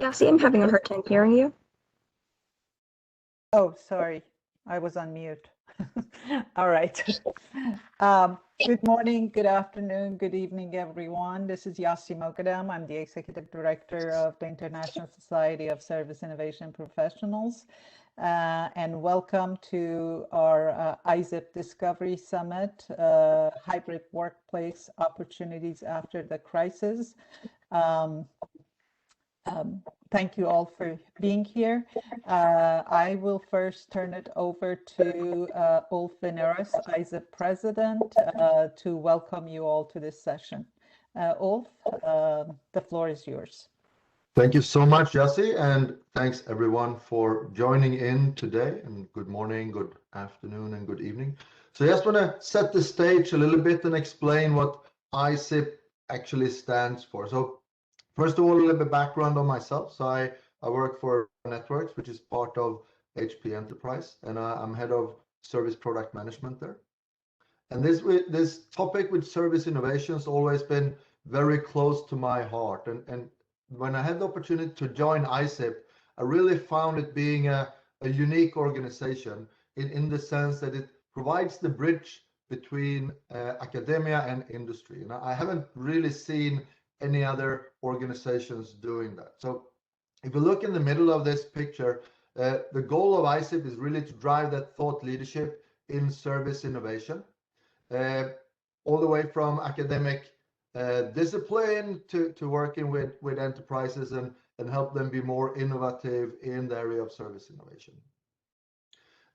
Yeah, see, I'm having a hard time hearing you. Oh, sorry, I was on mute. All right. Good morning, good afternoon, good evening, everyone. This is Yassi Mokadam. I'm the Executive Director of the International Society of Service Innovation Professionals. And welcome to our ISSIP Discovery Summit, Hybrid Workplace Opportunities After the Crisis. Thank you all for being here. I will first turn it over to Ulf Veneras, ISSIP President, to welcome you all to this session. Ulf, the floor is yours. Thank you so much, Yassi, and thanks everyone for joining in today. And good morning, good afternoon, and good evening. So I just want to set the stage a little bit and explain what ISSIP actually stands for. So first of all, a little bit background on myself. So I work for Networks, which is part of HP Enterprise, and I'm head of service product management there. And this topic with service innovation has always been very close to my heart. And when I had the opportunity to join ISSIP, I really found it being a unique organization in the sense that it provides the bridge between academia and industry. And I haven't really seen any other organizations doing that. So if you look in the middle of this picture, the goal of ISSIP is really to drive that thought leadership in service innovation, all the way from academic discipline to working with enterprises and help them be more innovative in the area of service innovation.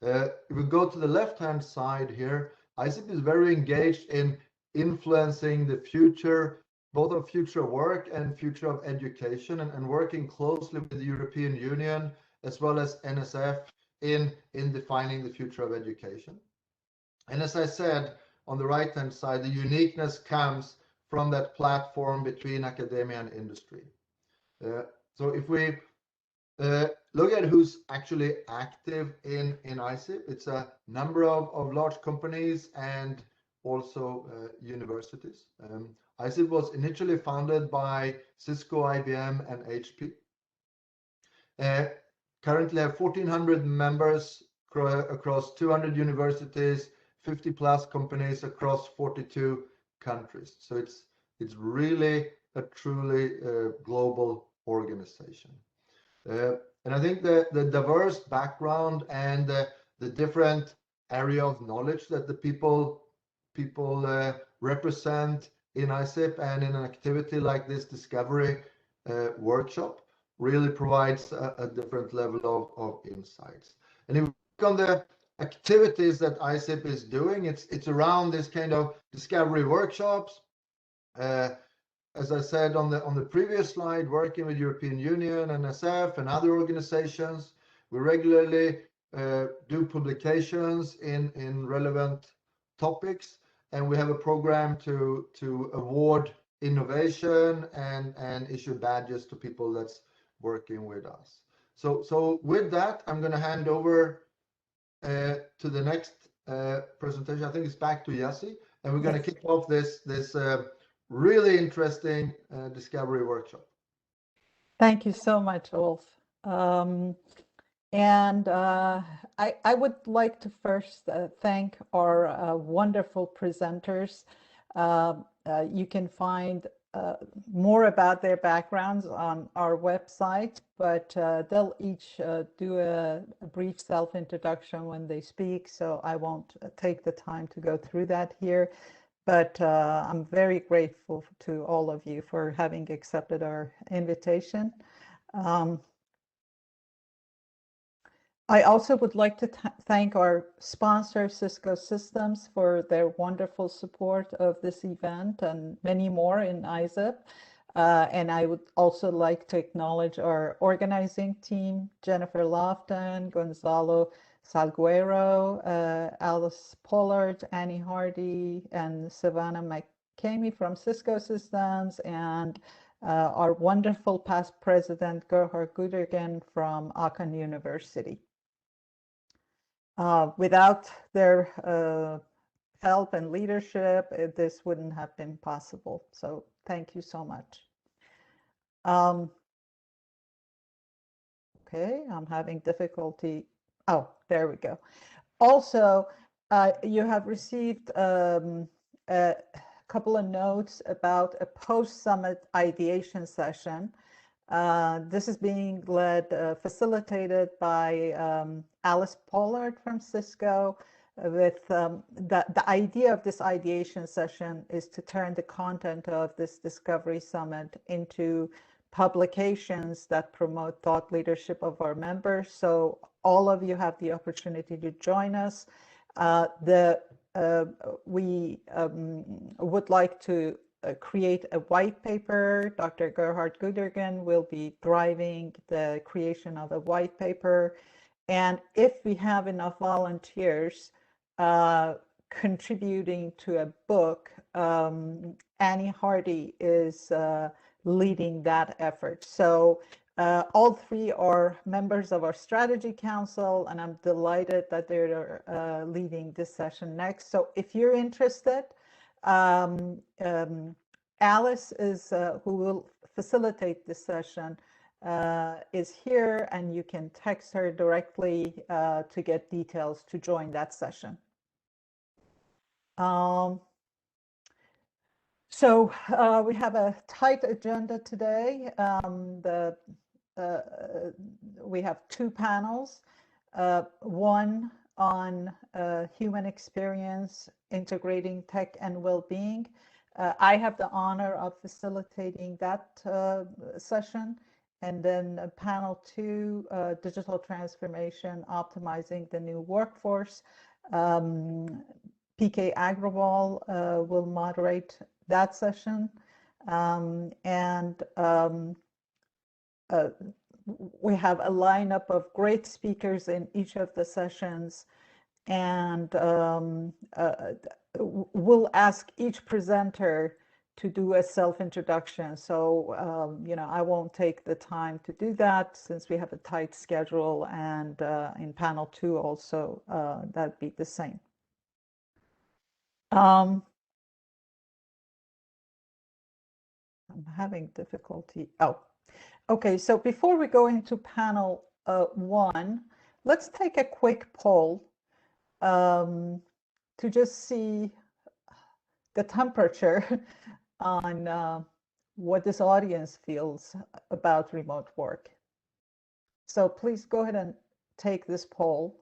If we go to the left-hand side here, ISSIP is very engaged in influencing the future, both of future work and future of education, and working closely with the European Union as well as NSF in defining the future of education. And as I said, on the right-hand side, the uniqueness comes from that platform between academia and industry. So if we look at who's actually active in ISSIP, it's a number of large companies and also universities. ISSIP was initially founded by Cisco, IBM, and HP. Currently have 1,400 members across 200 universities, 50 plus companies across 42 countries. So it's really a truly global organization. And I think the diverse background and the different area of knowledge that the people represent in ISSIP and in an activity like this discovery workshop really provides a different level of insights. And if we look on the activities that ISSIP is doing, it's around this kind of discovery workshops. As I said on the previous slide, working with European Union, NSF, and other organizations, we regularly do publications in relevant topics, and we have a program to award innovation and issue badges to people that's working with us. So with that, I'm going to hand over to the next presentation. I think it's back to Yassi, and we're going to kick off this really interesting discovery workshop. Thank you so much, Ulf. I would like to first thank our wonderful presenters. You can find more about their backgrounds on our website, but they'll each do a brief self-introduction when they speak, so I won't take the time to go through that here. But I'm very grateful to all of you for having accepted our invitation. I also would like to thank our sponsor, Cisco Systems, for their wonderful support of this event and many more in ISSIP. And I would also like to acknowledge our organizing team, Jennifer Lofton, Gonzalo Salguero, Alice Pollard, Annie Hardy, and Savannah McCamey from Cisco Systems, and our wonderful past president, Gerhard Gütergen from Aachen University. Without their help and leadership, this wouldn't have been possible. So thank you so much. Okay, I'm having difficulty. Oh, there we go. Also, you have received a couple of notes about a post-summit ideation session. This is being facilitated by Alice Pollard from Cisco. With the idea of this ideation session is to turn the content of this Discovery Summit into publications that promote thought leadership of our members. So all of you have the opportunity to join us. We would like to create a white paper. Dr. Gerhard Güdergen will be driving the creation of a white paper. And if we have enough volunteers contributing to a book, Annie Hardy is leading that effort. So all three are members of our strategy council, and I'm delighted that they're leading this session next. So if you're interested, Alice is who will facilitate this session is here, and you can text her directly to get details to join that session. So we have a tight agenda today. We have two panels, one on human experience, integrating tech and well-being. I have the honor of facilitating that session. And then panel 2, digital transformation, optimizing the new workforce. PK Agrawal will moderate that session. We have a lineup of great speakers in each of the sessions, and we'll ask each presenter to do a self-introduction. So, you know, I won't take the time to do that since we have a tight schedule, and in panel 2 also, that'd be the same. I'm having difficulty. Oh, okay. So before we go into panel 1, let's take a quick poll to just see the temperature on what this audience feels about remote work. So please go ahead and take this poll.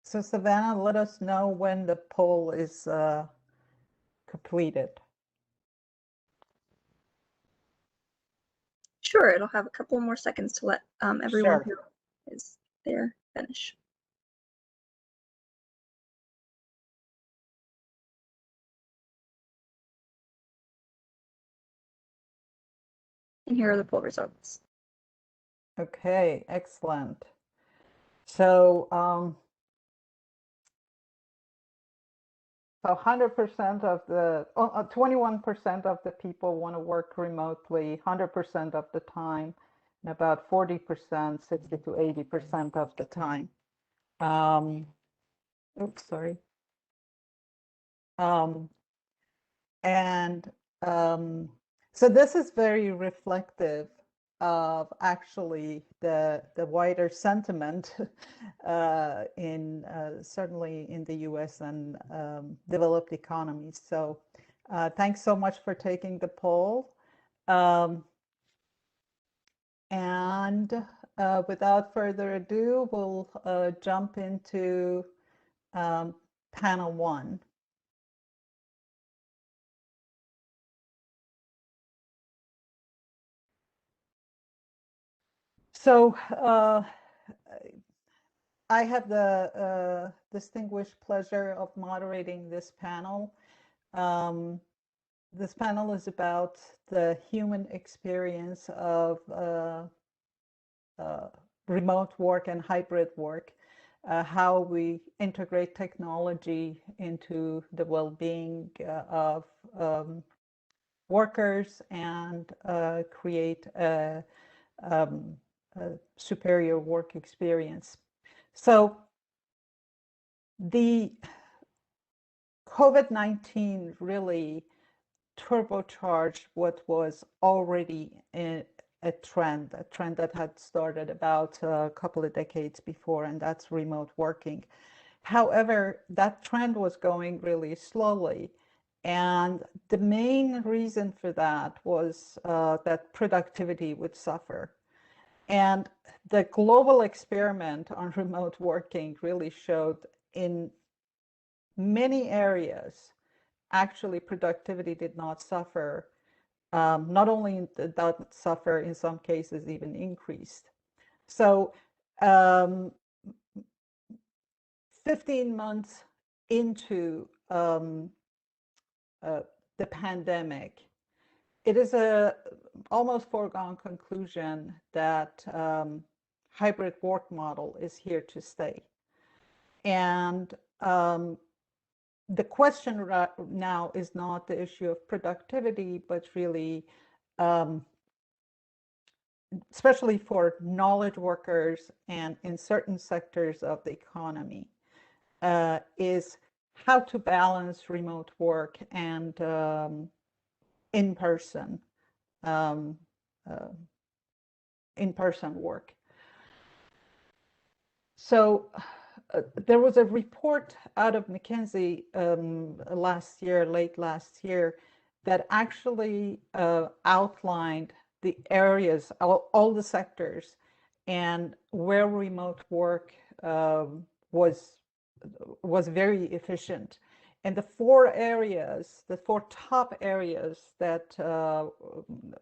So Savannah, let us know when the poll is completed. Sure, it'll have a couple more seconds to let everyone Sure. who is there finish. And here are the poll results. Okay, excellent. So, 100% of the, 21% of the people want to work remotely 100% of the time, and about 40%, 60 to 80% of the time. Oops, sorry. So this is very reflective of actually the wider sentiment in certainly in the US and developed economies. So thanks so much for taking the poll. Without further ado, we'll jump into panel 1. So I have the distinguished pleasure of moderating this panel. This panel is about the human experience of remote work and hybrid work, how we integrate technology into the well-being of workers and create a superior work experience. So the COVID-19 really turbocharged what was already a trend that had started about a couple of decades before, and that's remote working. However, that trend was going really slowly. And the main reason for that was that productivity would suffer. And the global experiment on remote working really showed in many areas, actually productivity did not suffer. Not only did not suffer, in some cases even increased. So 15 months into the pandemic, it is a almost foregone conclusion that hybrid work model is here to stay. And the question right now is not the issue of productivity, but really, especially for knowledge workers and in certain sectors of the economy, is how to balance remote work and in-person work. So there was a report out of McKinsey late last year, that actually outlined the areas, all the sectors, and where remote work was very efficient. And the four top areas that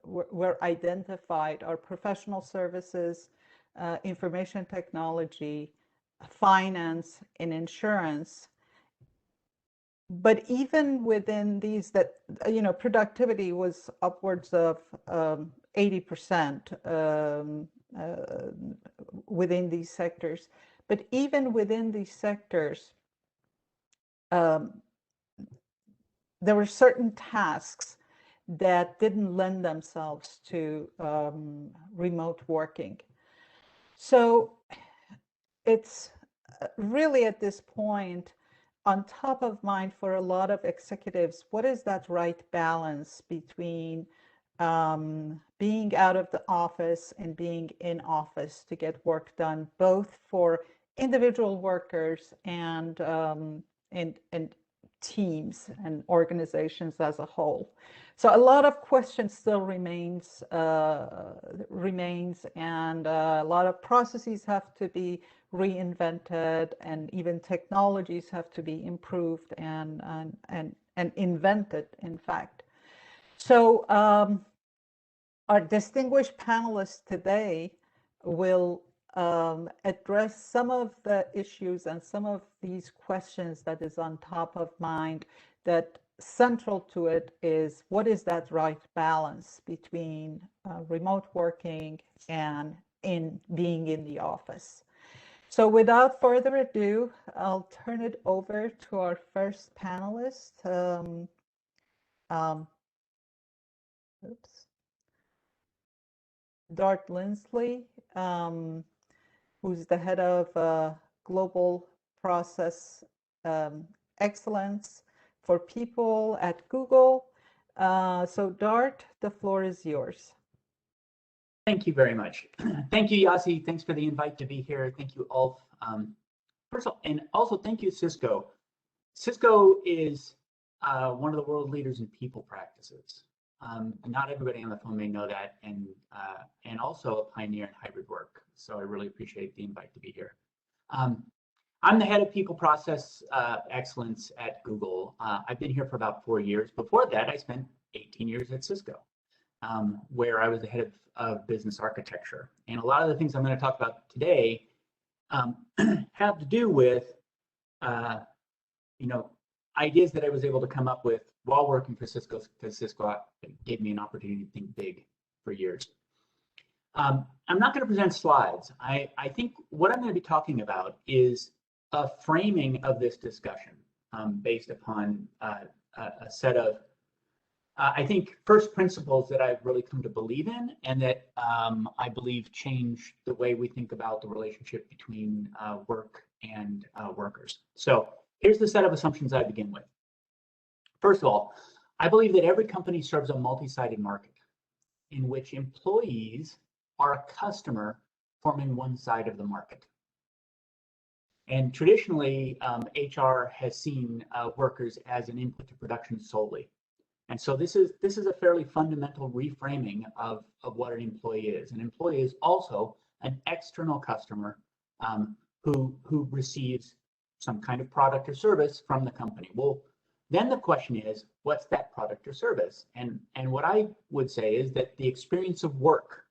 were identified are professional services, information technology, finance, and insurance. But even within these, that productivity was upwards of 80% within these sectors. But even within these sectors, there were certain tasks that didn't lend themselves to remote working. So it's really at this point on top of mind for a lot of executives, what is that right balance between being out of the office and being in office to get work done, both for individual workers and teams and organizations as a whole. So a lot of questions still remains, and a lot of processes have to be reinvented, and even technologies have to be improved and invented, in fact. So our distinguished panelists today will address some of the issues and some of these questions that is on top of mind. That central to it is, what is that right balance between remote working and being in the office? So without further ado, I'll turn it over to our first panelist, Dart Lindsley, who's the head of Global Process Excellence for People at Google. So Dart, the floor is yours. Thank you very much. Thank you, Yasi. Thanks for the invite to be here. Thank you, Ulf. First of all, and also thank you, Cisco. Cisco is one of the world leaders in people practices. Not everybody on the phone may know that, and also a pioneer in hybrid work. So I really appreciate the invite to be here. I'm the head of People Process Excellence at Google. I've been here for about 4 years. Before that, I spent 18 years at Cisco, where I was the head of business architecture. And a lot of the things I'm going to talk about today have to do with, ideas that I was able to come up with while working for Cisco, because Cisco gave me an opportunity to think big for years. I'm not going to present slides. I think what I'm going to be talking about is a framing of this discussion based upon a set of, I think, first principles that I've really come to believe in, and that I believe change the way we think about the relationship between work and workers. So here's the set of assumptions I begin with. First of all, I believe that every company serves a multi-sided market in which employees are a customer forming one side of the market. And traditionally, HR has seen workers as an input to production solely. And so this is a fairly fundamental reframing of what an employee is. An employee is also an external customer who receives some kind of product or service from the company. Well, then the question is, what's that product or service? And what I would say is that the experience of work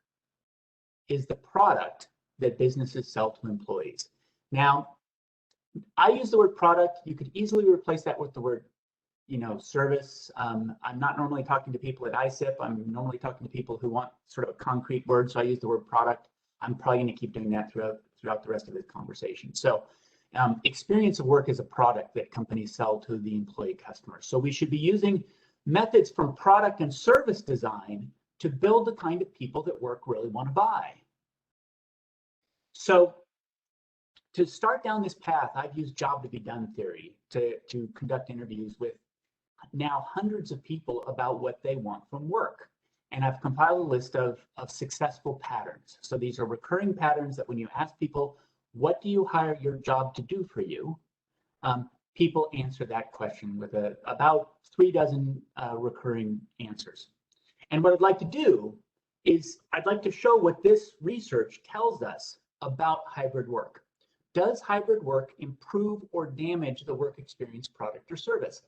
is the product that businesses sell to employees. Now, I use the word product. You could easily replace that with the word, service. I'm not normally talking to people at ISSIP. I'm normally talking to people who want sort of a concrete word, so I use the word product. I'm probably going to keep doing that throughout the rest of this conversation. So experience of work is a product that companies sell to the employee customers. So we should be using methods from product and service design to build the kind of people that work really want to buy. So to start down this path, I've used job to be done theory to conduct interviews with now hundreds of people about what they want from work. And I've compiled a list of successful patterns. So these are recurring patterns that when you ask people, what do you hire your job to do for you? People answer that question with about 3 dozen recurring answers. And what I'd like to do is I'd like to show what this research tells us about hybrid work. Does hybrid work improve or damage the work experience, product, or service?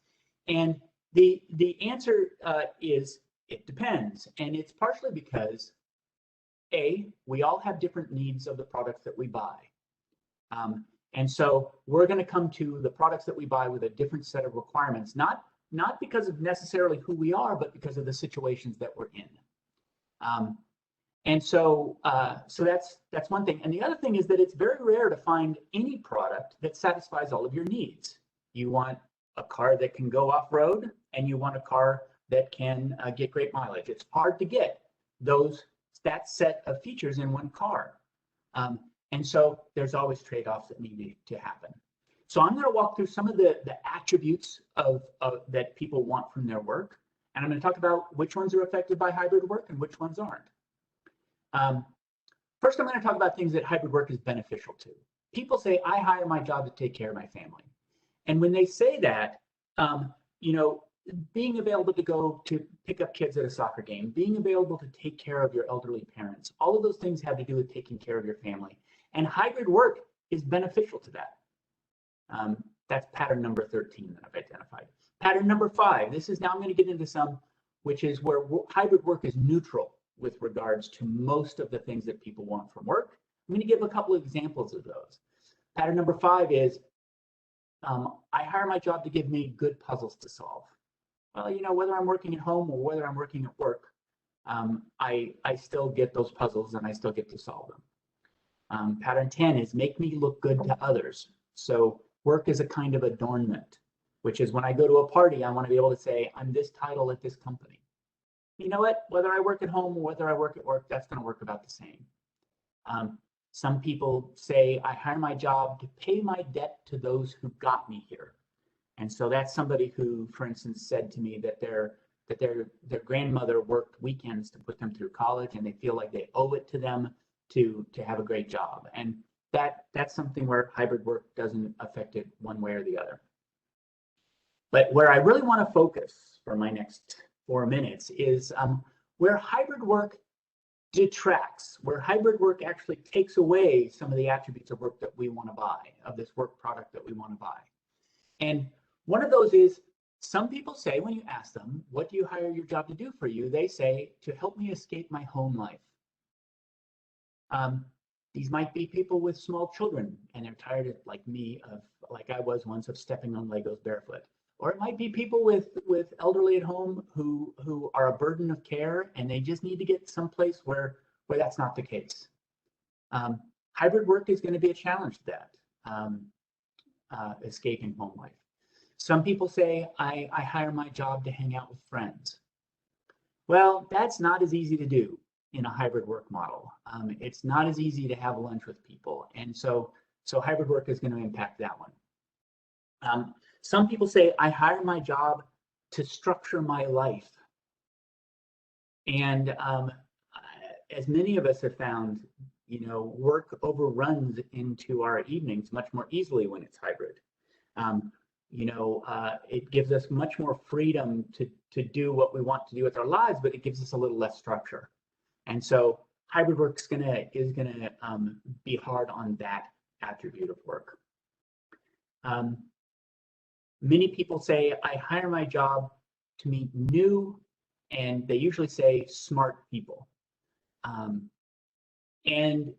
And the answer is it depends. And it's partially because, A, we all have different needs of the products that we buy. And so we're going to come to the products that we buy with a different set of requirements, not because of necessarily who we are, but because of the situations that we're in. And so that's one thing. And the other thing is that it's very rare to find any product that satisfies all of your needs. You want a car that can go off-road, and you want a car that can get great mileage. It's hard to get that set of features in one car. And so there's always trade-offs that need to happen. So I'm going to walk through some of the attributes that people want from their work. And I'm going to talk about which ones are affected by hybrid work and which ones aren't. First, I'm going to talk about things that hybrid work is beneficial to. People say, I hire my job to take care of my family. And when they say that, being available to go to pick up kids at a soccer game, being available to take care of your elderly parents, all of those things have to do with taking care of your family. And hybrid work is beneficial to that. That's pattern number 13 that I've identified. Pattern number 5, this is now I'm going to get into some, which is where hybrid work is neutral with regards to most of the things that people want from work. I'm going to give a couple of examples of those. Pattern number 5 is, I hire my job to give me good puzzles to solve. Well, whether I'm working at home or whether I'm working at work, I still get those puzzles and I still get to solve them. Pattern 10 is make me look good to others. So work is a kind of adornment, which is when I go to a party, I want to be able to say, I'm this title at this company. You know what? Whether I work at home or whether I work at work, that's going to work about the same. Some people say, I hire my job to pay my debt to those who got me here. And so that's somebody who, for instance, said to me that their grandmother worked weekends to put them through college, and they feel like they owe it to them to have a great job. And that's something where hybrid work doesn't affect it one way or the other. But where I really want to focus for my next 4 minutes is where hybrid work detracts, where hybrid work actually takes away some of the attributes of work that we want to buy, of this work product that we want to buy. And one of those is, some people say when you ask them, what do you hire your job to do for you? They say, to help me escape my home life. These might be people with small children and they're tired of, like me, like I was once, of stepping on Legos barefoot. Or it might be people with elderly at home who are a burden of care and they just need to get someplace where that's not the case. Hybrid work is going to be a challenge to that, escaping home life. Some people say, I hire my job to hang out with friends. Well, that's not as easy to do in a hybrid work model. It's not as easy to have lunch with people. And so hybrid work is going to impact that one. Some people say, I hire my job to structure my life. And as many of us have found, work overruns into our evenings much more easily when it's hybrid. It gives us much more freedom to do what we want to do with our lives, but it gives us a little less structure. And so hybrid work is gonna be hard on that attribute of work. Many people say, I hire my job to meet new, and they usually say smart people. And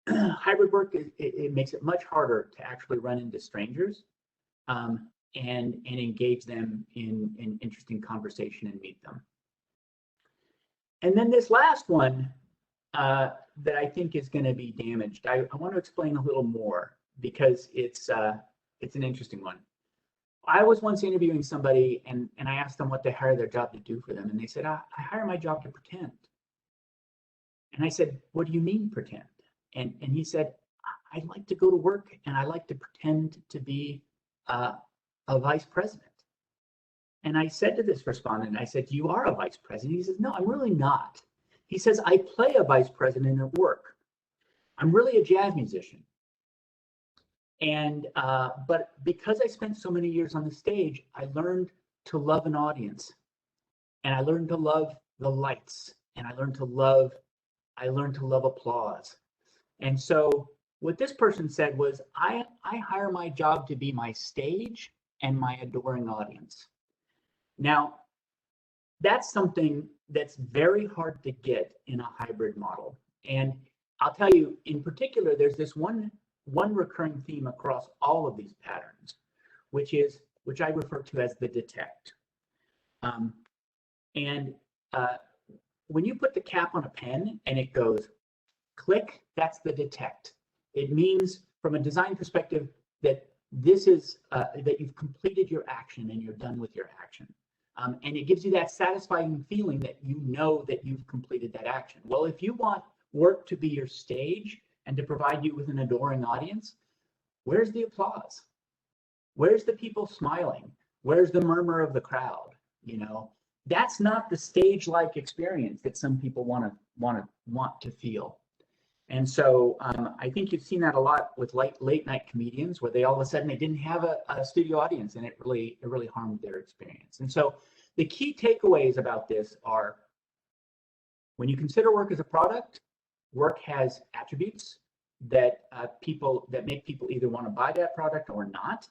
hybrid work, it makes it much harder to actually run into strangers and engage them in interesting conversation and meet them. And then this last one that I think is going to be damaged, I want to explain a little more because it's an interesting one. I was once interviewing somebody and I asked them what they hire their job to do for them. And they said, I hire my job to pretend. And I said, what do you mean pretend? And he said, I like to go to work and I like to pretend to be a vice president. And I said to this respondent, I said, you are a vice president? He says, no, I'm really not. He says, I play a vice president at work. I'm really a jazz musician. And but because I spent so many years on the stage, I learned to love an audience, and I learned to love the lights, and I learned to love applause. And so what this person said was, I hire my job to be my stage and my adoring audience. Now, that's something that's very hard to get in a hybrid model. And I'll tell you, in particular, there's this one recurring theme across all of these patterns, which I refer to as the detect. When you put the cap on a pen and it goes click, that's the detect. It means, from a design perspective, that this is that you've completed your action and you're done with your action. And it gives you that satisfying feeling that you know that you've completed that action. Well, if you want work to be your stage and to provide you with an adoring audience, where's the applause? Where's the people smiling? Where's the murmur of the crowd? That's not the stage-like experience that some people want to feel. And so I think you've seen that a lot with late night comedians, where they all of a sudden they didn't have a studio audience, and it really harmed their experience. And so the key takeaways about this are, when you consider work as a product, work has attributes that make people either want to buy that product or not.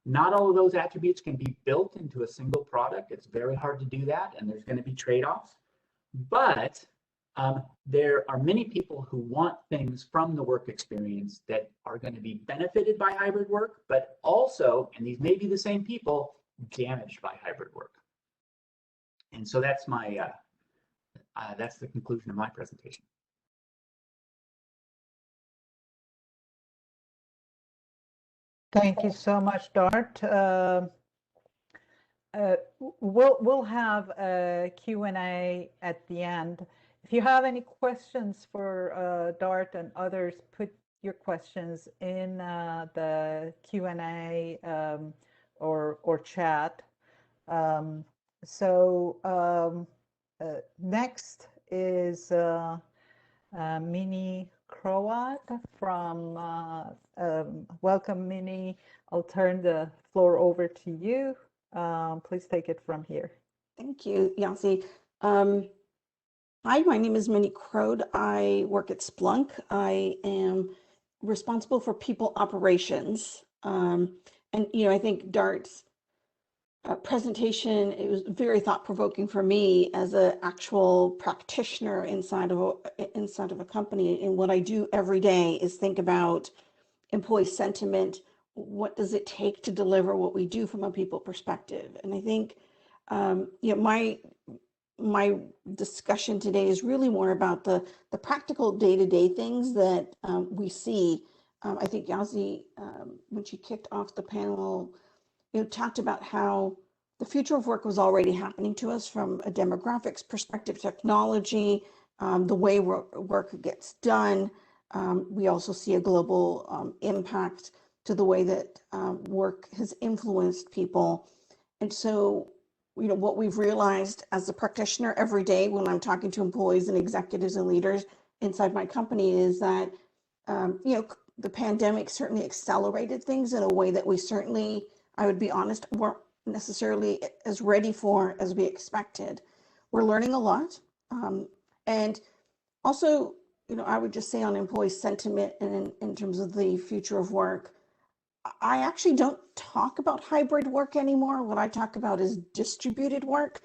Not all of those attributes can be built into a single product. It's very hard to do that, and there's going to be trade-offs. But there are many people who want things from the work experience that are going to be benefited by hybrid work, but also, and these may be the same people, damaged by hybrid work. And so that's that's the conclusion of my presentation. Thank you so much, Dart. We'll have a Q&A at the end. If you have any questions for Dart and others, put your questions in the Q&A or chat. Next is Minnie Croak from welcome, Minnie. I'll turn the floor over to you. Please take it from here. Thank you, Yasi. Hi, my name is Minnie Croak. I work at Splunk. I am responsible for people operations. And I think Dart's presentation. It was very thought-provoking for me as an actual practitioner inside of a company. And what I do every day is think about employee sentiment. What does it take to deliver what we do from a people perspective? And I think, my discussion today is really more about the practical day-to-day things that we see. I think Yazi, when she kicked off the panel, talked about how the future of work was already happening to us from a demographics perspective, technology, the way work gets done. We also see a global impact to the way that work has influenced people. And so, what we've realized as a practitioner every day when I'm talking to employees and executives and leaders inside my company is that, the pandemic certainly accelerated things in a way that we certainly, I would be honest, weren't necessarily as ready for as we expected. We're learning a lot. And also, I would just say on employee sentiment and in terms of the future of work, I actually don't talk about hybrid work anymore. What I talk about is distributed work,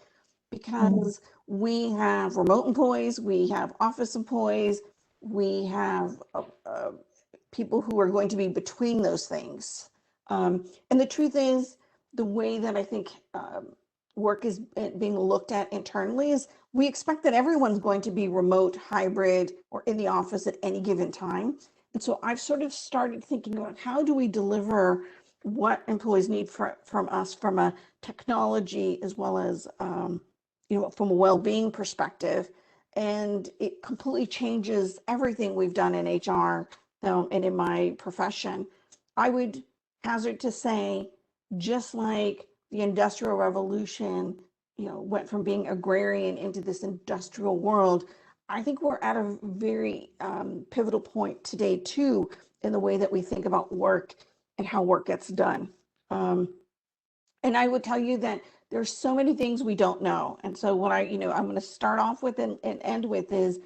because we have remote employees, we have office employees, we have people who are going to be between those things. And the truth is, the way that I think work is being looked at internally is we expect that everyone's going to be remote, hybrid, or in the office at any given time. And so I've sort of started thinking about how do we deliver what employees need from us from a technology as well as, from a well-being perspective. And it completely changes everything we've done in HR and in my profession. I would hazard to say, just like the Industrial Revolution, went from being agrarian into this industrial world, I think we're at a very pivotal point today too, in the way that we think about work and how work gets done. And I would tell you that there's so many things we don't know. And so what I'm going to start off with and end with is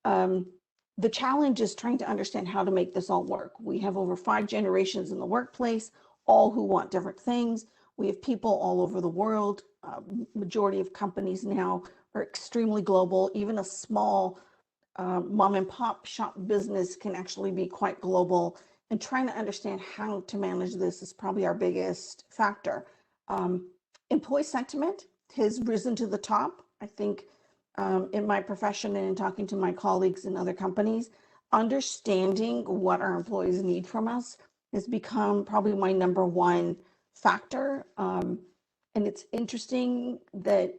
the challenge is trying to understand how to make this all work. We have over 5 generations in the workplace, all who want different things. We have people all over the world. Majority of companies now are extremely global. Even a small mom and pop shop business can actually be quite global. And trying to understand how to manage this is probably our biggest factor. Employee sentiment has risen to the top. I think in my profession and in talking to my colleagues in other companies, understanding what our employees need from us has become probably my number one factor. And it's interesting that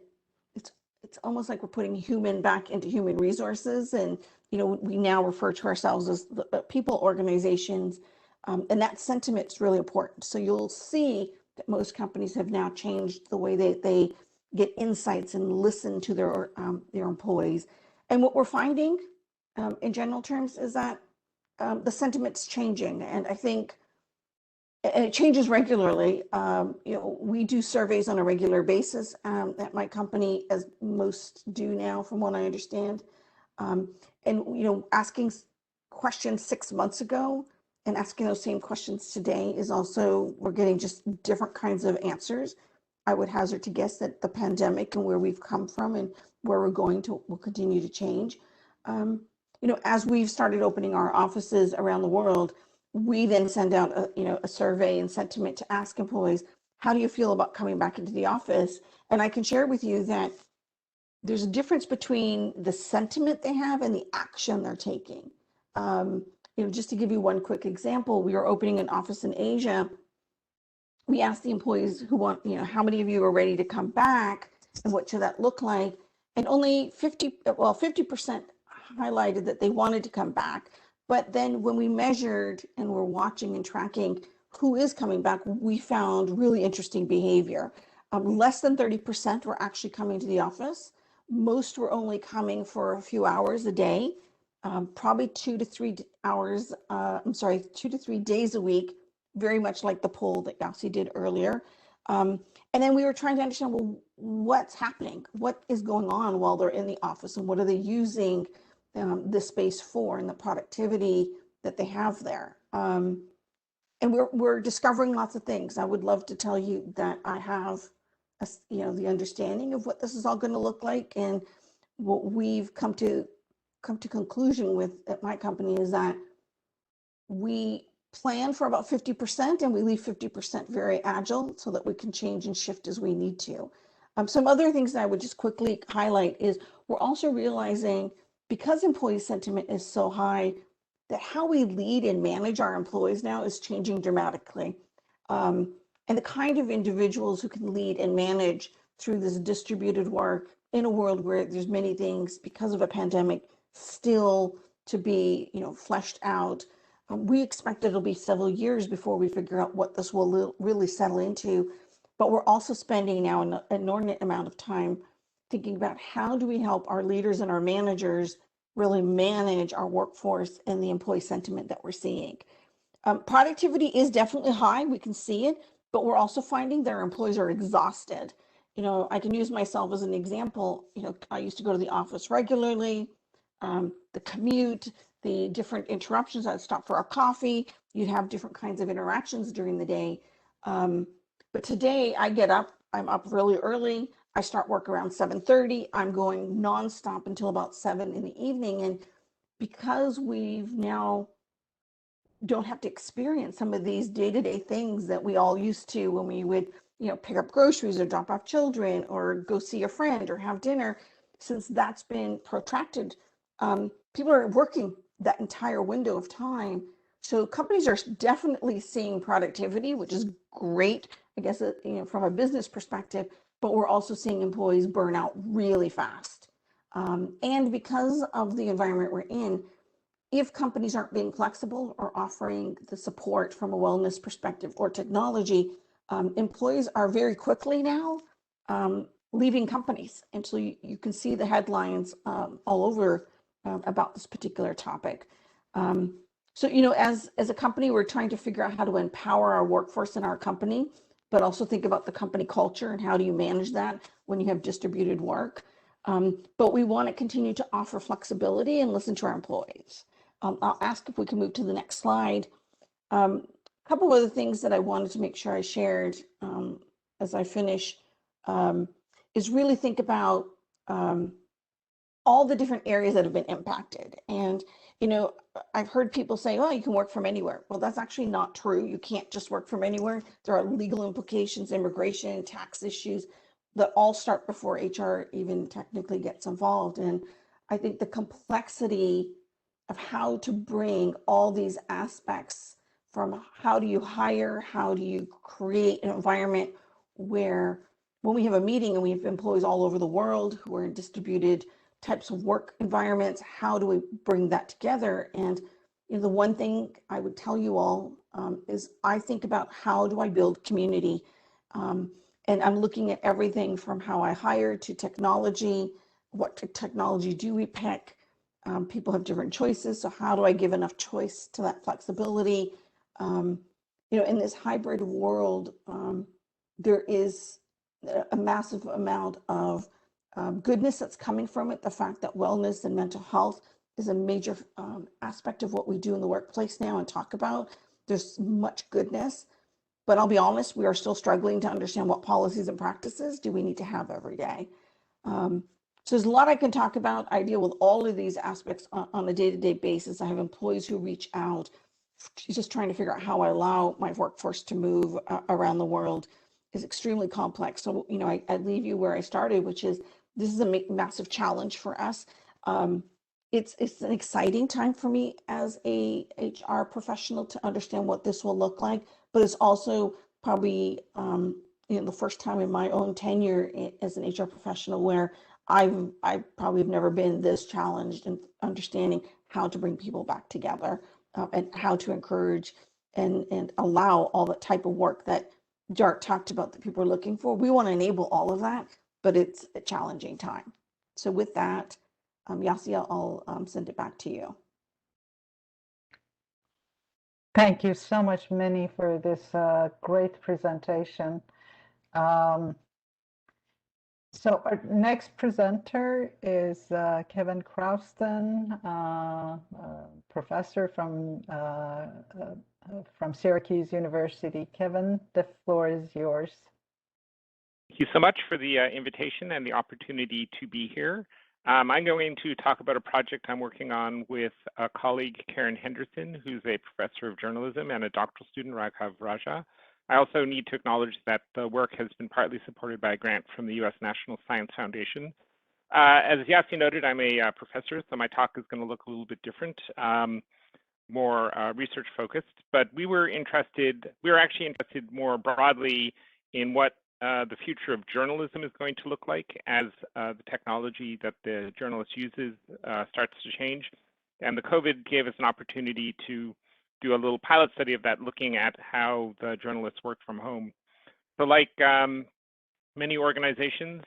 it's almost like we're putting human back into human resources. And, we now refer to ourselves as the people organizations. And that sentiment is really important. So you'll see that most companies have now changed the way they get insights and listen to their employees. And what we're finding in general terms is that the sentiment's changing. And I think, and it changes regularly. We do surveys on a regular basis at my company, as most do now, from what I understand. And asking questions 6 months ago and asking those same questions today is also, we're getting just different kinds of answers. I would hazard to guess that the pandemic and where we've come from and where we're going to will continue to change. As we've started opening our offices around the world, we then send out a survey and sentiment to ask employees, how do you feel about coming back into the office? And I can share with you that there's a difference between the sentiment they have and the action they're taking. Just to give you one quick example, we are opening an office in Asia. We asked the employees who want, how many of you are ready to come back and what should that look like? And only 50% highlighted that they wanted to come back. But then when we measured and we're watching and tracking who is coming back, we found really interesting behavior. Less than 30% were actually coming to the office. Most were only coming for a few hours a day, probably 2 to 3 hours, 2 to 3 days a week, very much like the poll that Yossi did earlier. And then we were trying to understand, well, what's happening? What is going on while they're in the office, and what are they using this space for, and the productivity that they have there? And we're discovering lots of things. I would love to tell you that I have the understanding of what this is all going to look like. And what we've come to conclusion with at my company is that we plan for about 50% and we leave 50% very agile so that we can change and shift as we need to. Some other things that I would just quickly highlight is we're also realizing, because employee sentiment is so high, that how we lead and manage our employees now is changing dramatically. And the kind of individuals who can lead and manage through this distributed work in a world where there's many things because of a pandemic still to be, fleshed out. We expect it'll be several years before we figure out what this will really settle into. But we're also spending now an inordinate amount of time thinking about how do we help our leaders and our managers really manage our workforce and the employee sentiment that we're seeing. Productivity is definitely high, we can see it, but we're also finding that our employees are exhausted. I can use myself as an example. I used to go to the office regularly, the commute, the different interruptions. I'd stop for a coffee. You'd have different kinds of interactions during the day. But today I get up, I'm up really early. I start work around 7:30. I'm going nonstop until about 7 in the evening. And because we've now don't have to experience some of these day-to-day things that we all used to when we would, pick up groceries or drop off children or go see a friend or have dinner, since that's been protracted, people are working that entire window of time. So companies are definitely seeing productivity, which is great, I guess, from a business perspective, but we're also seeing employees burn out really fast. And because of the environment we're in, if companies aren't being flexible or offering the support from a wellness perspective or technology, employees are very quickly now leaving companies. And so you can see the headlines all over about this particular topic. So, as a company, we're trying to figure out how to empower our workforce in our company, but also think about the company culture and how do you manage that when you have distributed work. But we want to continue to offer flexibility and listen to our employees. I'll ask if we can move to the next slide. A couple of other things that I wanted to make sure I shared as I finish is really think about all the different areas that have been impacted. And, I've heard people say, oh, you can work from anywhere. Well, that's actually not true. You can't just work from anywhere. There are legal implications, immigration, tax issues that all start before HR even technically gets involved. And I think the complexity of how to bring all these aspects, from how do you hire, how do you create an environment where when we have a meeting and we have employees all over the world who are in distributed types of work environments, how do we bring that together? And the one thing I would tell you all is I think about how do I build community? And I'm looking at everything from how I hire to technology. What technology do we pick? People have different choices. So how do I give enough choice to that flexibility? In this hybrid world, there is a massive amount of goodness that's coming from it. The fact that wellness and mental health is a major aspect of what we do in the workplace now and talk about. There's much goodness, but I'll be honest, we are still struggling to understand what policies and practices do we need to have every day. So there's a lot I can talk about. I deal with all of these aspects on a day-to-day basis. I have employees who reach out, just trying to figure out how I allow my workforce to move around the world is extremely complex. So, I leave you where I started, which is this is a massive challenge for us. It's an exciting time for me as a HR professional to understand what this will look like, but it's also probably the first time in my own tenure as an HR professional where I probably have never been this challenged in understanding how to bring people back together and how to encourage and allow all the type of work that Jart talked about that people are looking for. We want to enable all of that, but it's a challenging time. So with that, Yasi, I'll send it back to you. Thank you so much, Minnie, for this great presentation. So our next presenter is Kevin Crowston, professor from Syracuse University. Kevin, the floor is yours. Thank you so much for the invitation and the opportunity to be here. I'm going to talk about a project I'm working on with a colleague, Karen Henderson, who's a professor of journalism, and a doctoral student, Raghav Raja. I also need to acknowledge that the work has been partly supported by a grant from the U.S. National Science Foundation. As Yassi noted, I'm a professor, so my talk is going to look a little bit different, more research focused, but we were actually interested more broadly in what the future of journalism is going to look like as the technology that the journalist uses starts to change. And the COVID gave us an opportunity to do a little pilot study of that, looking at how the journalists work from home. So like many organizations,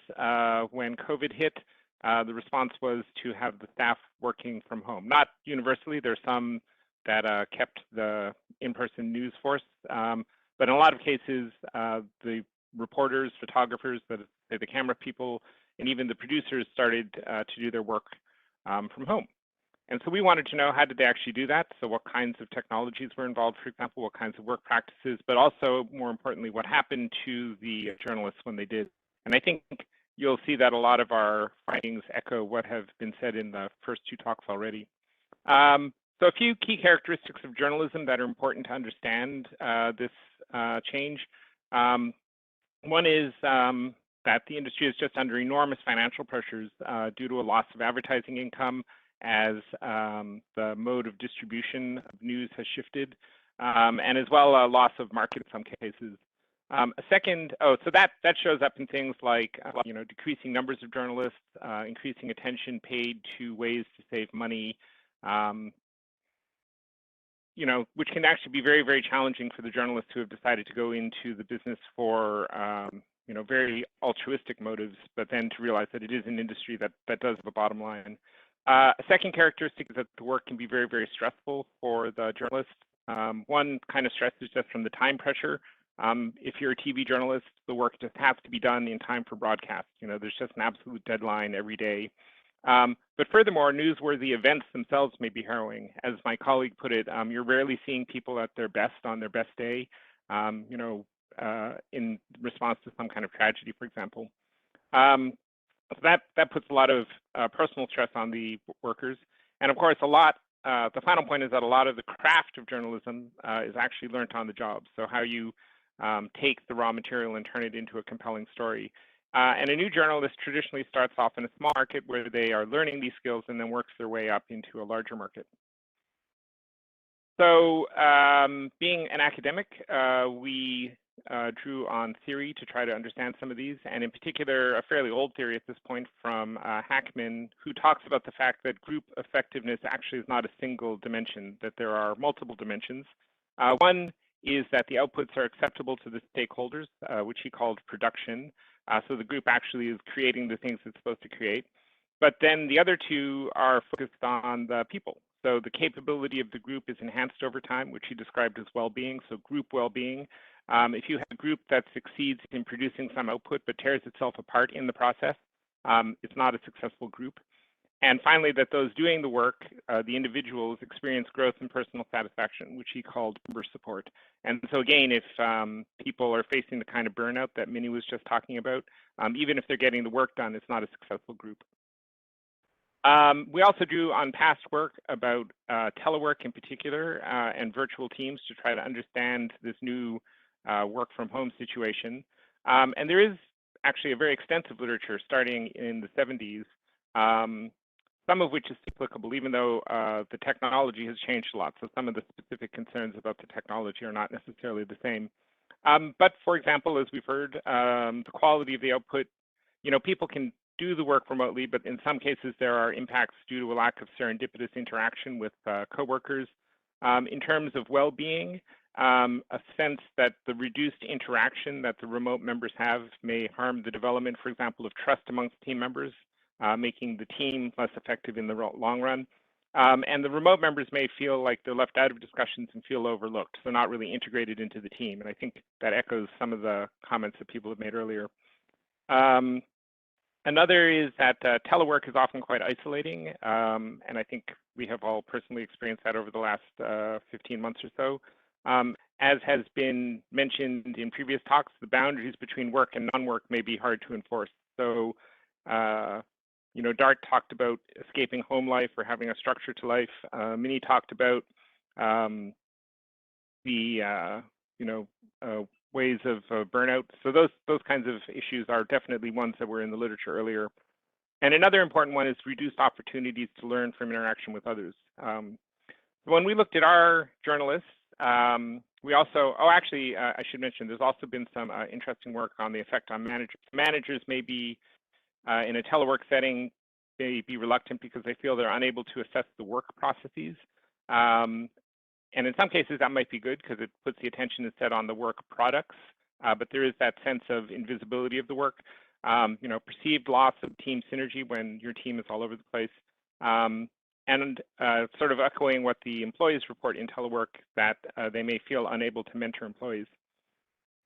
when COVID hit, the response was to have the staff working from home. Not universally, there's some that kept the in-person news force, but in a lot of cases, the reporters, photographers, the camera people, and even the producers started to do their work from home. And so we wanted to know, how did they actually do that? So what kinds of technologies were involved, for example, what kinds of work practices, but also more importantly, what happened to the journalists when they did. And I think you'll see that a lot of our findings echo what have been said in the first two talks already. So a few key characteristics of journalism that are important to understand this change. One is that the industry is just under enormous financial pressures due to a loss of advertising income as the mode of distribution of news has shifted, and as well a loss of market in some cases. A second, so that shows up in things like decreasing numbers of journalists, increasing attention paid to ways to save money, which can actually be very, very challenging for the journalists who have decided to go into the business for, very altruistic motives, but then to realize that it is an industry that does have a bottom line. A second characteristic is that the work can be very, very stressful for the journalists. One kind of stress is just from the time pressure. If you're a TV journalist, the work just has to be done in time for broadcast. There's just an absolute deadline every day. But furthermore, newsworthy events themselves may be harrowing. As my colleague put it, you're rarely seeing people at their best on their best day, in response to some kind of tragedy, for example. So that puts a lot of personal stress on the workers. And of course, the final point is that a lot of the craft of journalism is actually learned on the job. So how you take the raw material and turn it into a compelling story. And a new journalist traditionally starts off in a small market where they are learning these skills and then works their way up into a larger market. So being an academic, we drew on theory to try to understand some of these, and in particular, a fairly old theory at this point from Hackman, who talks about the fact that group effectiveness actually is not a single dimension, that there are multiple dimensions. One is that the outputs are acceptable to the stakeholders, which he called production. So the group actually is creating the things it's supposed to create. But then the other two are focused on the people. So the capability of the group is enhanced over time, which he described as well-being, so group well-being. If you have a group that succeeds in producing some output but tears itself apart in the process, it's not a successful group. And finally, that those doing the work, the individuals, experience growth and personal satisfaction, which he called member support. And so again, if people are facing the kind of burnout that Minnie was just talking about, even if they're getting the work done, it's not a successful group. We also drew on past work about telework in particular and virtual teams to try to understand this new work from home situation. And there is actually a very extensive literature starting in the 70s, some of which is applicable, even though the technology has changed a lot. So some of the specific concerns about the technology are not necessarily the same. But for example, as we've heard, the quality of the output, people can do the work remotely, but in some cases there are impacts due to a lack of serendipitous interaction with coworkers. In terms of well-being, a sense that the reduced interaction that the remote members have may harm the development, for example, of trust amongst team members, making the team less effective in the long run. And the remote members may feel like they're left out of discussions and feel overlooked, so not really integrated into the team. And I think that echoes some of the comments that people have made earlier. Another is that telework is often quite isolating, and I think we have all personally experienced that over the last 15 months or so. as has been mentioned in previous talks, the boundaries between work and non-work may be hard to enforce. So, you know, Dart talked about escaping home life or having a structure to life. Minnie talked about ways of burnout. So those kinds of issues are definitely ones that were in the literature earlier. And another important one is reduced opportunities to learn from interaction with others. When we looked at our journalists, we also, I should mention, there's also been some interesting work on the effect on managers. Managers may be in a telework setting, may be reluctant because they feel they're unable to assess the work processes. And in some cases that might be good because it puts the attention instead on the work products, but there is that sense of invisibility of the work, you know, perceived loss of team synergy when your team is all over the place. And sort of echoing what the employees report in telework, that they may feel unable to mentor employees.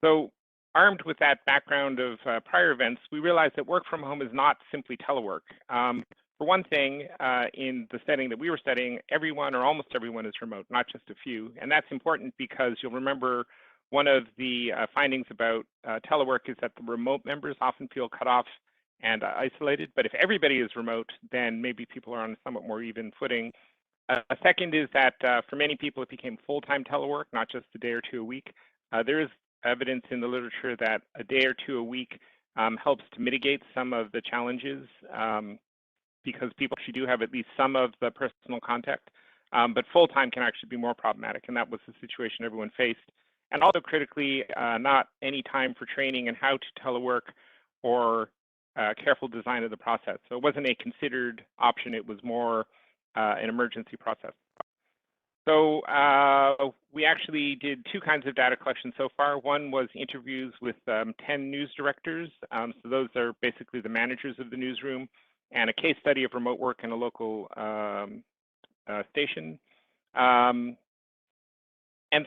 So armed with that background of prior events, we realized that work from home is not simply telework. For one thing, in the setting that we were studying, everyone or almost everyone is remote, not just a few. And that's important because you'll remember one of the findings about telework is that the remote members often feel cut off and isolated. But if everybody is remote, then maybe people are on a somewhat more even footing. A second is that for many people, it became full-time telework, not just a day or two a week. There is evidence in the literature that a day or two a week helps to mitigate some of the challenges because people actually do have at least some of the personal contact, but full-time can actually be more problematic, and that was the situation everyone faced. And also critically, not any time for training in how to telework or careful design of the process. So it wasn't a considered option, it was more an emergency process. So we actually did two kinds of data collection so far. One was interviews with 10 news directors. So those are basically the managers of the newsroom, and a case study of remote work in a local station. And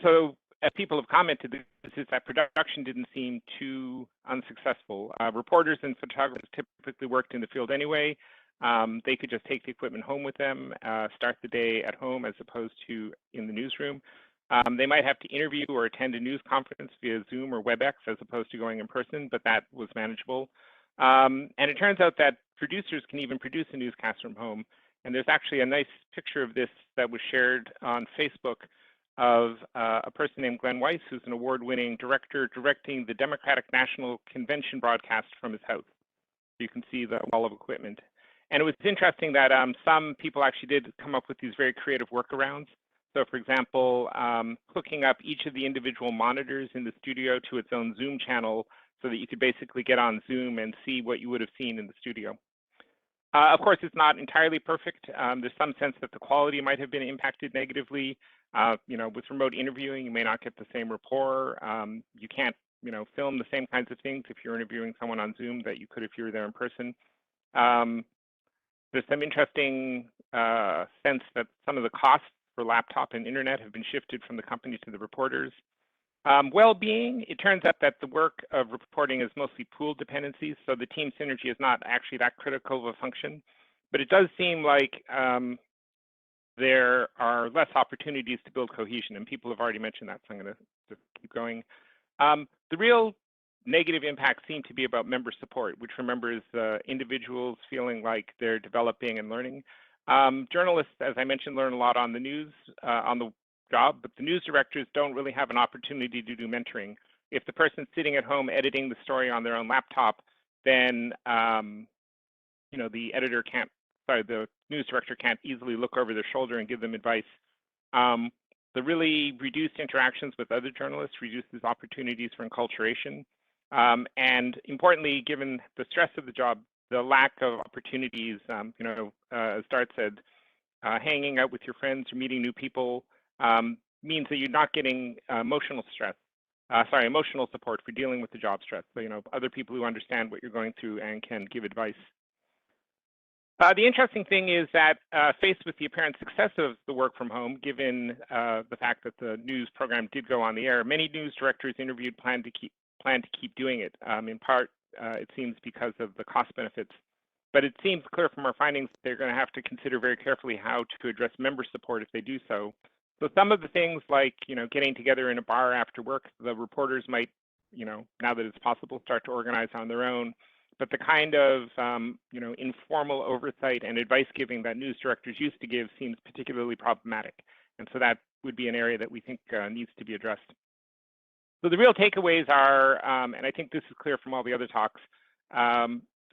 so as people have commented, this is that production didn't seem too unsuccessful. Reporters and photographers typically worked in the field anyway. They could just take the equipment home with them, start the day at home as opposed to in the newsroom. They might have to interview or attend a news conference via Zoom or WebEx as opposed to going in person, but that was manageable. And it turns out that producers can even produce a newscast from home. And there's actually a nice picture of this that was shared on Facebook of a person named Glenn Weiss, who's an award-winning director directing the Democratic National Convention broadcast from his house. You can see the wall of equipment. And it was interesting that some people actually did come up with these very creative workarounds. So for example, hooking up each of the individual monitors in the studio to its own Zoom channel so that you could basically get on Zoom and see what you would have seen in the studio. Of course, it's not entirely perfect. There's some sense that the quality might have been impacted negatively. You know, with remote interviewing, you may not get the same rapport. You can't, you know, film the same kinds of things if you're interviewing someone on Zoom that you could if you were there in person. There's some interesting sense that some of the costs for laptop and internet have been shifted from the company to the reporters. Well-being, it turns out that the work of reporting is mostly pool dependencies, so the team synergy is not actually that critical of a function, but it does seem like there are less opportunities to build cohesion, and people have already mentioned that, so I'm going to keep going. The real negative impacts seem to be about member support, which remember is individuals feeling like they're developing and learning. Journalists, as I mentioned, learn a lot on the news, on the job, but the news directors don't really have an opportunity to do mentoring. If the person's sitting at home editing the story on their own laptop, then you know, the editor can't, sorry, the news director can't easily look over their shoulder and give them advice. The really reduced interactions with other journalists reduces opportunities for enculturation. And importantly, given the stress of the job, the lack of opportunities, you know, as Dart said, hanging out with your friends or meeting new people means that you're not getting emotional support for dealing with the job stress. So, you know, other people who understand what you're going through and can give advice. The interesting thing is that faced with the apparent success of the work from home, given the fact that the news program did go on the air, many news directors interviewed plan to keep doing it. In part, it seems because of the cost benefits. But it seems clear from our findings that they're going to have to consider very carefully how to address member support if they do so. So some of the things like, getting together in a bar after work, the reporters might, now that it's possible, start to organize on their own. But the kind of, informal oversight and advice giving that news directors used to give seems particularly problematic. And so that would be an area that we think needs to be addressed. So the real takeaways are, and I think this is clear from all the other talks,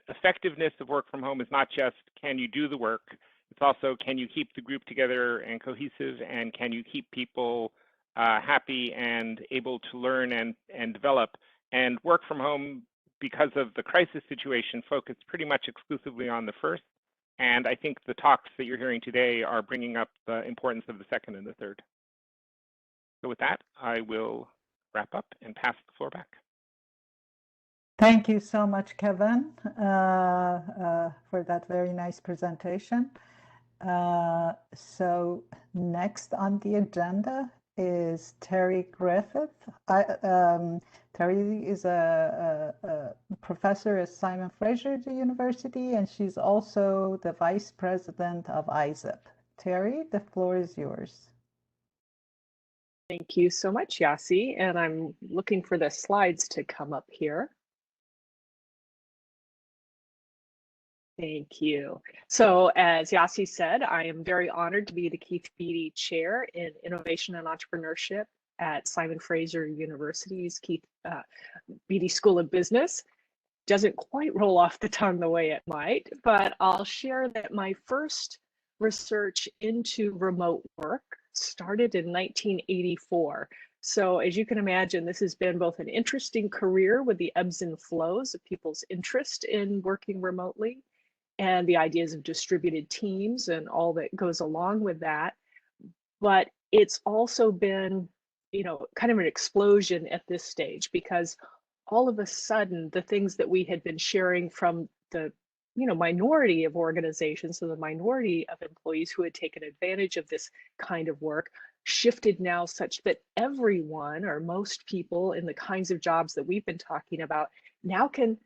effectiveness of work from home is not just can you do the work, it's also can you keep the group together and cohesive, and can you keep people happy and able to learn and develop. And work from home, because of the crisis situation, focused pretty much exclusively on the first. And I think the talks that you're hearing today are bringing up the importance of the second and the third. So with that, I will wrap up and pass the floor back. Thank you so much, Kevin, for that very nice presentation. So next on the agenda is Terry Griffith. Terry is a professor at Simon Fraser University, and she's also the vice president of ISSIP. Terry, the floor is yours. Thank you so much, Yasi, and I'm looking for the slides to come up here. Thank you. So as Yasi said, I am very honored to be the Keith Beattie Chair in Innovation and Entrepreneurship at Simon Fraser University's Keith Beattie School of Business. Doesn't quite roll off the tongue the way it might, but I'll share that my first research into remote work started in 1984. So as you can imagine, this has been both an interesting career with the ebbs and flows of people's interest in working remotely and the ideas of distributed teams and all that goes along with that. But it's also been, kind of an explosion at this stage, because all of a sudden, the things that we had been sharing from the minority of organizations, so the minority of employees who had taken advantage of this kind of work, shifted now such that everyone, or most people in the kinds of jobs that we've been talking about, now can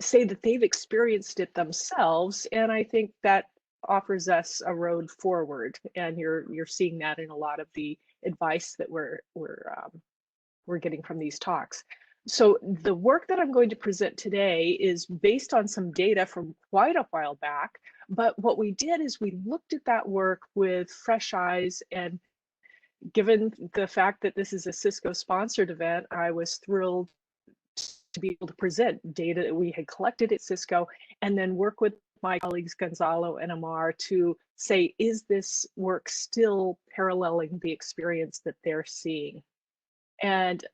say that they've experienced it themselves. And I think that offers us a road forward. And you're seeing that in a lot of the advice that we're getting from these talks. So the work that I'm going to present today is based on some data from quite a while back, but what we did is we looked at that work with fresh eyes, and given the fact that this is a Cisco sponsored event, I was thrilled to be able to present data that we had collected at Cisco and then work with my colleagues Gonzalo and Amar to say, is this work still paralleling the experience that they're seeing? And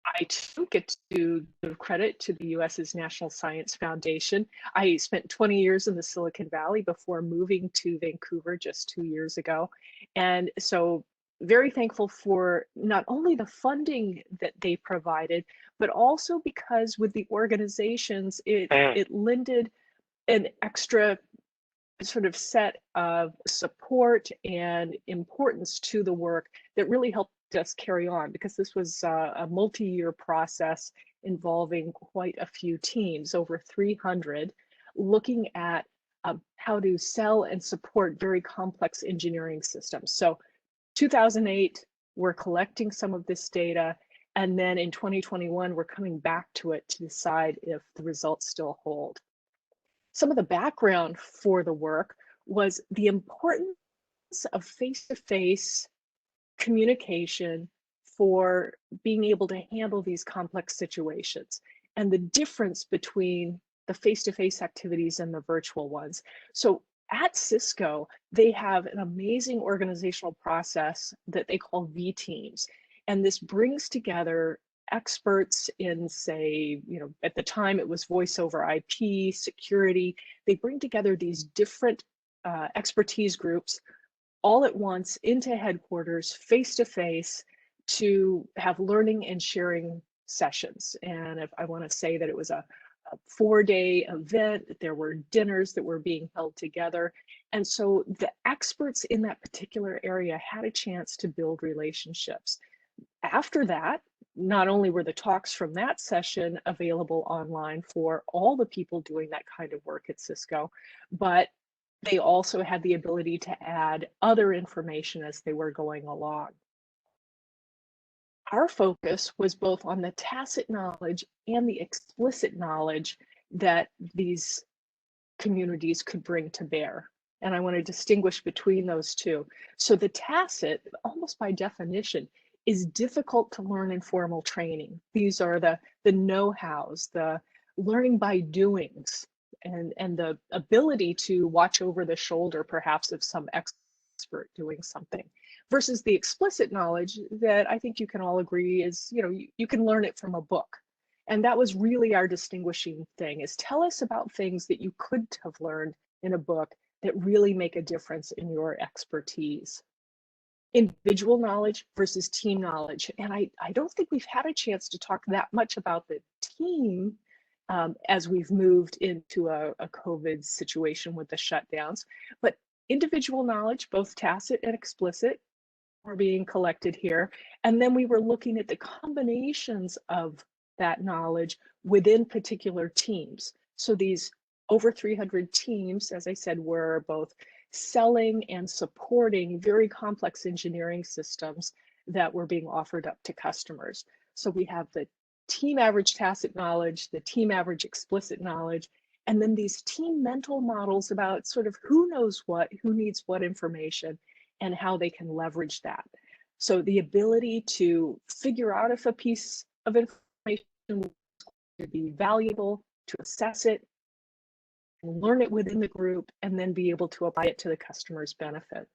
I too get to give credit to the US's National Science Foundation. I spent 20 years in the Silicon Valley before moving to Vancouver just 2 years ago. And so very thankful for not only the funding that they provided, but also because with the organizations, it lended an extra sort of set of support and importance to the work that really helped us carry on, because this was a multi-year process involving quite a few teams, over 300, looking at how to sell and support very complex engineering systems. So 2008, we're collecting some of this data, and then in 2021, we're coming back to it to decide if the results still hold. Some of the background for the work was the importance of face-to-face communication for being able to handle these complex situations, and the difference between the face-to-face activities and the virtual ones. So at Cisco, they have an amazing organizational process that they call V-teams. And this brings together experts in, say, at the time it was voice over IP, security. They bring together these different expertise groups all at once into headquarters, face-to-face, to have learning and sharing sessions. And if I want to say that it was a 4-day event, there were dinners that were being held together. And so the experts in that particular area had a chance to build relationships. After that, not only were the talks from that session available online for all the people doing that kind of work at Cisco, but they also had the ability to add other information as they were going along. our focus was both on the tacit knowledge and the explicit knowledge that these communities could bring to bear. And I want to distinguish between those two. So the tacit, almost by definition, is difficult to learn in formal training. These are the know-hows, the learning by doings, and the ability to watch over the shoulder, perhaps, of some expert doing something, versus the explicit knowledge that I think you can all agree is, you can learn it from a book. And that was really our distinguishing thing, is tell us about things that you could have learned in a book that really make a difference in your expertise. Individual knowledge versus team knowledge. And I don't think we've had a chance to talk that much about the team as we've moved into a COVID situation with the shutdowns. But individual knowledge, both tacit and explicit, were being collected here. And then we were looking at the combinations of that knowledge within particular teams. So these over 300 teams, as I said, were both selling and supporting very complex engineering systems that were being offered up to customers. So we have the team average tacit knowledge, the team average explicit knowledge, and then these team mental models about sort of who knows what, who needs what information, and how they can leverage that. So the ability to figure out if a piece of information would be valuable, to assess it, learn it within the group, and then be able to apply it to the customer's benefit.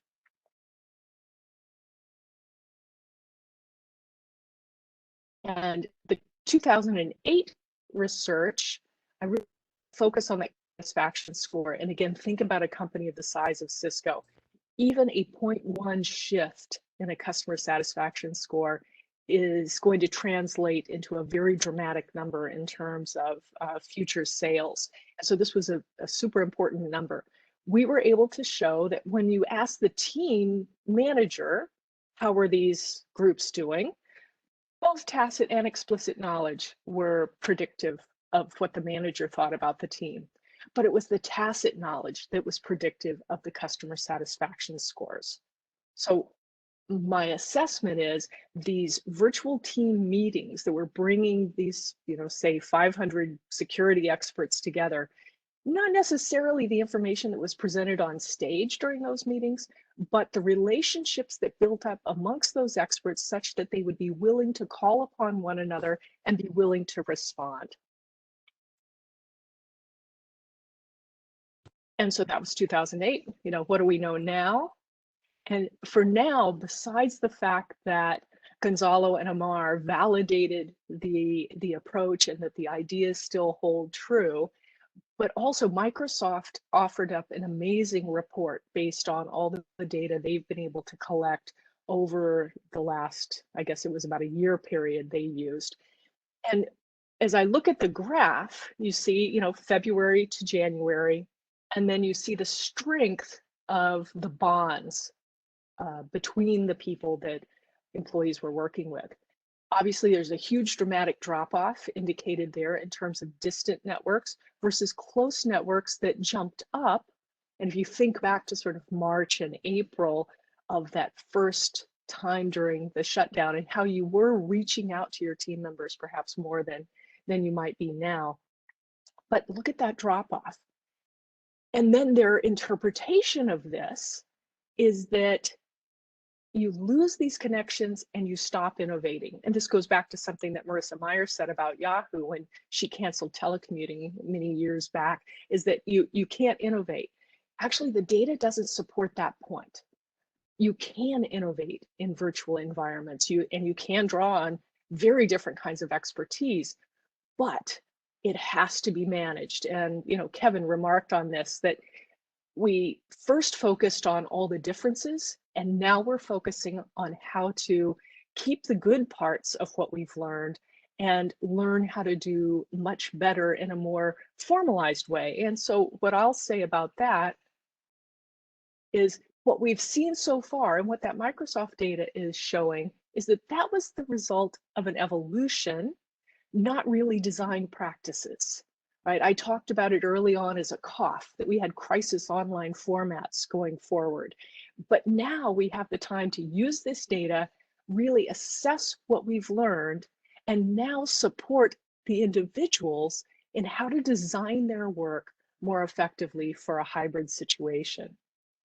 And the 2008 research, I really focus on that satisfaction score. And again, think about a company of the size of Cisco. Even a 0.1 shift in a customer satisfaction score is going to translate into a very dramatic number in terms of future sales. And so this was a super important number. We were able to show that when you ask the team manager, how were these groups doing? Both tacit and explicit knowledge were predictive of what the manager thought about the team. But it was the tacit knowledge that was predictive of the customer satisfaction scores. So my assessment is these virtual team meetings that were bringing these, say 500 security experts together, not necessarily the information that was presented on stage during those meetings, but the relationships that built up amongst those experts such that they would be willing to call upon one another and be willing to respond. And so that was 2008. What do we know now? And for now, besides the fact that Gonzalo and Amar validated the approach and that the ideas still hold true, but also Microsoft offered up an amazing report based on all the data they've been able to collect over the last, I guess it was about a year period they used. And as I look at the graph, you see, February to January, and then you see the strength of the bonds between the people that employees were working with. Obviously, there's a huge dramatic drop-off indicated there in terms of distant networks versus close networks that jumped up. And if you think back to sort of March and April of that first time during the shutdown and how you were reaching out to your team members perhaps more than you might be now. But look at that drop-off. And then their interpretation of this is that you lose these connections and you stop innovating. And this goes back to something that Marissa Meyer said about Yahoo when she canceled telecommuting many years back, is that you can't innovate. Actually, the data doesn't support that point. You can innovate in virtual environments, and you can draw on very different kinds of expertise, but it has to be managed. And Kevin remarked on this, that we first focused on all the differences, and now we're focusing on how to keep the good parts of what we've learned and learn how to do much better in a more formalized way. And so what I'll say about that is what we've seen so far, and what that Microsoft data is showing, is that that was the result of an evolution, not really design practices. Right? I talked about it early on as a cough, that we had crisis online formats going forward. But now we have the time to use this data, really assess what we've learned and now support the individuals in how to design their work more effectively for a hybrid situation.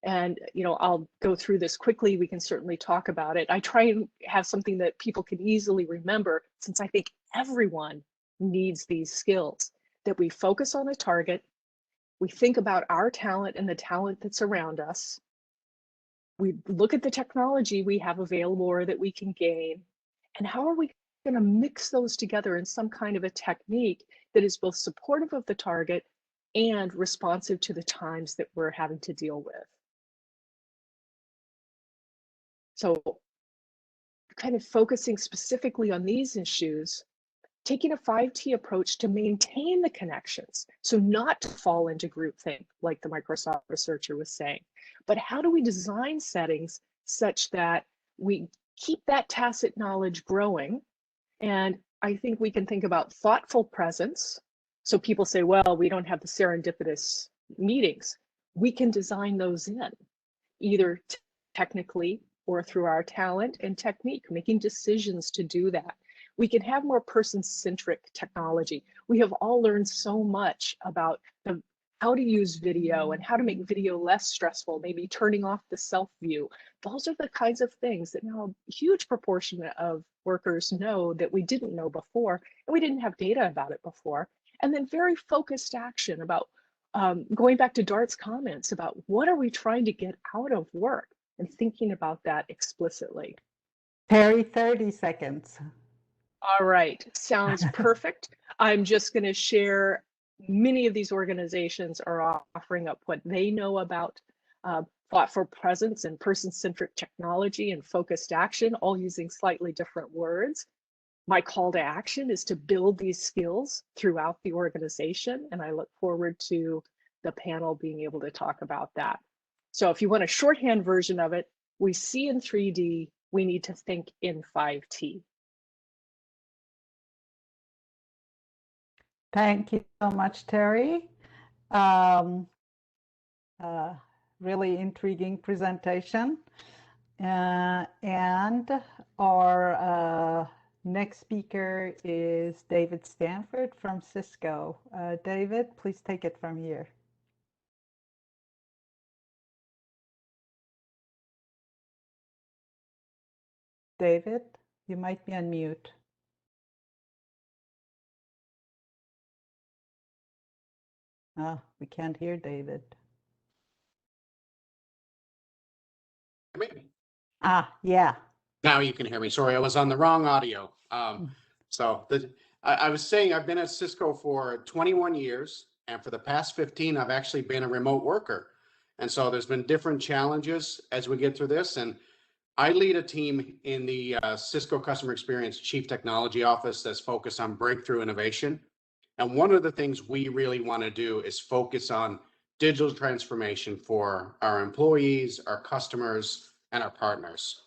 And, I'll go through this quickly. We can certainly talk about it. I try and have something that people can easily remember, since I think everyone needs these skills, that we focus on a target, we think about our talent and the talent that's around us, we look at the technology we have available or that we can gain, and how are we going to mix those together in some kind of a technique that is both supportive of the target and responsive to the times that we're having to deal with. So kind of focusing specifically on these issues, taking a 5T approach to maintain the connections, so not to fall into groupthink like the Microsoft researcher was saying, but how do we design settings such that we keep that tacit knowledge growing? And I think we can think about thoughtful presence. So people say, well, we don't have the serendipitous meetings. We can design those in, either technically or through our talent and technique, making decisions to do that. We can have more person-centric technology. We have all learned so much about how to use video and how to make video less stressful, maybe turning off the self view. Those are the kinds of things that now a huge proportion of workers know that we didn't know before, and we didn't have data about it before. And then very focused action about going back to Dart's comments about what are we trying to get out of work, and thinking about that explicitly. Terry, 30 seconds. All right, sounds perfect. I'm just going to share, many of these organizations are offering up what they know about thoughtful presence and person-centric technology and focused action, all using slightly different words. My call to action is to build these skills throughout the organization, and I look forward to the panel being able to talk about that. So if you want a shorthand version of it, we see in 3D, we need to think in 5T. Thank you so much, Terry. Really intriguing presentation. And our next speaker is David Stanford from Cisco. David, please take it from here. David, you might be on mute. We can't hear David. Yeah. Now you can hear me. Sorry, I was on the wrong audio. I was saying I've been at Cisco for 21 years, and for the past 15, I've actually been a remote worker. And so there's been different challenges as we get through this. And I lead a team in the Cisco Customer Experience Chief Technology Office that's focused on breakthrough innovation. And one of the things we really want to do is focus on digital transformation for our employees, our customers, and our partners.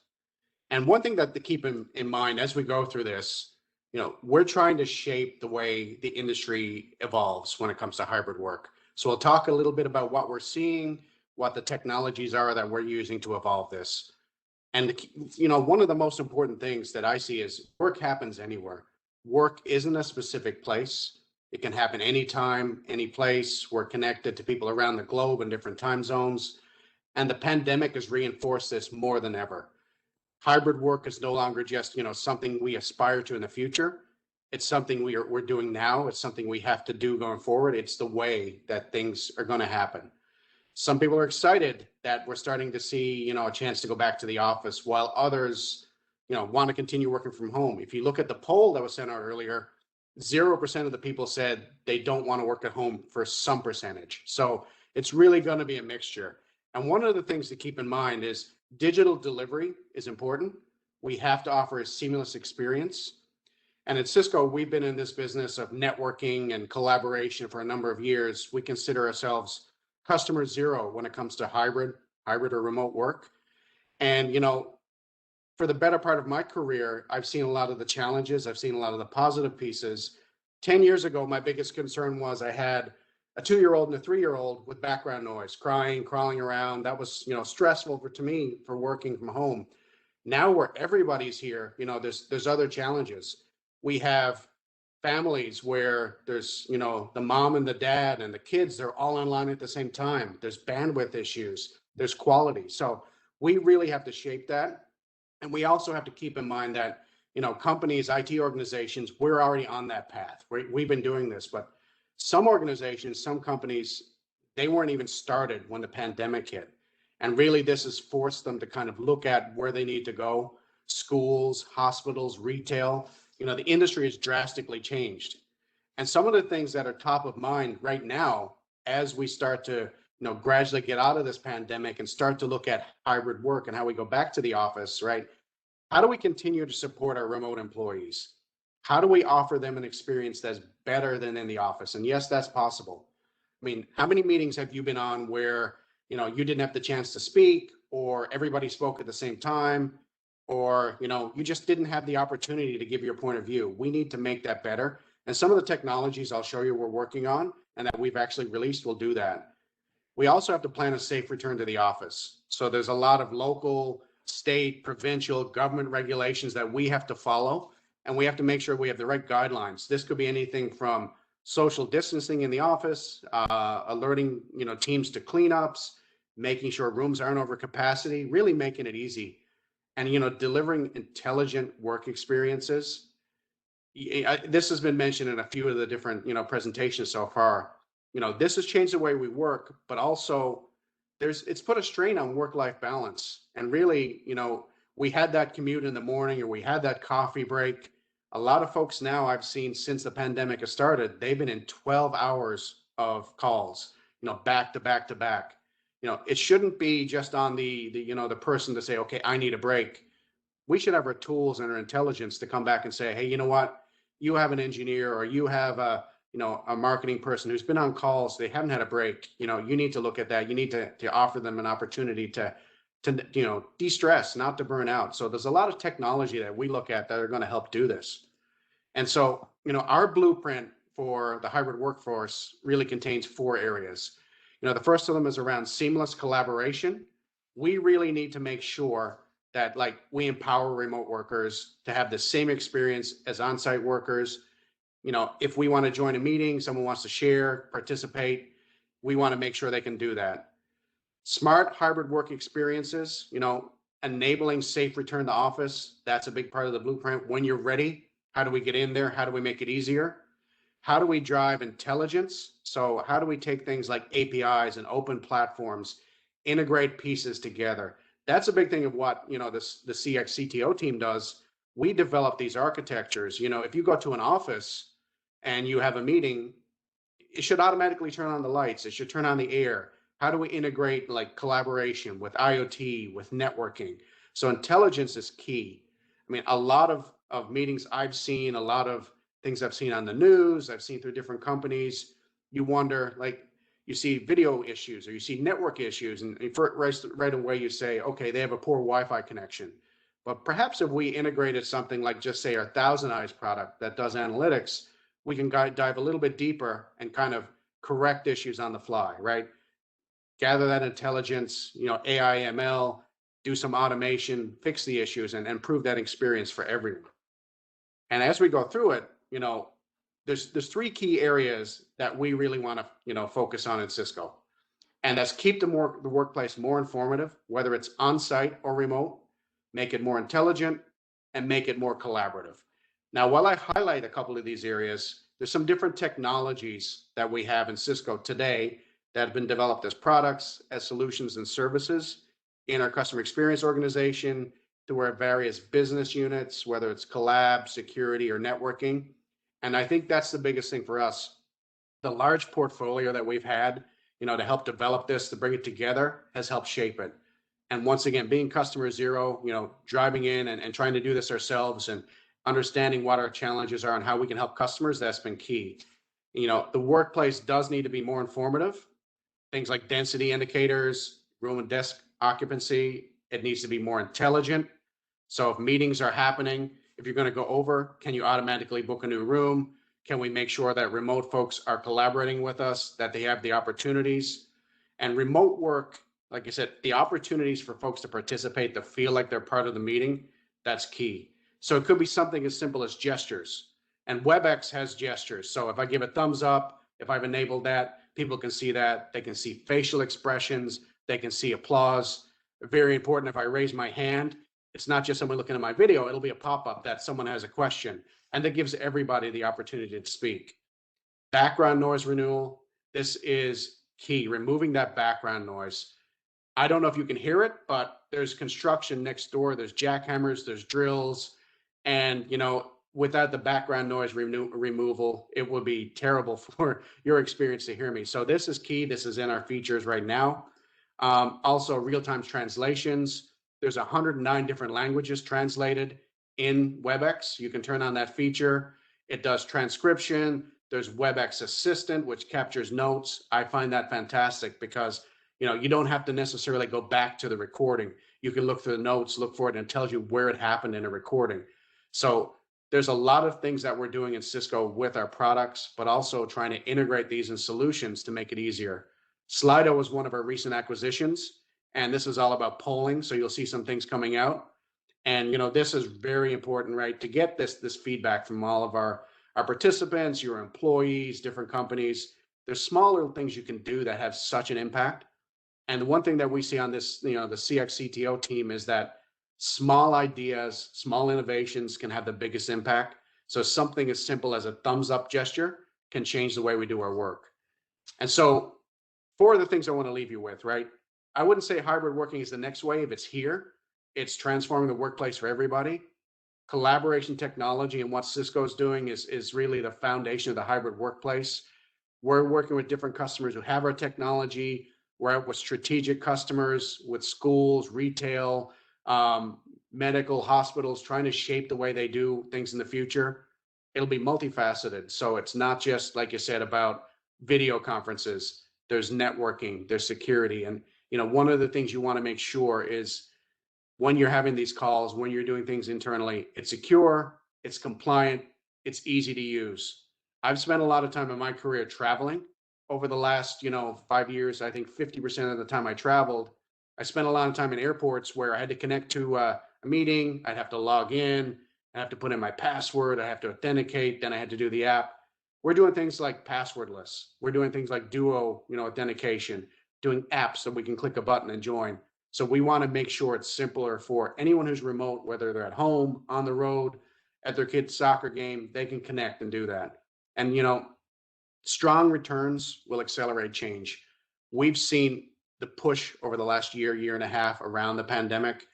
And one thing that to keep in mind as we go through this, we're trying to shape the way the industry evolves when it comes to hybrid work. So we'll talk a little bit about what we're seeing, what the technologies are that we're using to evolve this. And one of the most important things that I see is work happens anywhere. Work isn't a specific place. It can happen anytime, any place. We're connected to people around the globe in different time zones. And the pandemic has reinforced this more than ever. Hybrid work is no longer just, something we aspire to in the future. It's something we're doing now. It's something we have to do going forward. It's the way that things are going to happen. Some people are excited that we're starting to see, a chance to go back to the office, while others, want to continue working from home. If you look at the poll that was sent out earlier, 0% of the people said they don't want to work at home for some percentage. So it's really going to be a mixture. And one of the things to keep in mind is digital delivery is important. We have to offer a seamless experience. And at Cisco, we've been in this business of networking and collaboration for a number of years. We consider ourselves customer zero when it comes to hybrid or remote work. And, for the better part of my career, I've seen a lot of the challenges. I've seen a lot of the positive pieces. 10 years ago, my biggest concern was I had a 2-year-old and a 3-year-old with background noise, crying, crawling around. That was, stressful to me for working from home. Now where everybody's here, there's other challenges. We have families where there's, the mom and the dad and the kids, they're all online at the same time. There's bandwidth issues, there's quality. So we really have to shape that. And we also have to keep in mind that, companies, IT organizations, we're already on that path. We've been doing this, but some organizations, some companies, they weren't even started when the pandemic hit. And really this has forced them to kind of look at where they need to go. Schools, hospitals, retail, the industry has drastically changed. And some of the things that are top of mind right now, as we start to, gradually get out of this pandemic and start to look at hybrid work and how we go back to the office, right? How do we continue to support our remote employees? How do we offer them an experience that's better than in the office? And yes, that's possible. I mean, how many meetings have you been on where, you didn't have the chance to speak, or everybody spoke at the same time, or, you just didn't have the opportunity to give your point of view? We need to make that better. And some of the technologies I'll show you we're working on and that we've actually released will do that. We also have to plan a safe return to the office. So there's a lot of local, state, provincial, government regulations that we have to follow, and we have to make sure we have the right guidelines. This could be anything from social distancing in the office, alerting, teams to cleanups, making sure rooms aren't over capacity, really making it easy, and, delivering intelligent work experiences. This has been mentioned in a few of the different, presentations so far. This has changed the way we work, but also it's put a strain on work-life balance. And really, we had that commute in the morning, or we had that coffee break. A lot of folks now I've seen since the pandemic has started, they've been in 12 hours of calls, back to back to back. It shouldn't be just on the person to say, okay, I need a break. We should have our tools and our intelligence to come back and say, hey, you know what? You have an engineer, or you have a marketing person who's been on calls, they haven't had a break. You need to look at that. You need to offer them an opportunity to de-stress, not to burn out. So there's a lot of technology that we look at that are going to help do this. And so, our blueprint for the hybrid workforce really contains 4 areas. The first of them is around seamless collaboration. We really need to make sure that, like, we empower remote workers to have the same experience as on-site workers. If we want to join a meeting, someone wants to share, participate, we want to make sure they can do that. Smart hybrid work experiences, enabling safe return to office. That's a big part of the blueprint. When you're ready, how do we get in there? How do we make it easier? How do we drive intelligence? So how do we take things like APIs and open platforms, integrate pieces together? That's a big thing of what, the CX CTO team does. We develop these architectures. If you go to an office and you have a meeting, it should automatically turn on the lights. It should turn on the air. How do we integrate, like, collaboration with IoT, with networking? So intelligence is key. I mean, a lot of meetings I've seen, a lot of things I've seen on the news, I've seen through different companies, you wonder, like, you see video issues or you see network issues, and right away you say, okay, they have a poor Wi-Fi connection. But perhaps if we integrated something like, just say, our Thousand Eyes product that does analytics, we can dive a little bit deeper and kind of correct issues on the fly, right? Gather that intelligence, AI, ML, do some automation, fix the issues, and improve that experience for everyone. And as we go through it, there's 3 key areas that we really want to, focus on in Cisco. And that's keep the workplace more informative, whether it's on-site or remote, make it more intelligent, and make it more collaborative. Now, while I highlight a couple of these areas, there's some different technologies that we have in Cisco today that have been developed as products, as solutions and services in our customer experience organization, through our various business units, whether it's collab, security, or networking. And I think that's the biggest thing for us. The large portfolio that we've had, to help develop this, to bring it together, has helped shape it. And once again, being customer zero, driving in and trying to do this ourselves and understanding what our challenges are and how we can help customers, that's been key. The workplace does need to be more informative. Things like density indicators, room and desk occupancy, it needs to be more intelligent. So if meetings are happening, if you're going to go over, can you automatically book a new room? Can we make sure that remote folks are collaborating with us, that they have the opportunities? And remote work like I said, the opportunities for folks to participate, to feel like they're part of the meeting, that's key. So it could be something as simple as gestures. And WebEx has gestures. So if I give a thumbs up, if I've enabled that, people can see that. They can see facial expressions. They can see applause. Very important, if I raise my hand, it's not just someone looking at my video, it'll be a pop-up that someone has a question. And that gives everybody the opportunity to speak. Background noise renewal, this is key, removing that background noise. I don't know if you can hear it, but there's construction next door, there's jackhammers, there's drills, and without the background noise removal, it would be terrible for your experience to hear me. So this is key. This is in our features right now. Also, real-time translations. There's 109 different languages translated in WebEx. You can turn on that feature. It does transcription. There's WebEx Assistant, which captures notes. I find that fantastic because you don't have to necessarily go back to the recording. You can look through the notes, look for it, and it tells you where it happened in a recording. So there's a lot of things that we're doing in Cisco with our products, but also trying to integrate these in solutions to make it easier. Slido was one of our recent acquisitions, and this is all about polling. So you'll see some things coming out. And this is very important, right? To get this feedback from all of our participants, your employees, different companies. There's smaller things you can do that have such an impact. And the one thing that we see on this, the CX CTO team is that small ideas, small innovations can have the biggest impact. So something as simple as a thumbs up gesture can change the way we do our work. And so 4 of the things I want to leave you with, right? I wouldn't say hybrid working is the next wave. It's here. It's transforming the workplace for everybody. Collaboration technology and what Cisco is doing is really the foundation of the hybrid workplace. We're working with different customers who have our technology. We're out with strategic customers, with schools, retail, medical, hospitals, trying to shape the way they do things in the future. It'll be multifaceted. So it's not just, like you said, about video conferences. There's networking, there's security. And, one of the things you want to make sure is when you're having these calls, when you're doing things internally, it's secure, it's compliant, it's easy to use. I've spent a lot of time in my career traveling. Over the last, 5 years, I think 50% of the time I traveled, I spent a lot of time in airports where I had to connect to a meeting. I'd have to log in. I have to put in my password. I have to authenticate. Then I had to do the app. We're doing things like passwordless. We're doing things like duo, authentication, doing apps that we can click a button and join. So we want to make sure it's simpler for anyone who's remote, whether they're at home, on the road, at their kid's soccer game, they can connect and do that. And, strong returns will accelerate change. We've seen the push over the last year and a half around the pandemic.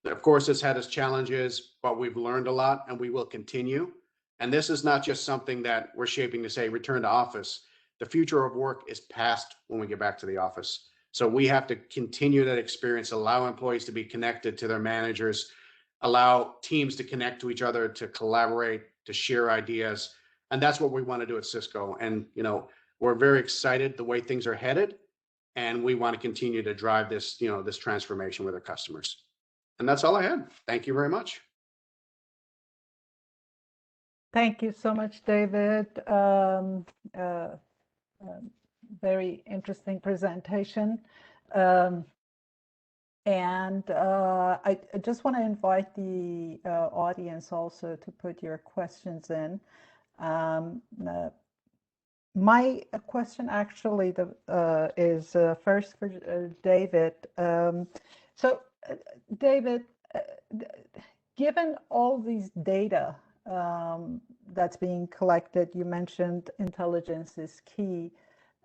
Of course, it's had its challenges, but we've learned a lot and we will continue. And this is not just something that we're shaping to say return to office. The future of work is past when we get back to the office. So we have to continue that experience, allow employees to be connected to their managers, allow teams to connect to each other, to collaborate, to share ideas. And that's what we want to do at Cisco. And, we're very excited the way things are headed. And we want to continue to drive this, this transformation with our customers. And that's all I had. Thank you very much. Thank you so much, David. Very interesting presentation. And I just want to invite the audience also to put your questions in. My question actually is first for David. David, given all these data that's being collected, you mentioned intelligence is key,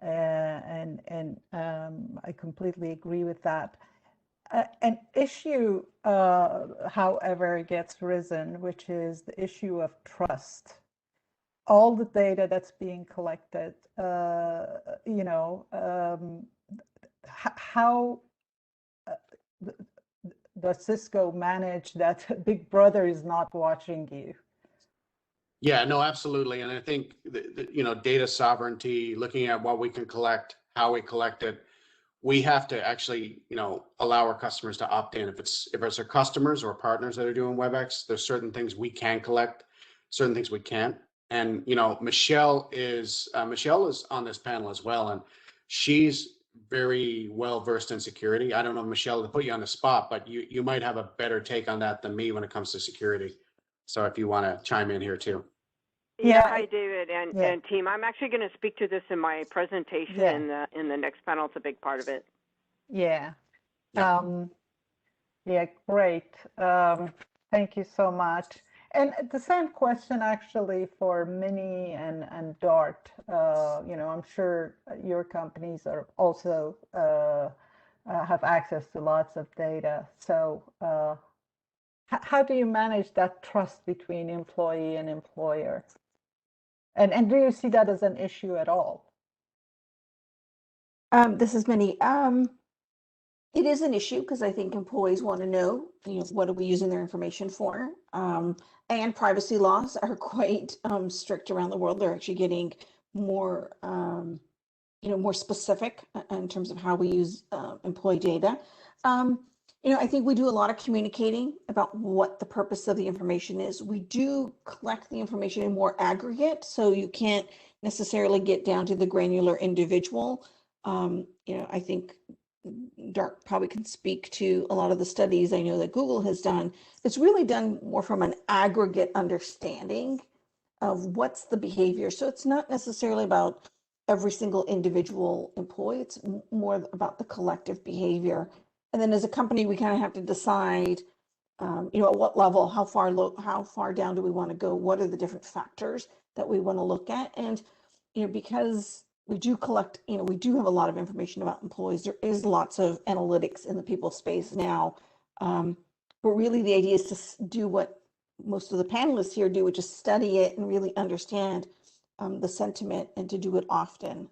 and I completely agree with that. An issue, however, gets risen, which is the issue of trust. All the data that's being collected, how does Cisco manage that Big Brother is not watching you? Yeah, no, absolutely. And I think, data sovereignty, looking at what we can collect, how we collect it, we have to actually, allow our customers to opt in. If it's our customers or partners that are doing WebEx, there's certain things we can collect, certain things we can't. And, Michelle is on this panel as well. And she's very well versed in security. I don't know, Michelle, to put you on the spot, but you might have a better take on that than me when it comes to security. So if you want to chime in here too. Yeah, Hi, David and, yeah. and team. I'm actually going to speak to this in my presentation Yeah. in the next panel. It's a big part of it. Yeah. Yeah. Yeah, great. Thank you so much. And the same question actually for Mini and Dart. I'm sure your companies are also have access to lots of data. So how do you manage that trust between employee and employer? And do you see that as an issue at all? This is Minnie. It is an issue because I think employees want to know, what are we using their information for? And privacy laws are quite strict around the world. They're actually getting more, more specific in terms of how we use employee data. I think we do a lot of communicating about what the purpose of the information is. We do collect the information in more aggregate, so you can't necessarily get down to the granular individual. I think Dart probably can speak to a lot of the studies I know that Google has done. It's really done more from an aggregate understanding of what's the behavior. So it's not necessarily about every single individual employee. It's more about the collective behavior. And then as a company, we kind of have to decide, at what level, how far down do we want to go? What are the different factors that we want to look at? And, because we do collect, we do have a lot of information about employees. There is lots of analytics in the people space now. But really the idea is to do what most of the panelists here do, which is study it and really understand the sentiment and to do it often.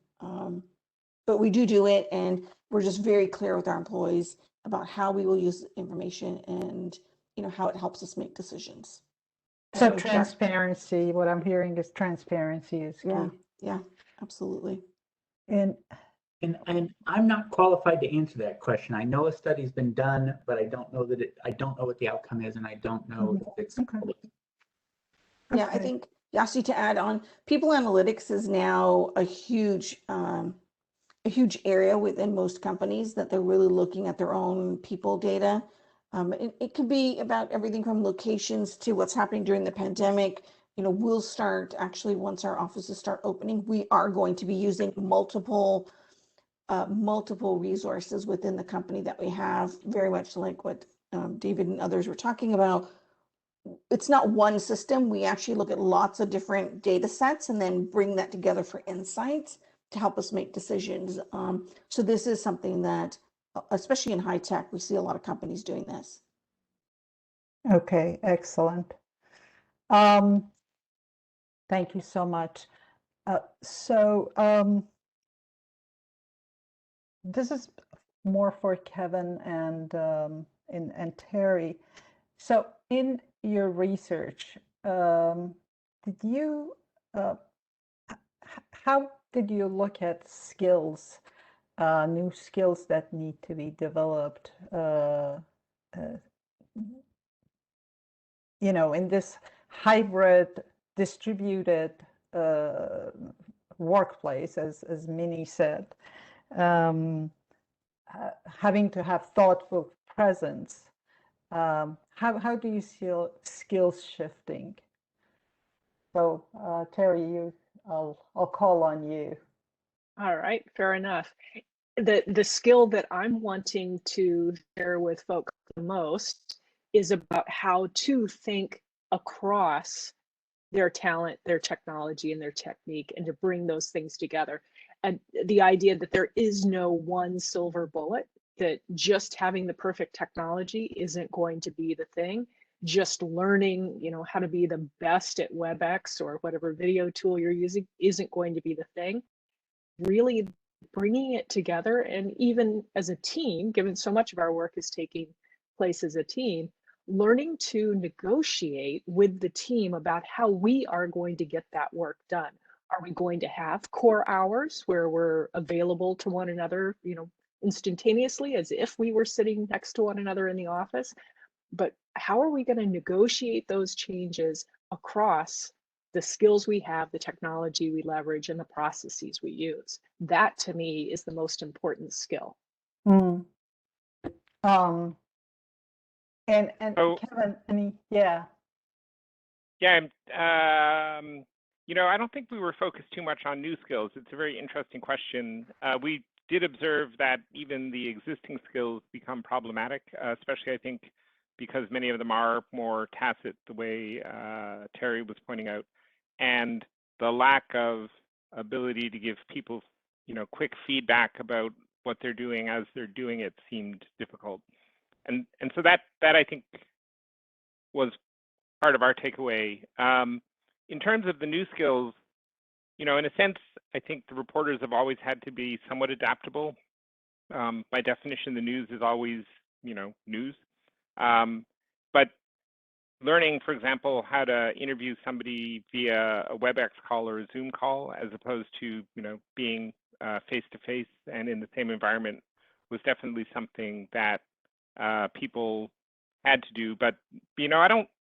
But we do it, and we're just very clear with our employees about how we will use information and, how it helps us make decisions. So transparency, what I'm hearing is transparency is key. Yeah, absolutely. And I'm not qualified to answer that question. I know a study's been done, but I don't know I don't know what the outcome is, and I don't know if it's public. Yeah, I think, Yasi, to add on, people analytics is now a huge area within most companies that they're really looking at their own people data. It could be about everything from locations to what's happening during the pandemic. We'll start, actually, once our offices start opening, we are going to be using multiple resources within the company that we have, very much like what David and others were talking about. It's not one system. We actually look at lots of different data sets and then bring that together for insights to help us make decisions. So this is something that, especially in high tech, we see a lot of companies doing this. Okay, excellent. Thank you so much. This is more for Kevin and Terry. So in your research, did you how did you look at skills, new skills that need to be developed, in this hybrid distributed workplace, as Minnie said, having to have thoughtful presence. How do you see skills shifting? So Terry, I'll call on you. All right, fair enough. The skill that I'm wanting to share with folks the most is about how to think across their talent, their technology, and their technique, and to bring those things together. And the idea that there is no one silver bullet, that just having the perfect technology isn't going to be the thing. Just learning, how to be the best at WebEx or whatever video tool you're using isn't going to be the thing. Really bringing it together, and even as a team, given so much of our work is taking place as a team, learning to negotiate with the team about how we are going to get that work done. Are we going to have core hours where we're available to one another, instantaneously, as if we were sitting next to one another in the office? But how are we going to negotiate those changes across the skills we have, the technology we leverage, and the processes we use. That to me is the most important skill. Mm. And So- Kevin, yeah. Yeah, I don't think we were focused too much on new skills. It's a very interesting question. We did observe that even the existing skills become problematic, especially I think because many of them are more tacit, the way Terry was pointing out, and the lack of ability to give people, quick feedback about what they're doing as they're doing it seemed difficult. And so that I think was part of our takeaway. In terms of the new skills, in a sense, I think the reporters have always had to be somewhat adaptable. By definition, the news is always, news. But learning, for example, how to interview somebody via a WebEx call or a Zoom call, as opposed to, being face-to-face and in the same environment, was definitely something that people had to do. But,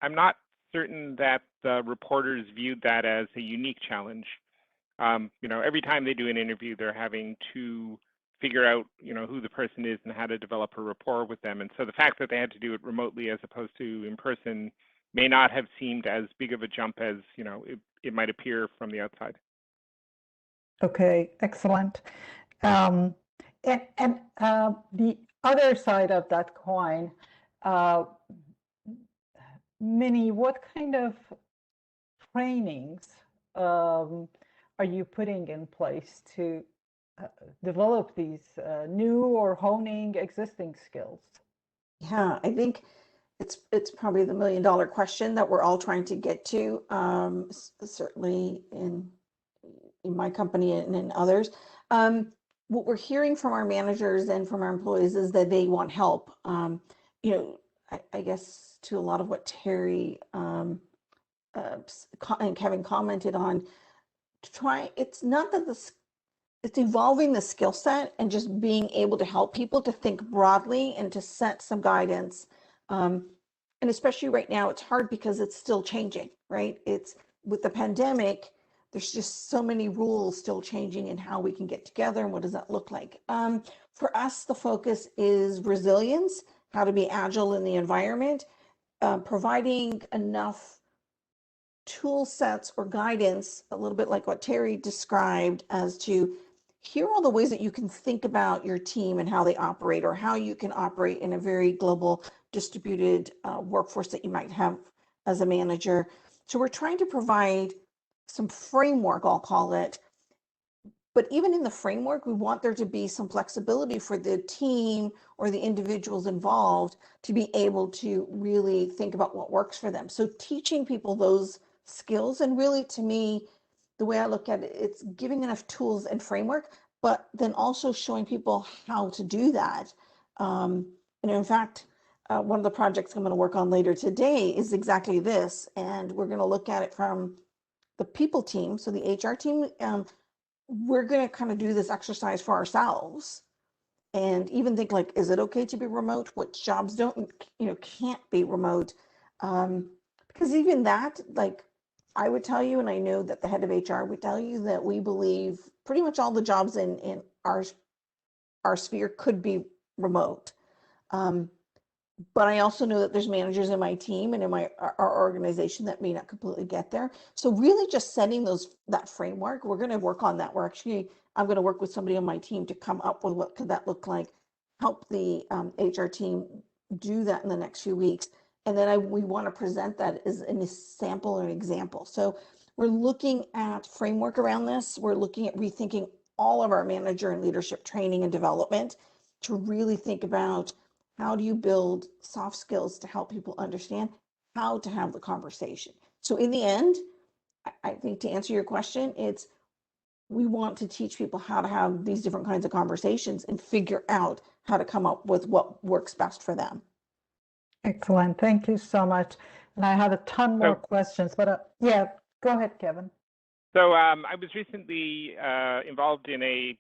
I'm not certain that the reporters viewed that as a unique challenge. Every time they do an interview, they're having to figure out, who the person is and how to develop a rapport with them. And so the fact that they had to do it remotely as opposed to in person may not have seemed as big of a jump as, it might appear from the outside. Okay, excellent. And the other side of that coin, Minnie, what kind of trainings are you putting in place to develop these new or honing existing skills? Yeah, I think it's probably the $1 million question that we're all trying to get to, certainly in my company and in others. What we're hearing from our managers and from our employees is that they want help. I guess to a lot of what Terry and Kevin commented on, it's not that it's evolving the skill set and just being able to help people to think broadly and to set some guidance. And especially right now, it's hard because it's still changing, right? It's with the pandemic, there's just so many rules still changing in how we can get together and what does that look like. For us, the focus is resilience, how to be agile in the environment, providing enough tool sets or guidance, a little bit like what Terry described, as to here are all the ways that you can think about your team and how they operate, or how you can operate in a very global distributed workforce that you might have as a manager. So we're trying to provide some framework, I'll call it. But even in the framework, we want there to be some flexibility for the team or the individuals involved to be able to really think about what works for them. So teaching people those skills, and really to me, the way I look at it, it's giving enough tools and framework, but then also showing people how to do that. And in fact, one of the projects I'm going to work on later today is exactly this. And we're going to look at it from the people team. So the HR team, we're going to kind of do this exercise for ourselves and even think like, is it okay to be remote? What jobs can't be remote? Because even that, like, I would tell you, and I know that the head of HR would tell you, that we believe pretty much all the jobs in our sphere could be remote. But I also know that there's managers in my team and in our organization that may not completely get there. So really just setting that framework, we're going to work on that. I'm going to work with somebody on my team to come up with what could that look like, help the HR team do that in the next few weeks. And then we want to present that as a sample or an example. So we're looking at framework around this. We're looking at rethinking all of our manager and leadership training and development to really think about how do you build soft skills to help people understand how to have the conversation. So in the end, I think to answer your question, we want to teach people how to have these different kinds of conversations and figure out how to come up with what works best for them. Excellent. Thank you so much. And I have a ton more questions, but yeah, go ahead, Kevin. So I was recently involved in a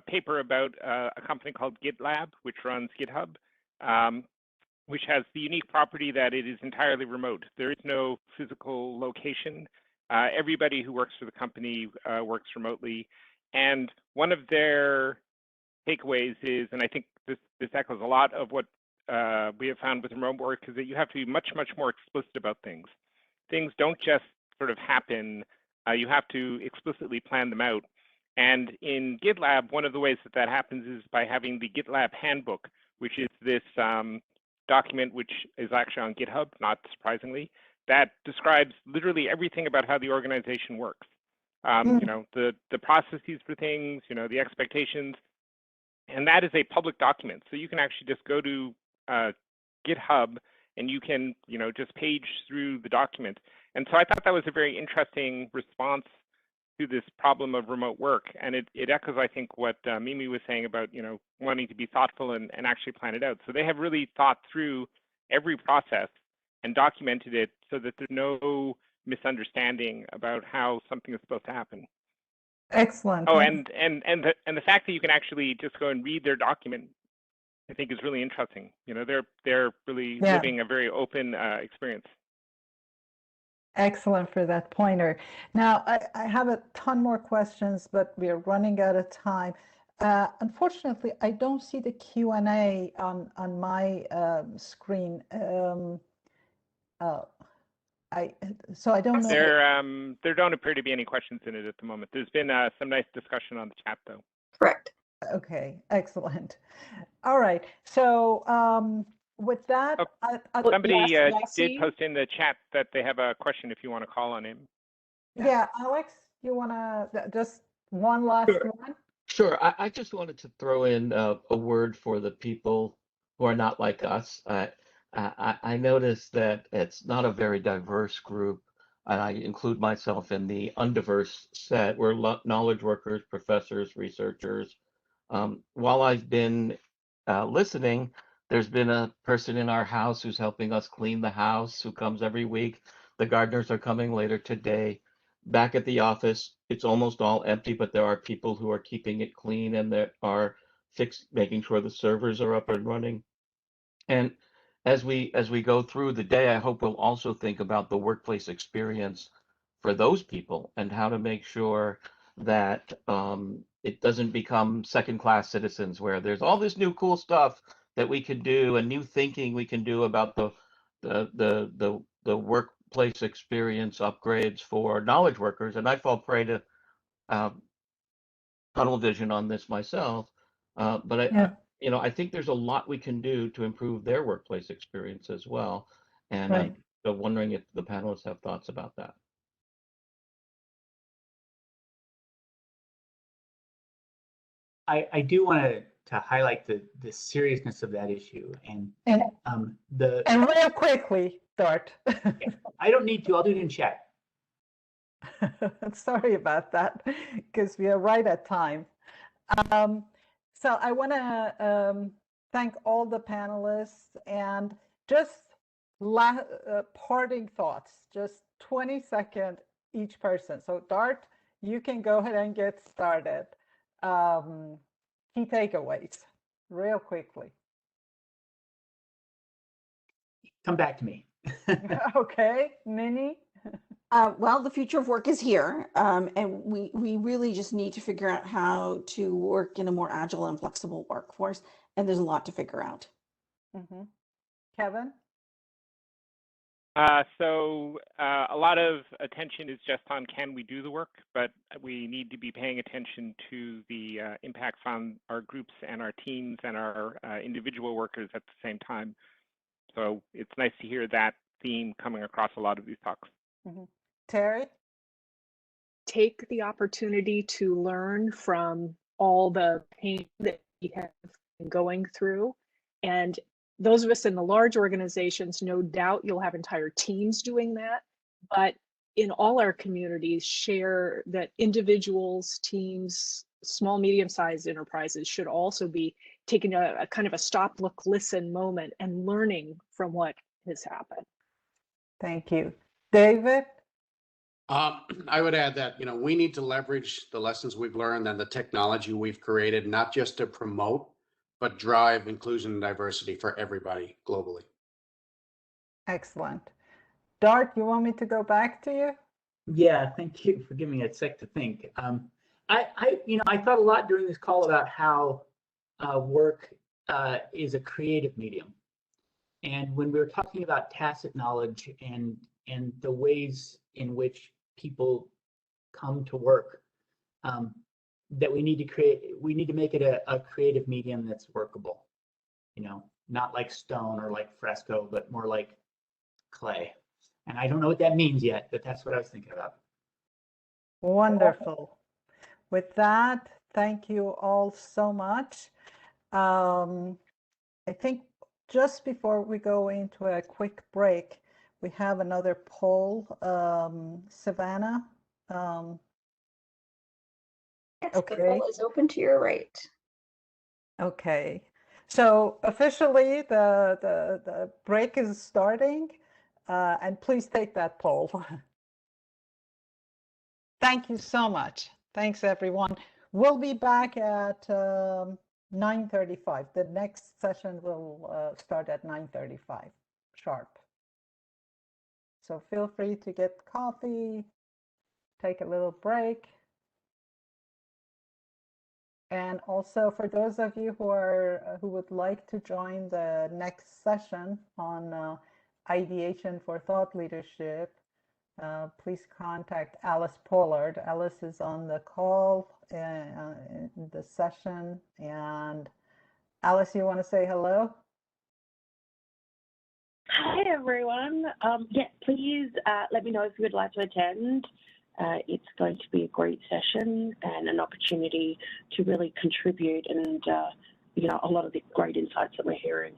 paper about a company called GitLab, which runs GitHub, which has the unique property that it is entirely remote. There is no physical location. everybody who works for the company works remotely. And one of their takeaways is, and I think this echoes a lot of what we have found with remote work, is that you have to be much, much more explicit about things. Things don't just sort of happen. You have to explicitly plan them out. And in GitLab, one of the ways that happens is by having the GitLab handbook, which is this document which is actually on GitHub, not surprisingly, that describes literally everything about how the organization works. You know, the processes for things, you know, the expectations, and that is a public document. So you can actually just go to GitHub and you can, you know, just page through the document. And so I thought that was a very interesting response to this problem of remote work. And it echoes, I think, what Mimi was saying about, you know, wanting to be thoughtful and actually plan it out. So they have really thought through every process and documented it so that there's no misunderstanding about how something is supposed to happen. Excellent. Oh, and the fact that you can actually just go and read their document, I think, is really interesting. You know, they're really living a very open experience. Excellent for that pointer. Now, I have a ton more questions, but we are running out of time. Unfortunately, I don't see the Q&A on my screen. So I don't know. There don't appear to be any questions in it at the moment. There's been some nice discussion on the chat, though. Correct. Okay, excellent. All right. So with that, Somebody yes, did Yossi? post in the chat that they have a question if you want to call on him. yeah, Alex, you want to just one last one? Sure. I just wanted to throw in a word for the people who are not like us. I noticed that it's not a very diverse group, and I include myself in the undiverse set. We're knowledge workers, professors, researchers. While I've been listening, there's been a person in our house who's helping us clean the house, who comes every week. The gardeners are coming later today. Back at the office, it's almost all empty, but there are people who are keeping it clean and that are making sure the servers are up and running. And as we go through the day, I hope we'll also think about the workplace experience for those people and how to make sure that it doesn't become second-class citizens where there's all this new cool stuff that we can do and new thinking we can do about the workplace experience upgrades for knowledge workers. And I fall prey to tunnel vision on this myself, but you know, I think there's a lot we can do to improve their workplace experience as well. And Right. I'm wondering if the panelists have thoughts about that. I do want to highlight the seriousness of that issue and real quickly, Dart. I don't need to. I'll do it in chat. Sorry about that, because we are right at time. So I want to thank all the panelists and just parting thoughts, just 20-second each person. So Dart, you can go ahead and get started. Key takeaways, real quickly. Come back to me. Okay, Minnie? Well, the future of work is here, and we really just need to figure out how to work in a more agile and flexible workforce, and there's a lot to figure out. Mm-hmm. Kevin? So a lot of attention is just on can we do the work, but we need to be paying attention to the impacts on our groups and our teams and our individual workers at the same time. So it's nice to hear that theme coming across a lot of these talks. Mm-hmm. Terry? Take the opportunity to learn from all the pain that we have been going through. And those of us in the large organizations, no doubt you'll have entire teams doing that. But in all our communities, share that individuals, teams, small, medium-sized enterprises should also be taking a kind of a stop, look, listen moment and learning from what has happened. Thank you. David? I would add that, you know, we need to leverage the lessons we've learned and the technology we've created, not just to promote, but drive inclusion and diversity for everybody globally. Excellent. Dart, you want me to go back to you? Yeah, thank you for giving me a sec to think. I thought a lot during this call about how work is a creative medium. And when we were talking about tacit knowledge and the ways in which people come to work, that we need to make it a creative medium that's workable, not like stone or like fresco, but more like clay. And I don't know what that means yet, but that's what I was thinking about. Wonderful. With that, thank you all so much. I think just before we go into a quick break, we have another poll. Savannah. Yes, Okay. the poll is open to your right. Okay. So officially the break is starting, and please take that poll. Thank you so much. Thanks, everyone. We'll be back at 9:35. The next session will start at 9:35 sharp. So feel free to get coffee, take a little break. And also for those of you who would like to join the next session on ideation for thought leadership, please contact Alice Pollard. Alice is on the call in the session. And Alice, you want to say hello? Hi, everyone. Yeah, please let me know if you would like to attend. It's going to be a great session and an opportunity to really contribute and, a lot of the great insights that we're hearing.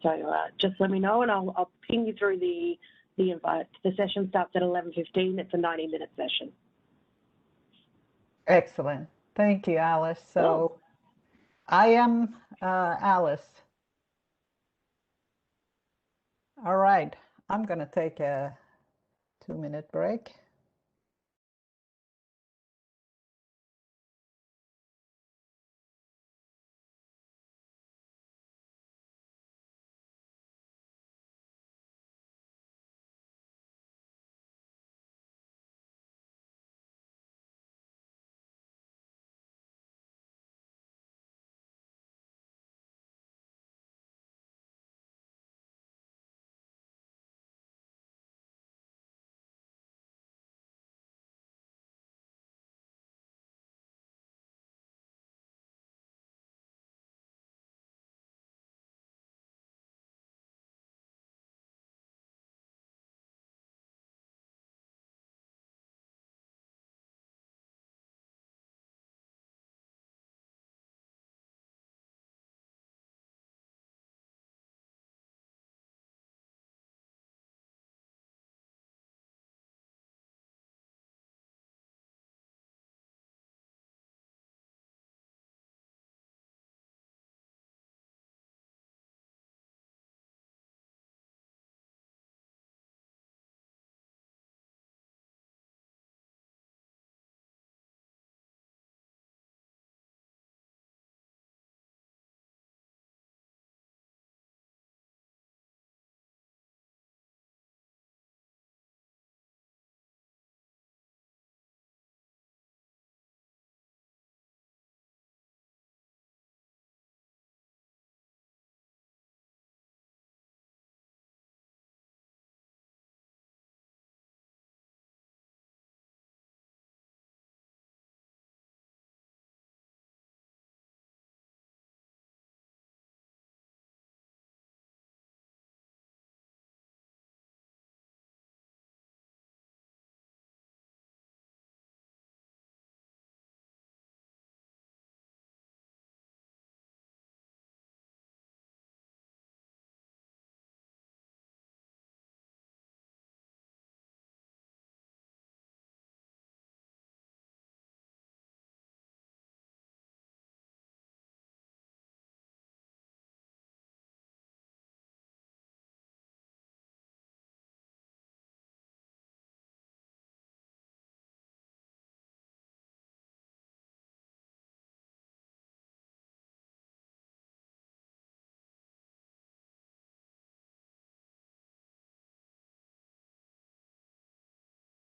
So just let me know and I'll ping you through the invite. The session starts at 11:15. It's a 90-minute session. Excellent. Thank you, Alice. So I am Alice. All right. I'm going to take a 2-minute break.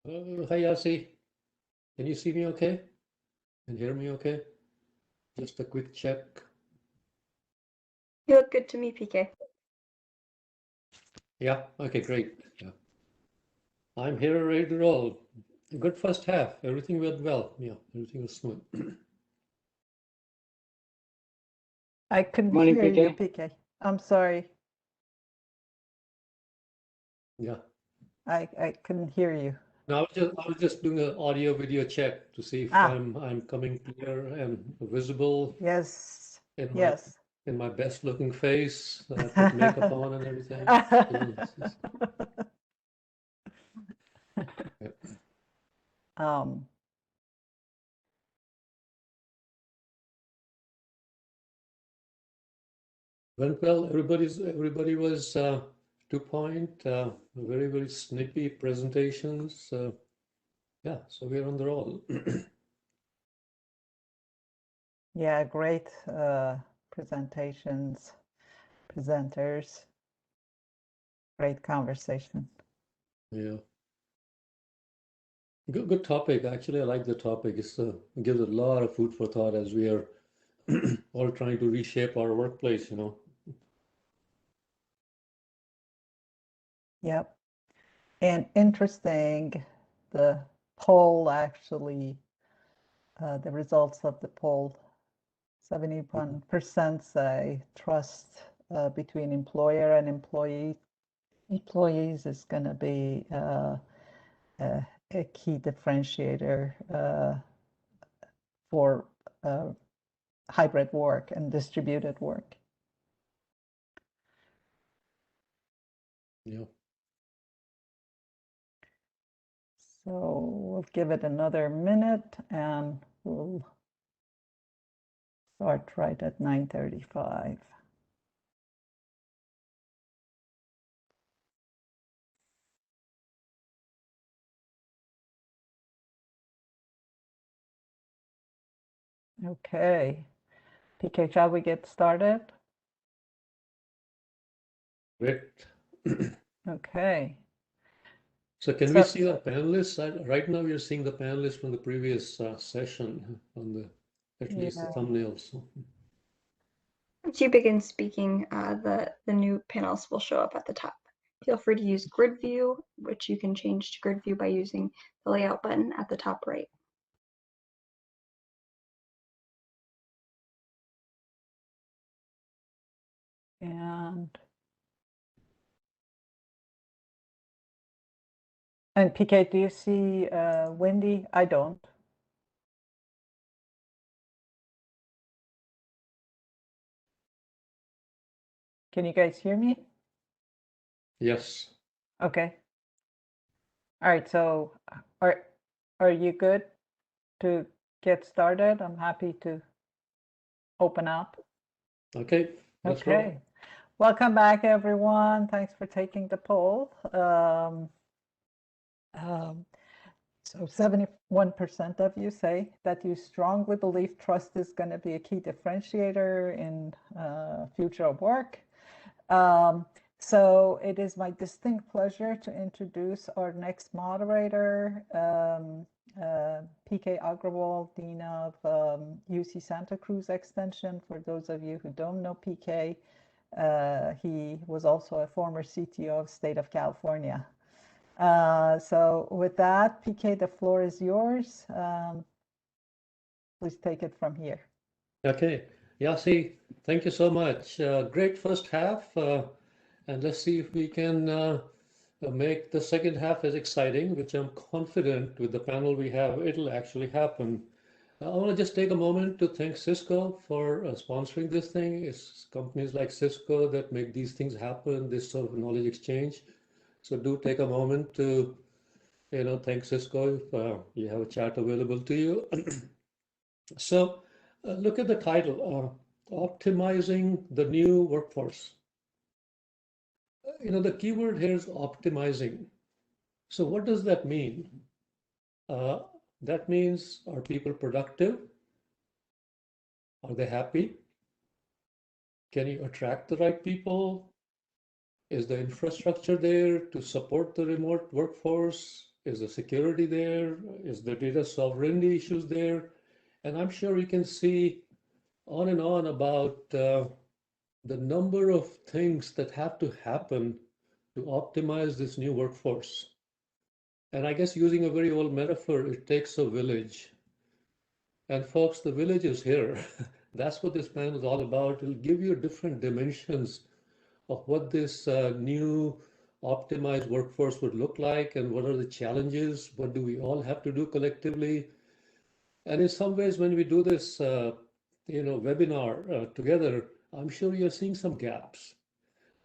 Hi, Yasi. Can you see me okay? And hear me okay? Just a quick check. You look good to me, PK. Yeah, okay, great. Yeah. I'm here ready to roll. Good first half. Everything went well. Yeah, everything was smooth. I couldn't Morning, hear you, PK. PK. I'm sorry. Yeah. I couldn't hear you. Now I was just doing an audio video check to see if I'm coming clear and visible Yes. in Yes. my best looking face. I put makeup on and everything. Um, Went well. Everybody was 2 point. Very, very snippy presentations. Yeah, so we're on the roll. yeah, great presentations, presenters, great conversation. Yeah. Good topic. Actually, I like the topic. It gives a lot of food for thought as we are all trying to reshape our workplace, you know. Yep. And interesting, the poll actually, the results of the poll, 71% say trust between employer and employees is going to be a key differentiator for hybrid work and distributed work. Yeah. So we'll give it another minute and we'll start right at 9:35. Okay. PK, shall we get started? Great. Okay. So can we see the panelists? Right now we're seeing the panelists from the previous session on the, at least the thumbnails. Once you begin speaking, the new panels will show up at the top. Feel free to use grid view, which you can change to grid view by using the layout button at the top right. And PK, do you see Wendy? I don't. Can you guys hear me? Yes. Okay. All right, so are you good to get started? I'm happy to open up. Okay. Let's Okay. roll. Welcome back, everyone. Thanks for taking the poll. So 71% of you say that you strongly believe trust is going to be a key differentiator in future of work. So it is my distinct pleasure to introduce our next moderator, PK Agrawal, Dean of UC Santa Cruz Extension. For those of you who don't know PK, he was also a former CTO of State of California. So with that, PK, the floor is yours. Please take it from here. Okay. Yasi, thank you so much. Great first half. And let's see if we can make the second half as exciting, which I'm confident with the panel we have, it'll actually happen. I want to just take a moment to thank Cisco for sponsoring this thing. It's companies like Cisco that make these things happen, this sort of knowledge exchange. So do take a moment to, thank Cisco if you have a chat available to you. So look at the title, Optimizing the New Workforce. The keyword here is optimizing. So what does that mean? That means, are people productive? Are they happy? Can you attract the right people? Is the infrastructure there to support the remote workforce? Is the security there? Is the data sovereignty issues there? And I'm sure you can see on and on about the number of things that have to happen to optimize this new workforce. And I guess using a very old metaphor, it takes a village. And folks, the village is here. That's what this panel is all about. It'll give you different dimensions of what this new optimized workforce would look like and what are the challenges, what do we all have to do collectively. And in some ways, when we do this webinar together, I'm sure you're seeing some gaps.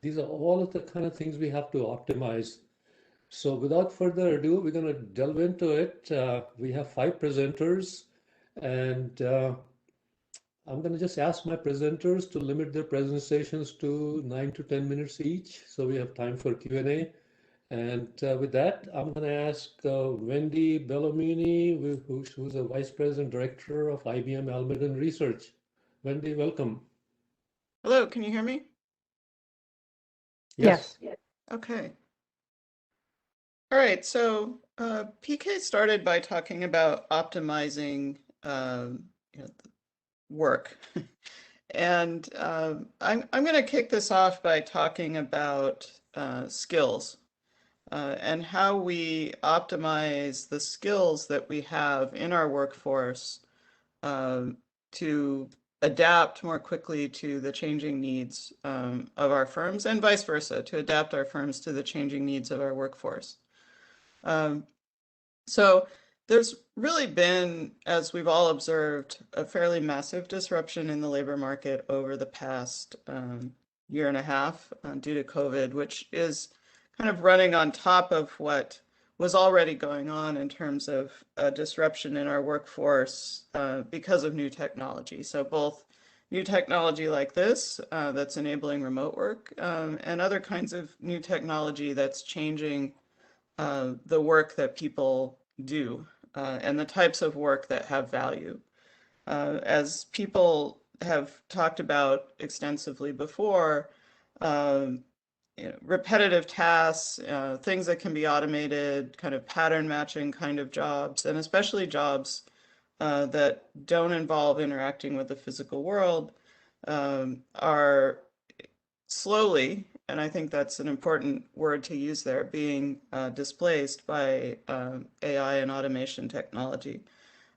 These are all of the kind of things we have to optimize. So without further ado, we're going to delve into it. We have 5 presenters, and I'm going to just ask my presenters to limit their presentations to 9 to 10 minutes each, so we have time for Q&A. And with that, I'm going to ask Wendy Bellomini, who's a Vice President Director of IBM Almaden Research. Wendy, welcome. Hello, can you hear me? Yes. Okay. All right, so PK started by talking about optimizing work. And I'm going to kick this off by talking about skills and how we optimize the skills that we have in our workforce to adapt more quickly to the changing needs of our firms, and vice versa, to adapt our firms to the changing needs of our workforce. So there's really been, as we've all observed, a fairly massive disruption in the labor market over the past year and a half due to COVID, which is kind of running on top of what was already going on in terms of disruption in our workforce because of new technology. So both new technology like this that's enabling remote work and other kinds of new technology that's changing the work that people do and the types of work that have value. As people have talked about extensively before, repetitive tasks, things that can be automated, kind of pattern matching kind of jobs, and especially jobs that don't involve interacting with the physical world are slowly, and I think that's an important word to use there, being displaced by AI and automation technology.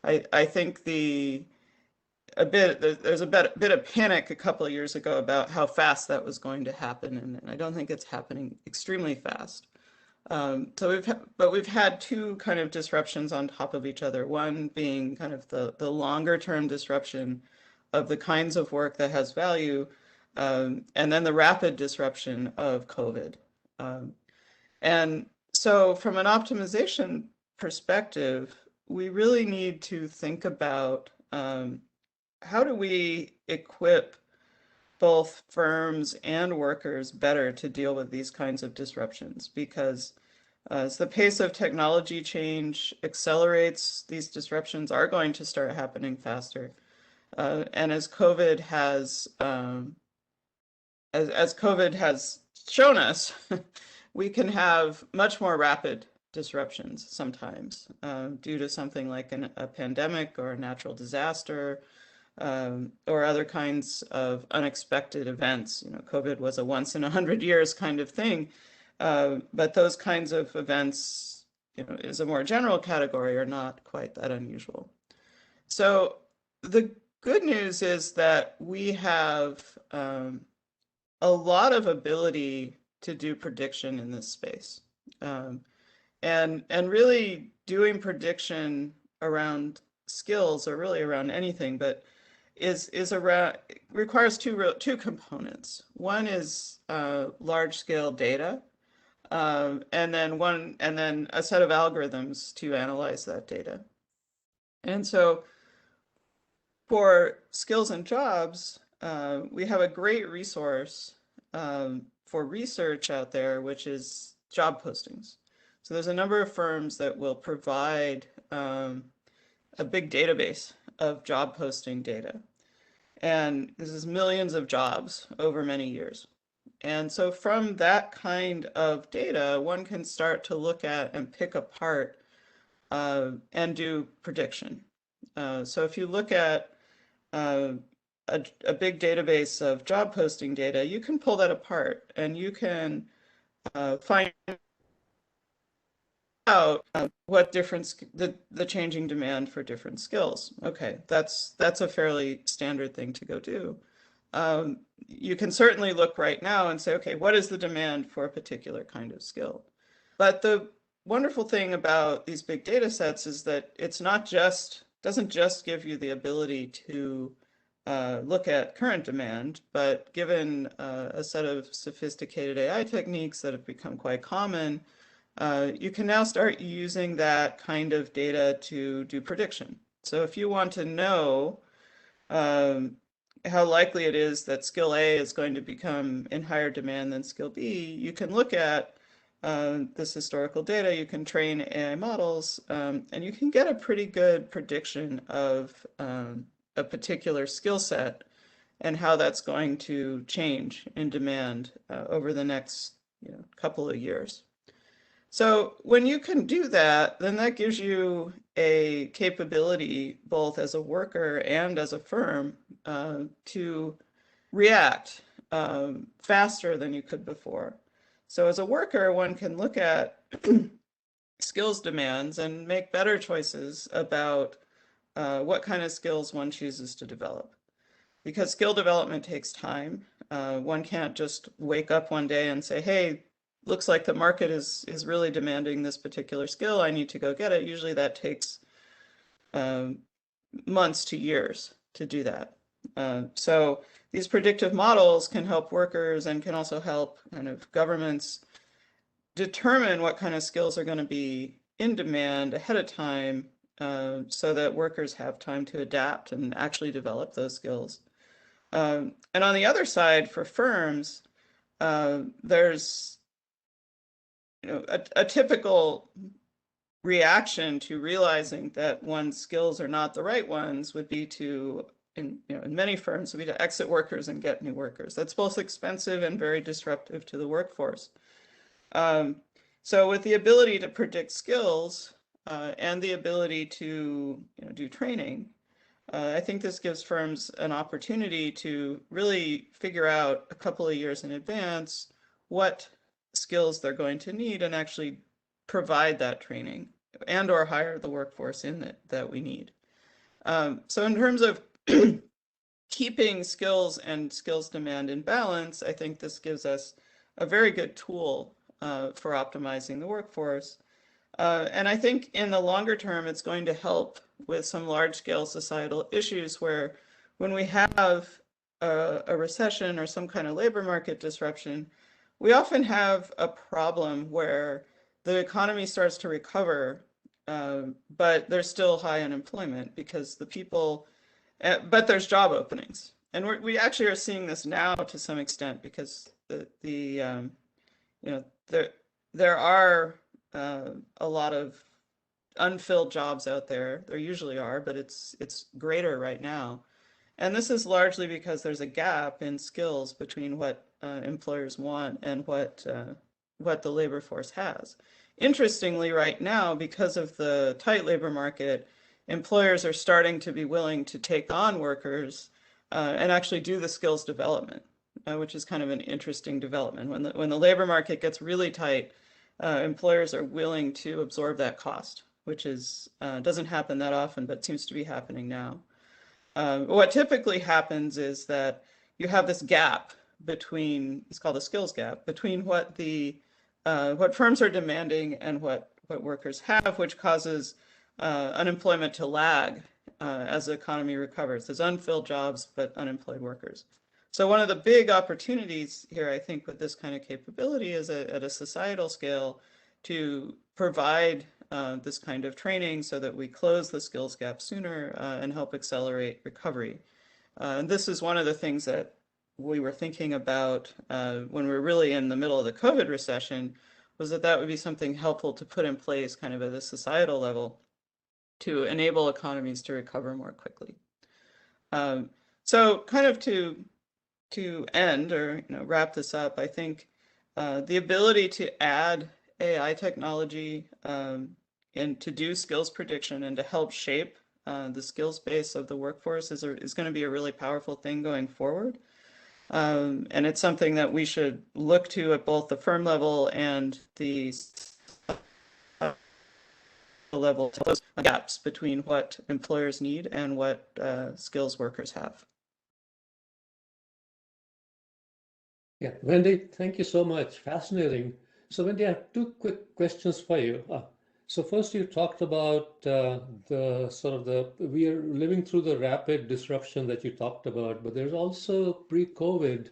I think there's a bit of panic a couple of years ago about how fast that was going to happen, and I don't think it's happening extremely fast. But we've had 2 kind of disruptions on top of each other. One being kind of the longer term disruption of the kinds of work that has value, and then the rapid disruption of COVID. And so from an optimization perspective, we really need to think about how do we equip both firms and workers better to deal with these kinds of disruptions? Because as the pace of technology change accelerates, these disruptions are going to start happening faster. And as COVID has shown us, we can have much more rapid disruptions sometimes due to something like a pandemic or a natural disaster or other kinds of unexpected events. COVID was a once in 100 years kind of thing, but those kinds of events, is a more general category, are not quite that unusual. So the good news is that we have a lot of ability to do prediction in this space. And really doing prediction around skills, or really around anything, but requires two components. One is large scale data, and then a set of algorithms to analyze that data. And so for skills and jobs, we have a great resource for research out there, which is job postings. So there's a number of firms that will provide a big database of job posting data. And this is millions of jobs over many years. And so from that kind of data, one can start to look at and pick apart and do prediction. So if you look at a big database of job posting data, you can pull that apart and you can find out what difference the changing demand for different skills. Okay, that's a fairly standard thing to go do. You can certainly look right now and say, okay, what is the demand for a particular kind of skill? But the wonderful thing about these big data sets is that it's not just, doesn't just give you the ability to look at current demand, but given a set of sophisticated AI techniques that have become quite common, you can now start using that kind of data to do prediction. So if you want to know how likely it is that skill A is going to become in higher demand than skill B, you can look at this historical data, you can train AI models, and you can get a pretty good prediction of a particular skill set and how that's going to change in demand over the next couple of years. So when you can do that, then that gives you a capability both as a worker and as a firm to react faster than you could before. So as a worker, one can look at skills demands and make better choices about what kind of skills one chooses to develop. Because skill development takes time. One can't just wake up one day and say, hey, looks like the market is really demanding this particular skill. I need to go get it. Usually that takes months to years to do that. So these predictive models can help workers and can also help kind of governments determine what kind of skills are going to be in demand ahead of time so that workers have time to adapt and actually develop those skills. And on the other side, for firms, there's a typical reaction to realizing that one's skills are not the right ones would be to, in many firms, would be to exit workers and get new workers. That's both expensive and very disruptive to the workforce. So with the ability to predict skills and the ability to do training, I think this gives firms an opportunity to really figure out a couple of years in advance what skills they're going to need and actually provide that training and or hire the workforce in it that we need. So in terms of keeping skills and skills demand in balance, I think this gives us a very good tool for optimizing the workforce. And I think in the longer term, it's going to help with some large-scale societal issues where when we have a recession or some kind of labor market disruption, we often have a problem where the economy starts to recover, but there's still high unemployment because the people, but there's job openings. And we actually are seeing this now to some extent because there are a lot of unfilled jobs out there. There usually are, but it's greater right now. And this is largely because there's a gap in skills between what employers want and what the labor force has. Interestingly, right now, because of the tight labor market, employers are starting to be willing to take on workers and actually do the skills development, which is kind of an interesting development. When the labor market gets really tight, employers are willing to absorb that cost, which is doesn't happen that often, but seems to be happening now. What typically happens is that you have this gap between, it's called a skills gap, between what firms are demanding and what workers have, which causes unemployment to lag as the economy recovers. There's unfilled jobs, but unemployed workers. So one of the big opportunities here, I think, with this kind of capability is at a societal scale to provide this kind of training so that we close the skills gap sooner and help accelerate recovery. And this is one of the things that we were thinking about when we were really in the middle of the COVID recession, was that would be something helpful to put in place kind of at a societal level to enable economies to recover more quickly. So kind of to to end or wrap this up, I think the ability to add AI technology and to do skills prediction and to help shape the skills base of the workforce is going to be a really powerful thing going forward. And it's something that we should look to at both the firm level and the level to close gaps between what employers need and what skills workers have. Yeah, Wendy, thank you so much. Fascinating. So Wendy, I have two quick questions for you. So first, you talked about we are living through the rapid disruption that you talked about, but there's also pre-COVID,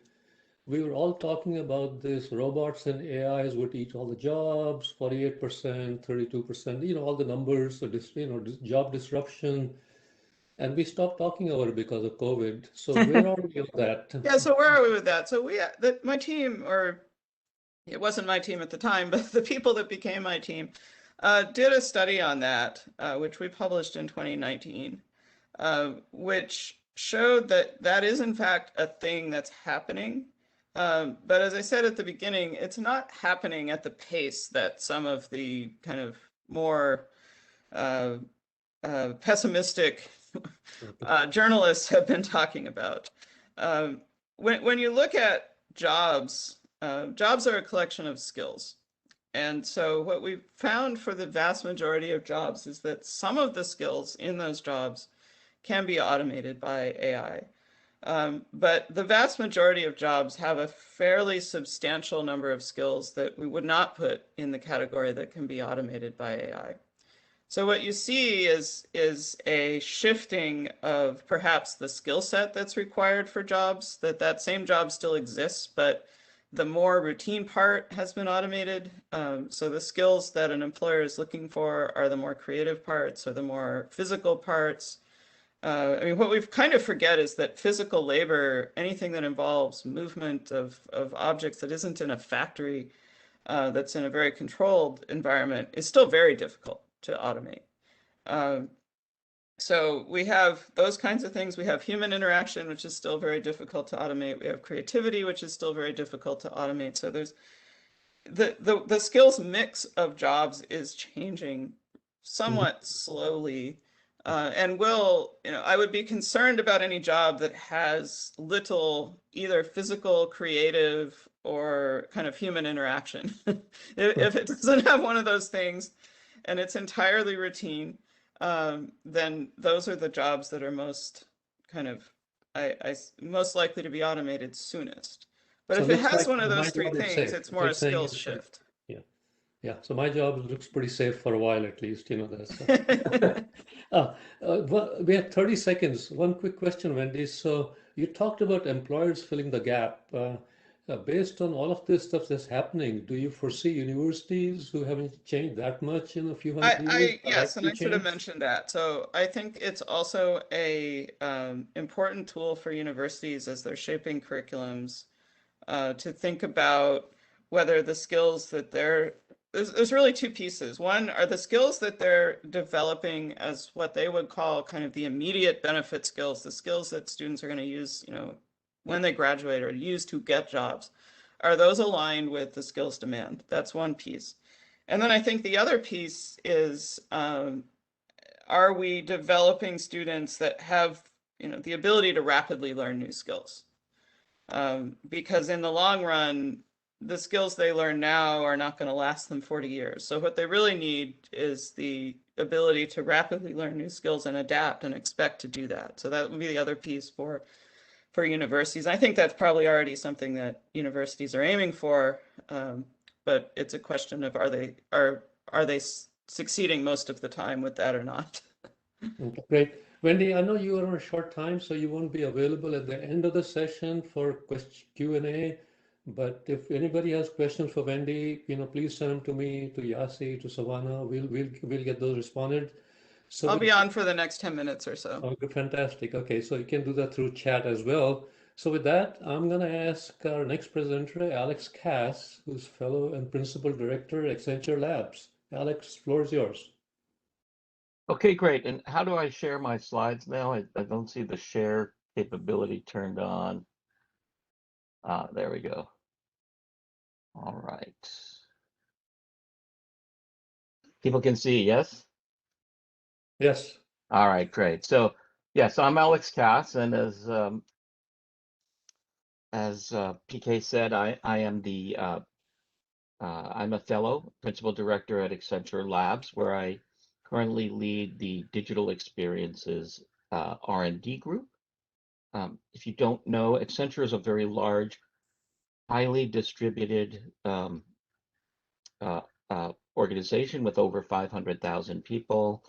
we were all talking about this robots and AIs would eat all the jobs, 48%, 32%, all the numbers, so job disruption. And we stopped talking about it because of COVID. So where are we on that? Yeah, so where are we with that? So my team, or it wasn't my team at the time, but the people that became my team did a study on that, which we published in 2019, which showed that that is in fact a thing that's happening. But as I said at the beginning, it's not happening at the pace that some of the kind of more pessimistic journalists have been talking about. When you look at jobs, jobs are a collection of skills. And so what we've found for the vast majority of jobs is that some of the skills in those jobs can be automated by AI. But the vast majority of jobs have a fairly substantial number of skills that we would not put in the category that can be automated by AI. So what you see is a shifting of perhaps the skill set that's required for jobs, that same job still exists, but the more routine part has been automated. So the skills that an employer is looking for are the more creative parts or the more physical parts. I mean, what we kind of forget is that physical labor, anything that involves movement of objects that isn't in a factory, that's in a very controlled environment, is still very difficult to automate. So we have those kinds of things. We have human interaction, which is still very difficult to automate. We have creativity, which is still very difficult to automate. So there's the skills mix of jobs is changing somewhat slowly. And I would be concerned about any job that has little either physical, creative, or kind of human interaction. If it doesn't have one of those things and it's entirely routine, then those are the jobs that are most kind of most likely to be automated soonest. But So if it has like one of my those three job is things, safe. it's more a saying skills it's shift. Yeah. So my job looks pretty safe for a while, at least, that. Well, we have 30 seconds. One quick question, Wendy. So you talked about employers filling the gap. Based on all of this stuff that's happening, do you foresee universities who haven't changed that much in a few hundred years? Yes, and I should have mentioned that. So I think it's also a important tool for universities as they're shaping curriculums to think about whether the skills that there's really two pieces. One are the skills that they're developing as what they would call kind of the immediate benefit skills, the skills that students are going to use, when they graduate or use to get jobs. Are those aligned with the skills demand? That's one piece. And then I think the other piece is, are we developing students that have, the ability to rapidly learn new skills? Because in the long run, the skills they learn now are not going to last them 40 years. So what they really need is the ability to rapidly learn new skills and adapt and expect to do that. So that would be the other piece for universities. I think that's probably already something that universities are aiming for, but it's a question of are they succeeding most of the time with that or not? Okay, great. Wendy, I know you are on a short time, so you won't be available at the end of the session for Q&A. But if anybody has questions for Wendy, please send them to me, to Yasi, to Savannah. We'll get those responded. So I'll be on for the next 10 minutes or so. Oh, fantastic. Okay, so you can do that through chat as well. So with that, I'm going to ask our next presenter, Alex Cass, who's fellow and principal director at Accenture Labs. Alex, floor is yours. Okay, great. And how do I share my slides now? I don't see the share capability turned on. There we go. All right. People can see, yes? Yes. All right, great. So, yes, I'm Alex Cass, and as PK said, I am I'm a fellow principal director at Accenture Labs, where I currently lead the digital experiences R&D group. If you don't know, Accenture is a very large, highly distributed organization with over 500,000 people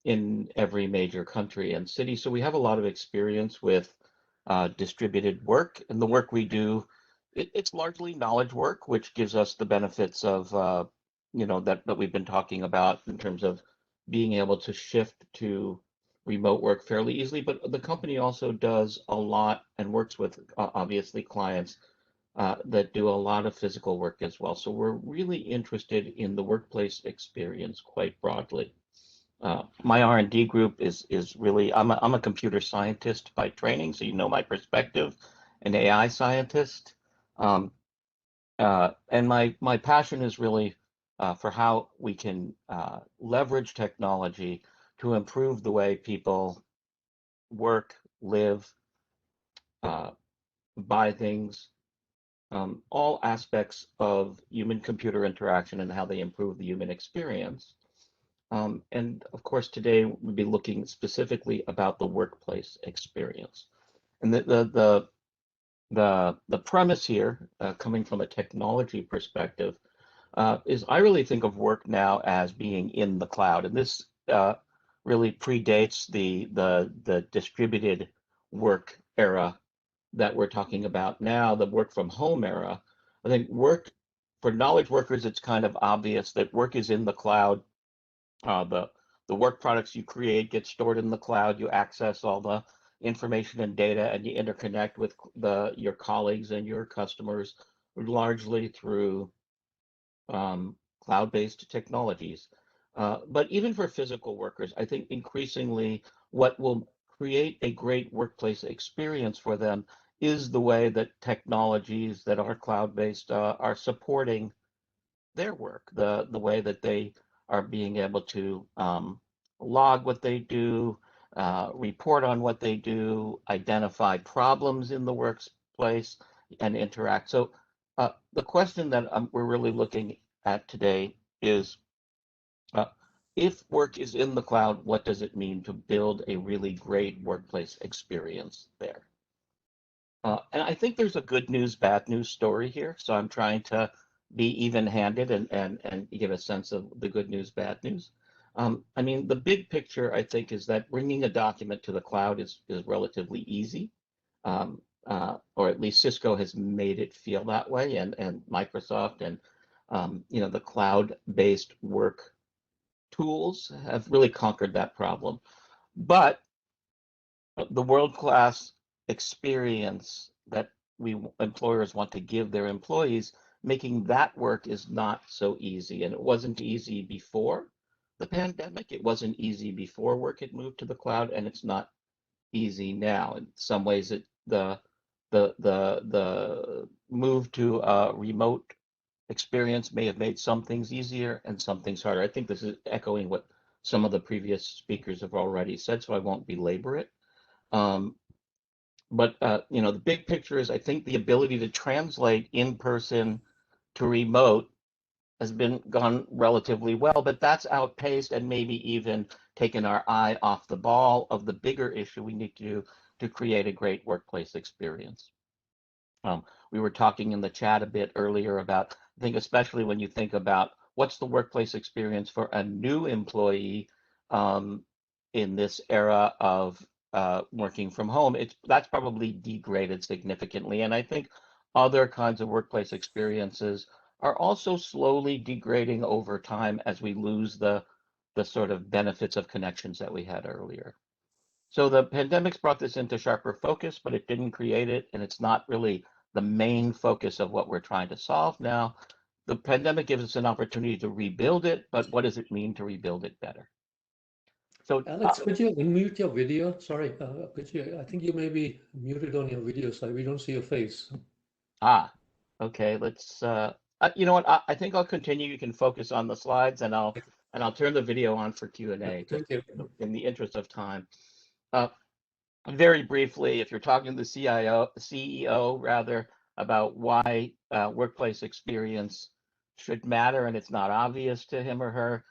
in every major country and city. So we have a lot of experience with distributed work, and the work we do, it's largely knowledge work, which gives us the benefits of that we've been talking about in terms of being able to shift to remote work fairly easily. But the company also does a lot and works with obviously clients that do a lot of physical work as well. So we're really interested in the workplace experience quite broadly. My R&D group is really, I'm a computer scientist by training, so you know my perspective, an AI scientist. And my passion is really for how we can leverage technology to improve the way people work, live, buy things, all aspects of human-computer interaction and how they improve the human experience. And of course, today we'll be looking specifically about the workplace experience. And the premise here, coming from a technology perspective, is I really think of work now as being in the cloud, and this really predates the distributed work era that we're talking about now, the work from home era. I think work for knowledge workers, it's kind of obvious that work is in the cloud. The work products you create get stored in the cloud. You access all the information and data, and you interconnect with your colleagues and your customers largely through cloud-based technologies. But even for physical workers, I think increasingly what will create a great workplace experience for them is the way that technologies that are cloud-based are supporting their work, the way that they are being able to log what they do, report on what they do, identify problems in the workplace, and interact. So the question that we're really looking at today is, if work is in the cloud, what does it mean to build a really great workplace experience there? And I think there's a good news, bad news story here. So I'm trying to be even-handed and give a sense of the good news, bad news. I mean, the big picture, I think, is that bringing a document to the cloud is relatively easy, or at least Cisco has made it feel that way, and Microsoft and the cloud-based work tools have really conquered that problem. But the world-class experience that employers want to give their employees, making that work is not so easy. And it wasn't easy before the pandemic. It wasn't easy before work had moved to the cloud, and it's not easy now. In some ways, the move to a remote experience may have made some things easier and some things harder. I think this is echoing what some of the previous speakers have already said, so I won't belabor it. But the big picture is, I think the ability to translate in-person to remote has gone relatively well, but that's outpaced and maybe even taken our eye off the ball of the bigger issue we need to do to create a great workplace experience. We were talking in the chat a bit earlier about, I think especially when you think about what's the workplace experience for a new employee in this era of working from home, that's probably degraded significantly. And I think other kinds of workplace experiences are also slowly degrading over time as we lose the sort of benefits of connections that we had earlier. So the pandemic's brought this into sharper focus, but it didn't create it, and it's not really the main focus of what we're trying to solve now. The pandemic gives us an opportunity to rebuild it, but what does it mean to rebuild it better? So Alex, could you unmute your video? Sorry, could you? I think you may be muted on your video side. We don't see your face. Okay, let's you know what, I think I'll continue. You can focus on the slides, and I'll turn the video on for Q&A, just Thank you. in the interest of time. Very briefly, if you're talking to the CEO rather, about why workplace experience should matter and it's not obvious to him or her,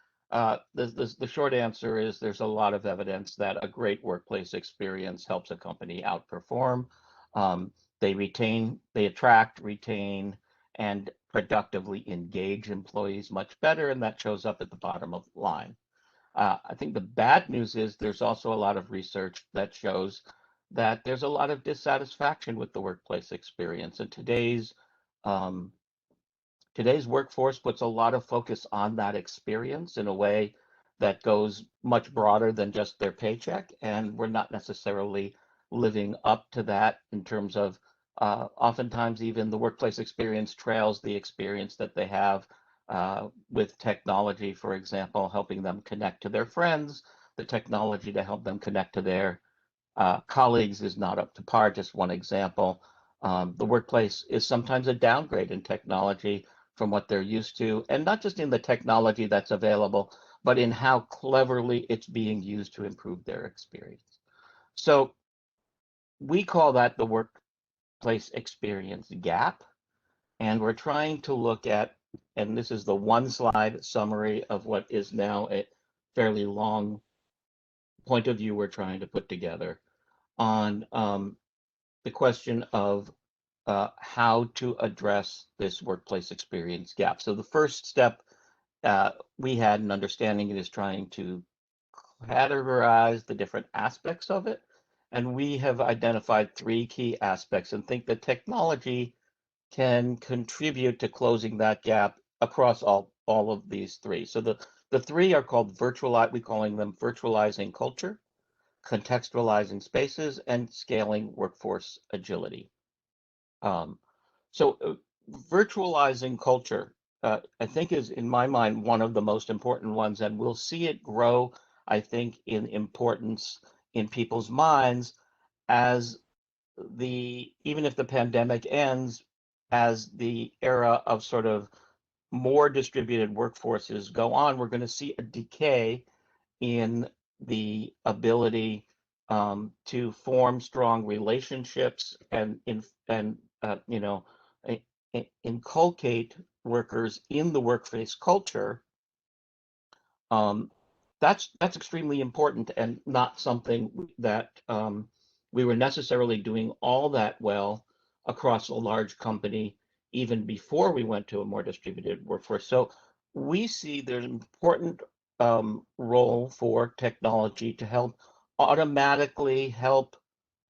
the short answer is there's a lot of evidence that a great workplace experience helps a company outperform. They attract, retain, and productively engage employees much better, and that shows up at the bottom of the line. I think the bad news is there's also a lot of research that shows that there's a lot of dissatisfaction with the workplace experience, and today's workforce puts a lot of focus on that experience in a way that goes much broader than just their paycheck, and we're not necessarily living up to that in terms of oftentimes even the workplace experience trails the experience that they have with technology, for example, helping them connect to their friends. The technology to help them connect to their colleagues is not up to par. Just one example. The workplace is sometimes a downgrade in technology from what they're used to, and not just in the technology that's available, but in how cleverly it's being used to improve their experience. So we call that the workplace experience gap, and we're trying to look at, and this is the one slide summary of what is now a fairly long point of view we're trying to put together on the question of how to address this workplace experience gap. So the first step we had in understanding it is trying to categorize the different aspects of it. And we have identified 3 key aspects and think that technology can contribute to closing that gap across all of these 3. So the 3 are called we're calling them virtualizing culture, contextualizing spaces, and scaling workforce agility. So virtualizing culture, I think, is, in my mind, one of the most important ones, and we'll see it grow, I think, in importance in people's minds as even if the pandemic ends, as the era of sort of more distributed workforces go on, we're going to see a decay in the ability to form strong relationships and inculcate workers in the workplace culture. That's extremely important, and not something that we were necessarily doing all that well across a large company even before we went to a more distributed workforce. So we see there's an important role for technology to automatically help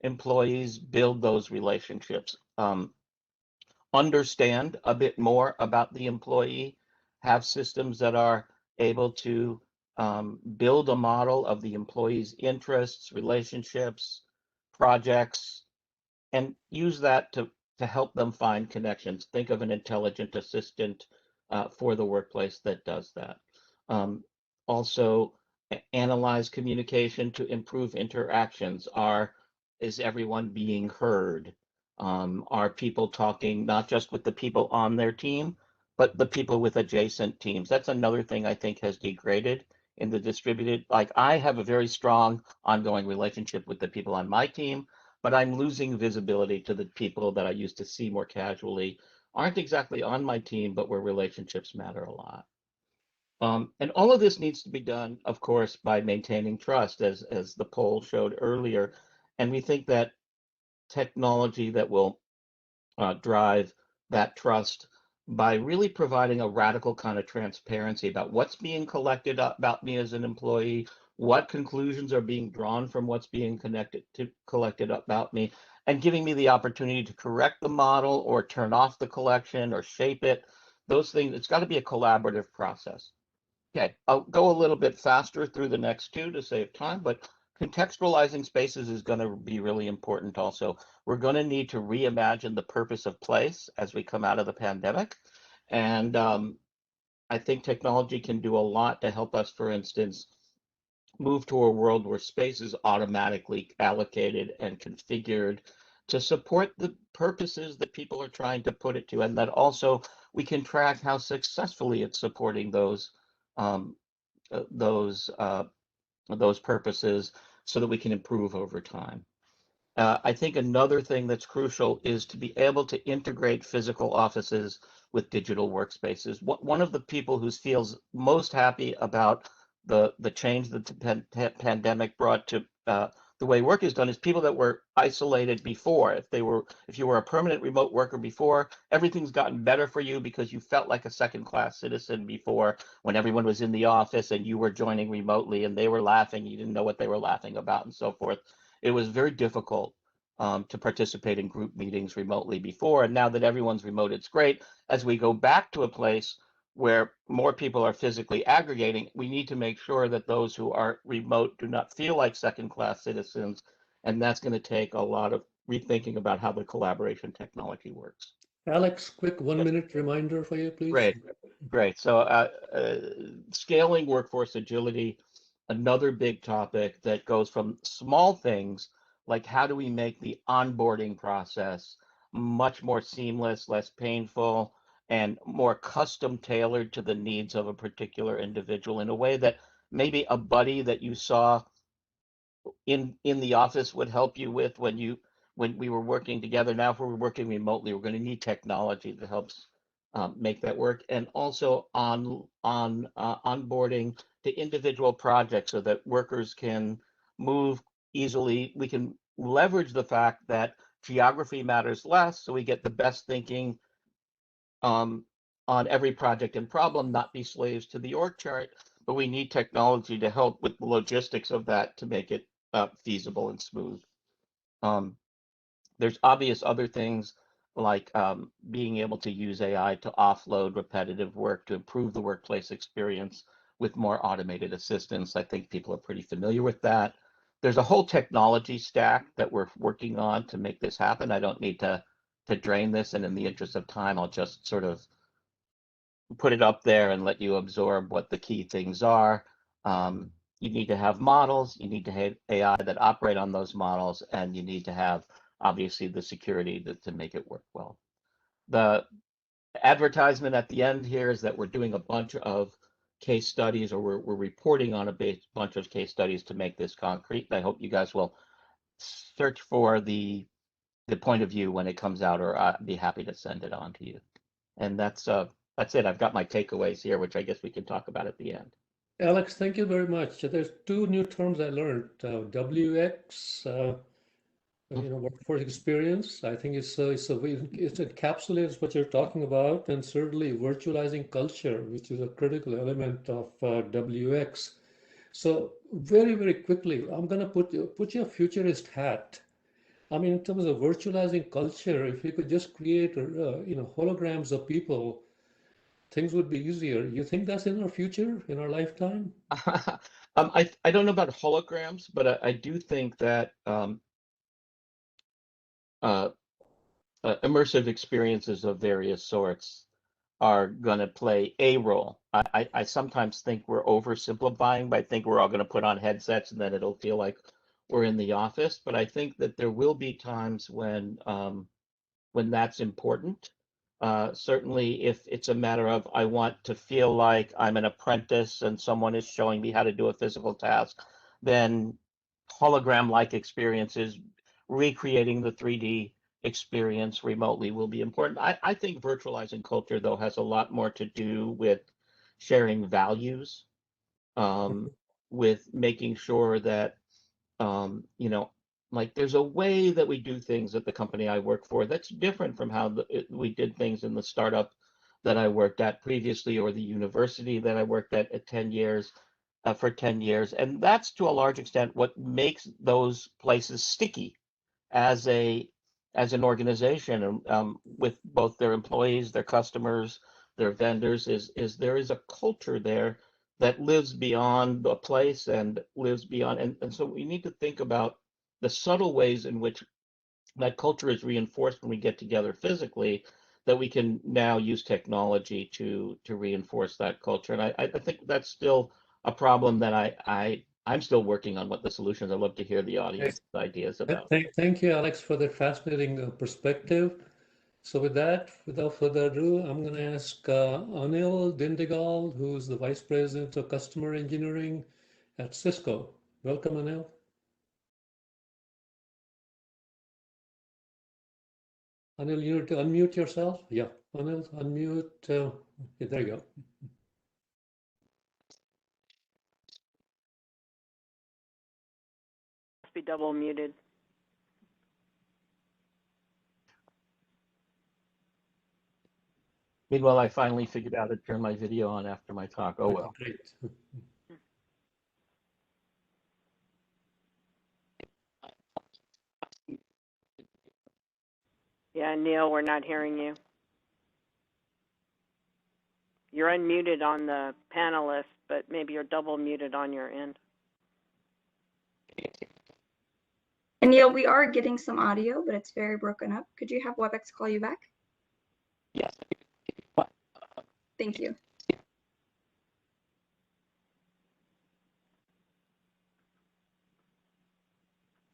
employees build those relationships, understand a bit more about the employee, have systems that are able to build a model of the employee's interests, relationships, projects, and use that to help them find connections. Think of an intelligent assistant for the workplace that does that. Also, analyze communication to improve interactions. Is everyone being heard? Are people talking not just with the people on their team, but the people with adjacent teams? That's another thing I think has degraded in the distributed. Like, I have a very strong ongoing relationship with the people on my team, but I'm losing visibility to the people that I used to see more casually, aren't exactly on my team, but where relationships matter a lot. And all of this needs to be done, of course, by maintaining trust, as the poll showed earlier. And we think that technology that will drive that trust by really providing a radical kind of transparency about what's being collected about me as an employee, what conclusions are being drawn from what's being collected about me, and giving me the opportunity to correct the model or turn off the collection or shape it. Those things, it's got to be a collaborative process. Okay, I'll go a little bit faster through the next 2 to save time, but contextualizing spaces is going to be really important also. We're going to need to reimagine the purpose of place as we come out of the pandemic. And I think technology can do a lot to help us, for instance, move to a world where space is automatically allocated and configured to support the purposes that people are trying to put it to, and that also we can track how successfully it's supporting those um, those purposes so that we can improve over time. I think another thing that's crucial is to be able to integrate physical offices with digital workspaces. One of the people who feels most happy about the change that the pandemic brought to the way work is done is people that were isolated before. If you were a permanent remote worker before, everything's gotten better for you because you felt like a second-class citizen before when everyone was in the office and you were joining remotely and they were laughing, you didn't know what they were laughing about and so forth. It was very difficult to participate in group meetings remotely before. And now that everyone's remote, it's great. As we go back to a place where more people are physically aggregating, we need to make sure that those who are remote do not feel like second-class citizens. And that's going to take a lot of rethinking about how the collaboration technology works. Alex, quick 1-minute reminder for you, please. Great. So scaling workforce agility, another big topic that goes from small things like how do we make the onboarding process much more seamless, less painful, and more custom tailored to the needs of a particular individual in a way that maybe a buddy that you saw in the office would help you with when we were working together. Now, if we're working remotely, we're going to need technology that helps make that work, and also onboarding to individual projects so that workers can move easily. We can leverage the fact that geography matters less, so we get the best thinking on every project and problem, not be slaves to the org chart, but we need technology to help with the logistics of that to make it feasible and smooth. There's obvious other things like being able to use AI to offload repetitive work to improve the workplace experience with more automated assistance. I think people are pretty familiar with that. There's a whole technology stack that we're working on to make this happen. I don't need to drain this, and in the interest of time, I'll just sort of put it up there and let you absorb what the key things are. You need to have models, you need to have AI that operate on those models, and you need to have, obviously, the security to make it work well. The advertisement at the end here is that we're doing a bunch of case studies, or we're reporting on a bunch of case studies to make this concrete. I hope you guys will search for the point of view when it comes out, or I'd be happy to send it on to you. And that's it. I've got my takeaways here, which I guess we can talk about at the end. Alex, thank you very much. There's 2 new terms I learned. WX, workforce experience. I think it encapsulates what you're talking about, and certainly virtualizing culture, which is a critical element of WX. So very, very quickly, I'm going to put your futurist hat. I mean, in terms of virtualizing culture, if you could just create, holograms of people, things would be easier. You think that's in our future, in our lifetime? I don't know about holograms, but I do think that immersive experiences of various sorts are going to play a role. I sometimes think we're oversimplifying, but I think we're all going to put on headsets and then it'll feel like we're in the office. But I think that there will be times when that's important. Certainly, if it's a matter of I want to feel like I'm an apprentice and someone is showing me how to do a physical task, then hologram-like experiences, recreating the 3D experience remotely will be important. I think virtualizing culture, though, has a lot more to do with sharing values, with making sure that, like there's a way that we do things at the company I work for that's different from how we did things in the startup that I worked at previously, or the university that I worked at 10 years, for 10 years. And that's to a large extent what makes those places sticky as an organization, with both their employees, their customers, their vendors, is there is a culture there that lives beyond the place and lives beyond. And so we need to think about the subtle ways in which that culture is reinforced when we get together physically, that we can now use technology to reinforce that culture. And I think that's still a problem that I'm still working on what the solutions. I'd love to hear the audience ideas about. Thank you, Alex, for the fascinating perspective. So with that, without further ado, I'm going to ask Anil Dindigal, who's the Vice President of Customer Engineering at Cisco. Welcome, Anil. Anil, you need to unmute yourself. Yeah, Anil, unmute. Yeah, there you go. Must be double muted. Meanwhile, I finally figured out to turn my video on after my talk. Oh well. Great. Yeah, Neil, we're not hearing you. You're unmuted on the panelist, but maybe you're double muted on your end. And Neil, we are getting some audio, but it's very broken up. Could you have WebEx call you back? Yes. Thank you.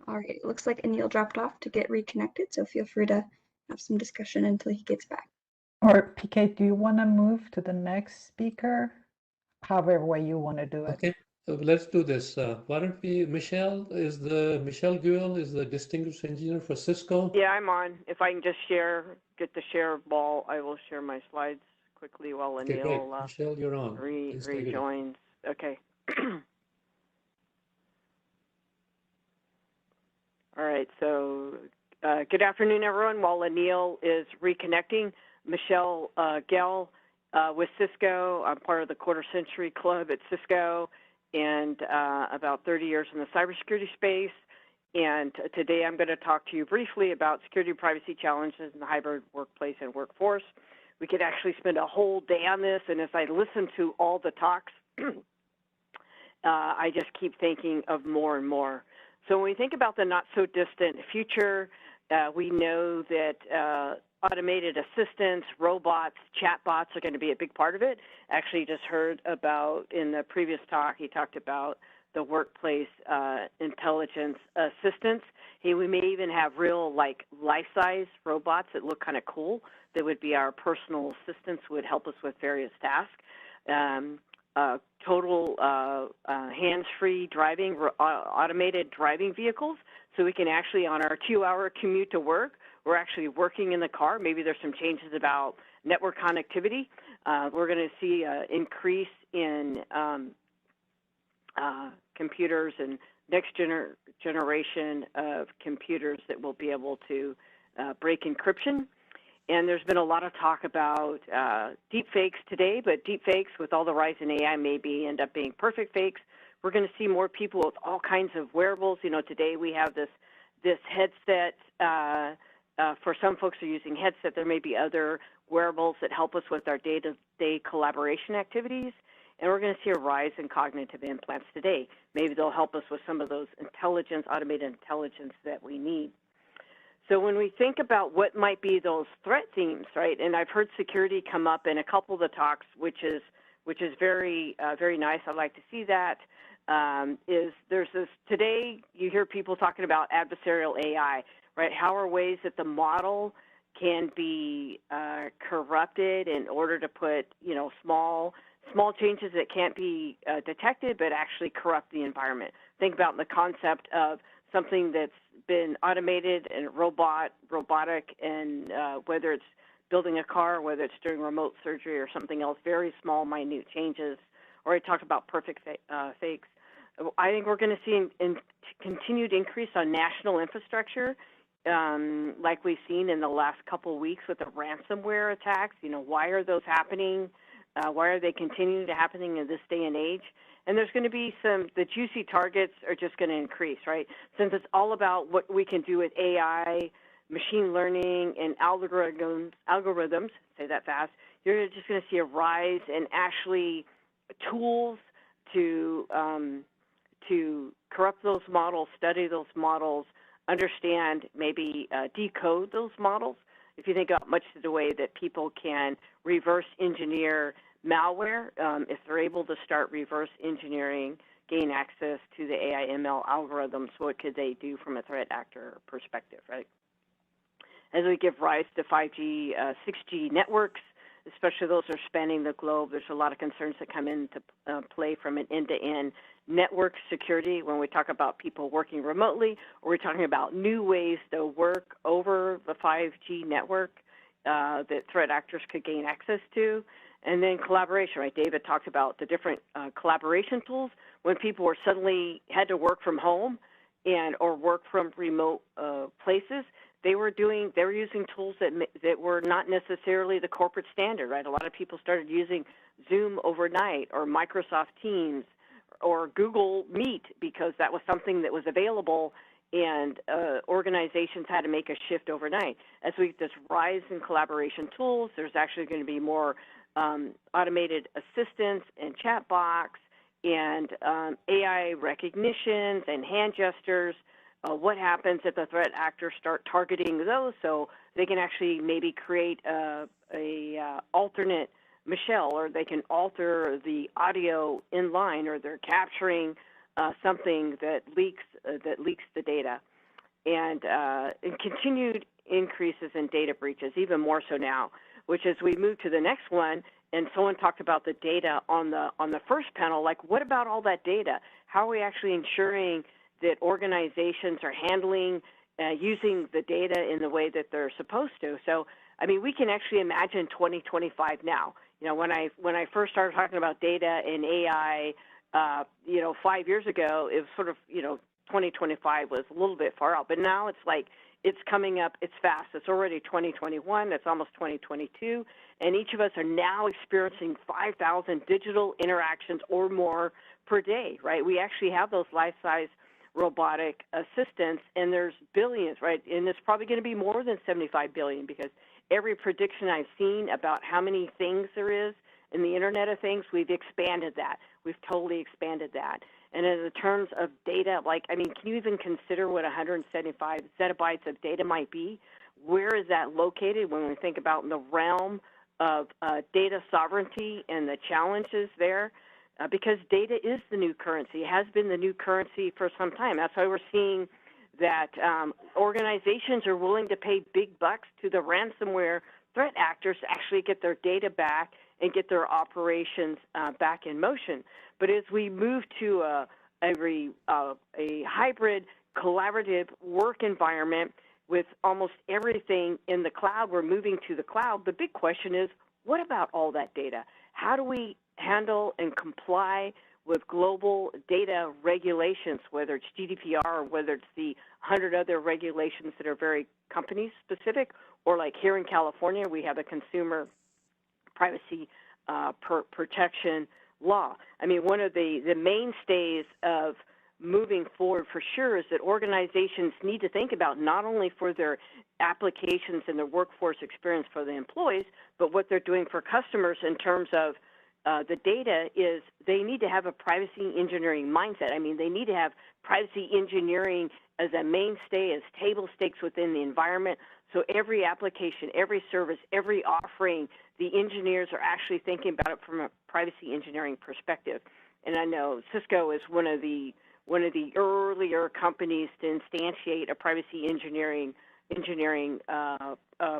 All right, it looks like Anil dropped off to get reconnected, so feel free to have some discussion until he gets back. Or PK, do you want to move to the next speaker? However way you want to do it. Okay, so let's do this. Why don't we, Michelle Guel is the Distinguished Engineer for Cisco. Yeah, I'm on. If I can just get the share ball, I will share my slides quickly while Okay, great. Anil Michelle, you're on. Please take it. rejoins. Okay. All right, so good afternoon, everyone. While Anil is reconnecting, Michelle Guel with Cisco. I'm part of the Quarter-Century Club at Cisco and about 30 years in the cybersecurity space. And today I'm going to talk to you briefly about security privacy challenges in the hybrid workplace and workforce. We could actually spend a whole day on this, and as I listen to all the talks, I just keep thinking of more and more. So when we think about the not-so-distant future, we know that automated assistants, robots, chatbots are going to be a big part of it. Actually, just heard about in the previous talk, he talked about the workplace intelligence assistants. Hey, we may even have real, like, life-size robots that look kind of cool that would be our personal assistants, would help us with various tasks. Total hands-free driving, automated driving vehicles, so we can actually, on our 2-hour commute to work, we're actually working in the car. Maybe there's some changes about network connectivity. We're going to see an increase in computers and next generation of computers that will be able to break encryption. And there's been a lot of talk about deep fakes today, but deep fakes with all the rise in AI maybe end up being perfect fakes. We're going to see more people with all kinds of wearables. You know, today we have this headset. For some folks who are using headset, there may be other wearables that help us with our day-to-day collaboration activities. And we're going to see a rise in cognitive implants today. Maybe they'll help us with some of those intelligence, automated intelligence that we need. So when we think about what might be those threat themes, right, and I've heard security come up in a couple of the talks, which is very, very nice. I'd like to see that. Is there's this, today you hear people talking about adversarial AI, right? How are ways that the model can be corrupted in order to put, you know, small changes that can't be detected but actually corrupt the environment. Think about the concept of something that's been automated and robotic, and whether it's building a car, whether it's doing remote surgery or something else, very small, minute changes. Or I talked about perfect fakes. I think we're going to see a continued increase on national infrastructure, like we've seen in the last couple of weeks with the ransomware attacks. You know, why are those happening? Why are they continuing to happening in this day and age? And there's going to be the juicy targets are just going to increase, right? Since it's all about what we can do with AI, machine learning, and algorithms, say that fast, you're just going to see a rise in actually tools to corrupt those models, study those models, understand, maybe decode those models. If you think about much of the way that people can reverse engineer malware, if they're able to start reverse engineering, gain access to the AI ML algorithms, what could they do from a threat actor perspective, right? As we give rise to 5G, 6G networks, especially those that are spanning the globe, there's a lot of concerns that come into play from an end-to-end network security when we talk about people working remotely, or we're talking about new ways to work over the 5G network that threat actors could gain access to. And then collaboration, right? David talked about the different collaboration tools. When people were suddenly had to work from home or work from remote places, they were using tools that were not necessarily the corporate standard, right? A lot of people started using Zoom overnight, or Microsoft Teams, or Google Meet, because that was something that was available, and organizations had to make a shift overnight. As we this rise in collaboration tools, there's actually going to be more automated assistants and chat box and AI recognitions and hand gestures. What happens if the threat actors start targeting those, so they can actually maybe create a alternate Michelle, or they can alter the audio in line, or they're capturing something that leaks the data, and continued increases in data breaches, even more so now. Which, as we move to the next one, and someone talked about the data on the first panel, like, what about all that data? How are we actually ensuring that organizations are handling, using the data in the way that they're supposed to? So, I mean, we can actually imagine 2025 now. You know, when I first started talking about data and AI, 5 years ago, it was sort of, 2025 was a little bit far out, but now it's like, it's coming up, it's fast. It's already 2021, it's almost 2022, and each of us are now experiencing 5,000 digital interactions or more per day, right? We actually have those life-size robotic assistants, and there's billions, right? And it's probably going to be more than 75 billion, because every prediction I've seen about how many things there is in the Internet of Things, we've expanded that. We've totally expanded that. And in the terms of data, can you even consider what 175 zettabytes of data might be? Where is that located when we think about in the realm of data sovereignty and the challenges there? Because data is the new currency. It has been the new currency for some time. That's why we're seeing that organizations are willing to pay big bucks to the ransomware threat actors to actually get their data back and get their operations back in motion. But as we move to a hybrid collaborative work environment with almost everything in the cloud, we're moving to the cloud. The big question is, what about all that data? How do we handle and comply with global data regulations, whether it's GDPR or whether it's the 100 other regulations that are very company specific, or like here in California, we have a consumer privacy protection law. I mean, one of the mainstays of moving forward for sure is that organizations need to think about not only for their applications and their workforce experience for the employees, but what they're doing for customers in terms of the data is they need to have a privacy engineering mindset. I mean, they need to have privacy engineering as a mainstay, as table stakes within the environment. So every application, every service, every offering, the engineers are actually thinking about it from a privacy engineering perspective. And I know Cisco is one of the earlier companies to instantiate a privacy engineering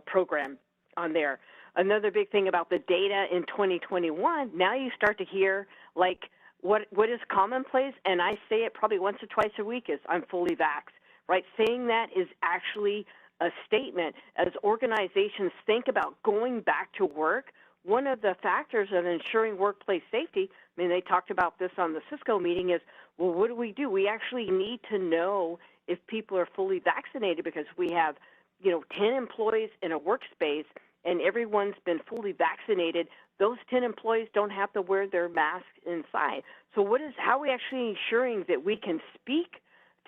program on there. Another big thing about the data in 2021, now you start to hear like what is commonplace, and I say it probably once or twice a week, is I'm fully vaxxed, right? Saying that is actually a statement. As organizations think about going back to work, one of the factors of ensuring workplace safety, I mean, they talked about this on the Cisco meeting, is, well, what do? We actually need to know if people are fully vaccinated, because we have, 10 employees in a workspace and everyone's been fully vaccinated. Those 10 employees don't have to wear their mask inside. So how are we actually ensuring that we can speak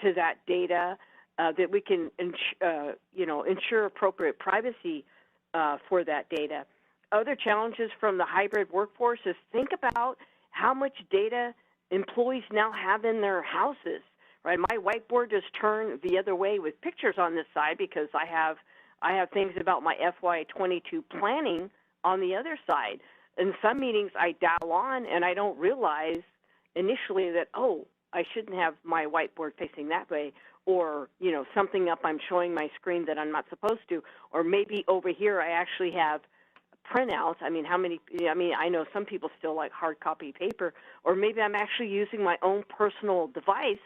to that data, that we can, ensure appropriate privacy for that data? Other challenges from the hybrid workforce is think about how much data employees now have in their houses, right? My whiteboard is turned the other way with pictures on this side because I have things about my FY22 planning on the other side. In some meetings, I dial on and I don't realize initially that, oh, I shouldn't have my whiteboard facing that way, or something up I'm showing my screen that I'm not supposed to, or maybe over here I actually have printouts. I mean, I know some people still like hard copy paper, or maybe I'm actually using my own personal device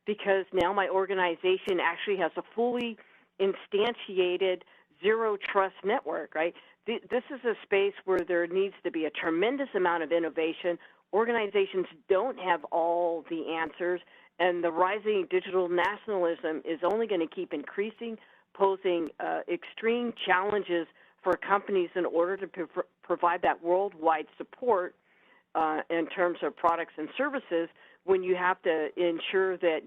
because now my organization actually has a fully instantiated zero trust network, right? This is a space where there needs to be a tremendous amount of innovation. Organizations don't have all the answers, and the rising digital nationalism is only going to keep increasing, posing extreme challenges for companies in order to provide that worldwide support in terms of products and services, when you have to ensure that,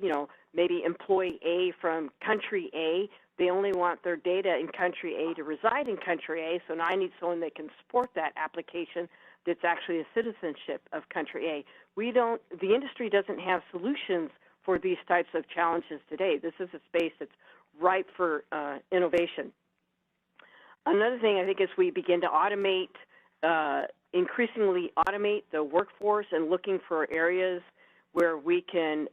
maybe employee A from country A, they only want their data in country A to reside in country A, so now I need someone that can support that application that's actually a citizenship of country A. The industry doesn't have solutions for these types of challenges today. This is a space that's ripe for innovation. Another thing I think is we begin to increasingly automate the workforce and looking for areas where we can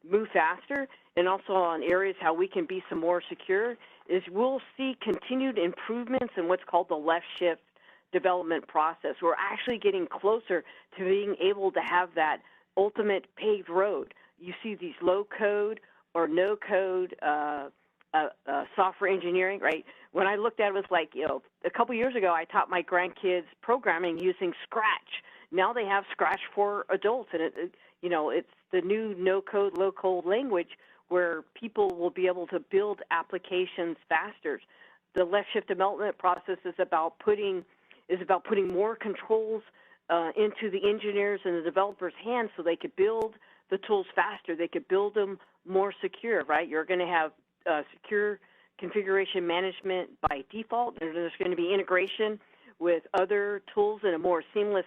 move faster, and also on areas how we can be some more secure, is we'll see continued improvements in what's called the left shift development process. We're actually getting closer to being able to have that ultimate paved road. You see these low code or no code software engineering, right? When I looked at it, it was like, a couple years ago, I taught my grandkids programming using Scratch. Now they have Scratch for adults, and it's the new no-code, low-code language where people will be able to build applications faster. The left shift development process is about putting more controls into the engineers and the developers' hands so they could build the tools faster. They could build them more secure, right? You're going to have secure configuration management by default. There's going to be integration with other tools in a more seamless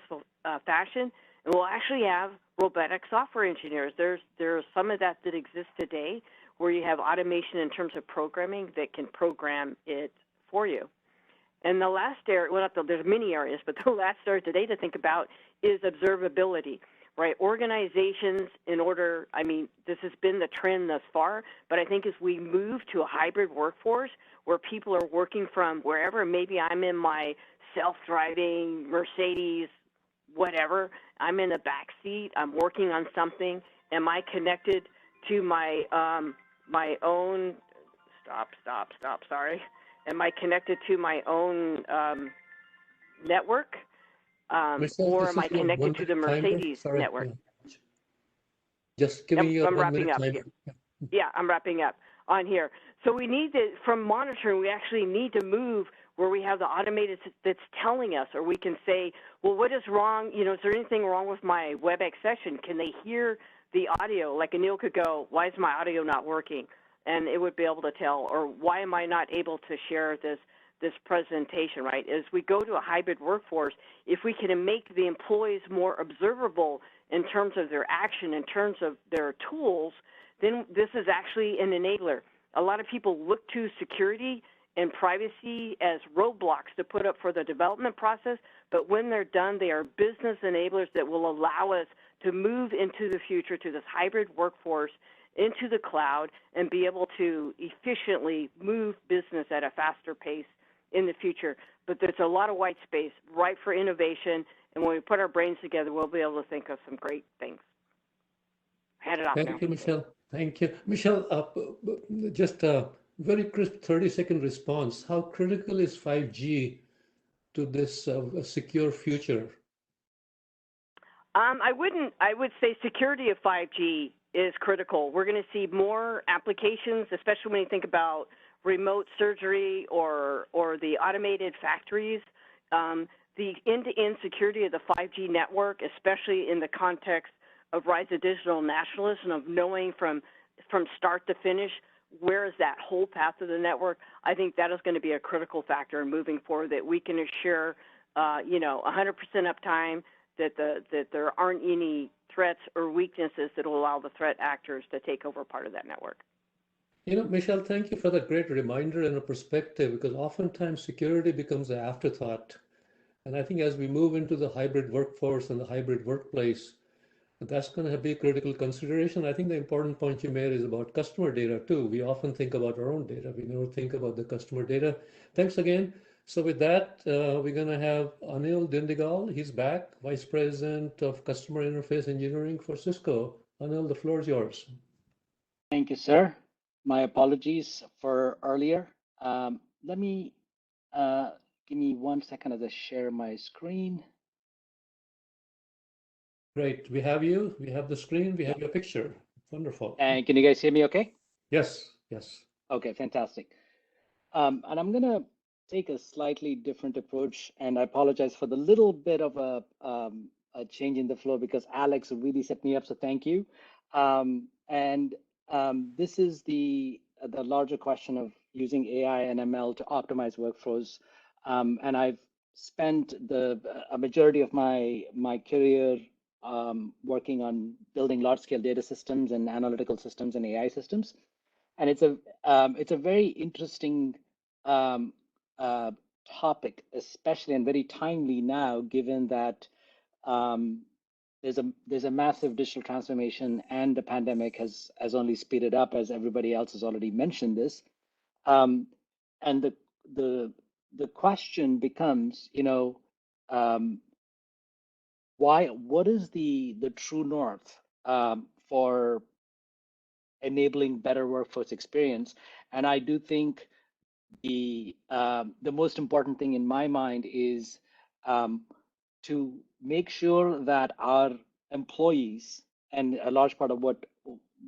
fashion. And we'll actually have robotic software engineers. There's some of that exists today where you have automation in terms of programming that can program it for you. And the last area, there's many areas, but the last area today to think about is observability, right? Organizations, this has been the trend thus far, but I think as we move to a hybrid workforce where people are working from wherever, maybe I'm in my self-driving Mercedes, whatever, I'm in the back seat, I'm working on something, am I connected to my own, am I connected to my own network? Or am I connected to the Mercedes network? Just giving you I'm 1 wrapping minute up. timer. Yeah, I'm wrapping up on here. So we need to, from monitoring, we actually need to move where we have the automated that's telling us, or we can say, well, what is wrong? Is there anything wrong with my WebEx session? Can they hear the audio? Like Anil could go, why is my audio not working? And it would be able to tell, or why am I not able to share this presentation, right? As we go to a hybrid workforce, if we can make the employees more observable in terms of their action, in terms of their tools, then this is actually an enabler. A lot of people look to security and privacy as roadblocks to put up for the development process, but when they're done, they are business enablers that will allow us to move into the future to this hybrid workforce, into the cloud, and be able to efficiently move business at a faster pace in the future. But there's a lot of white space ripe for innovation, and when we put our brains together, we'll be able to think of some great things. Hand it off now. Thank you, Michelle. Thank you. Michelle, just a very crisp 30-second response. How critical is 5G to this secure future? I would say security of 5G is critical. We're going to see more applications, especially when you think about remote surgery or the automated factories. The end-to-end security of the 5G network, especially in the context of rise of digital nationalism, of knowing from start to finish where is that whole path of the network, I think that is going to be a critical factor in moving forward, that we can assure 100% uptime, that there aren't any threats or weaknesses that will allow the threat actors to take over part of that network. Michelle, thank you for that great reminder and a perspective, because oftentimes security becomes an afterthought. And I think as we move into the hybrid workforce and the hybrid workplace, That's going to be a critical consideration. I think the important point you made is about customer data too. We often think about our own data. We never think about the customer data. Thanks again. So with that, we're going to have Anil Dindigal. He's back, Vice President of Customer Interface Engineering for Cisco. Anil, the floor is yours. Thank you, sir. My apologies for earlier. Let me give me 1 second as I share my screen. Great. We have you. We have the screen. We have your picture. Wonderful. And can you guys hear me okay? Yes. Yes. Okay, fantastic. And I'm going to take a slightly different approach, and I apologize for the little bit of a change in the flow because Alex really set me up, so thank you. This is the larger question of using AI and ML to optimize workflows. And I've spent a majority of my career working on building large-scale data systems and analytical systems and AI systems. And it's a very interesting topic, especially and very timely now, given that there's a massive digital transformation, and the pandemic has only speeded up, as everybody else has already mentioned this. And the question becomes, what is the true north for enabling better workforce experience? And I do think the most important thing in my mind is to make sure that our employees, and a large part of what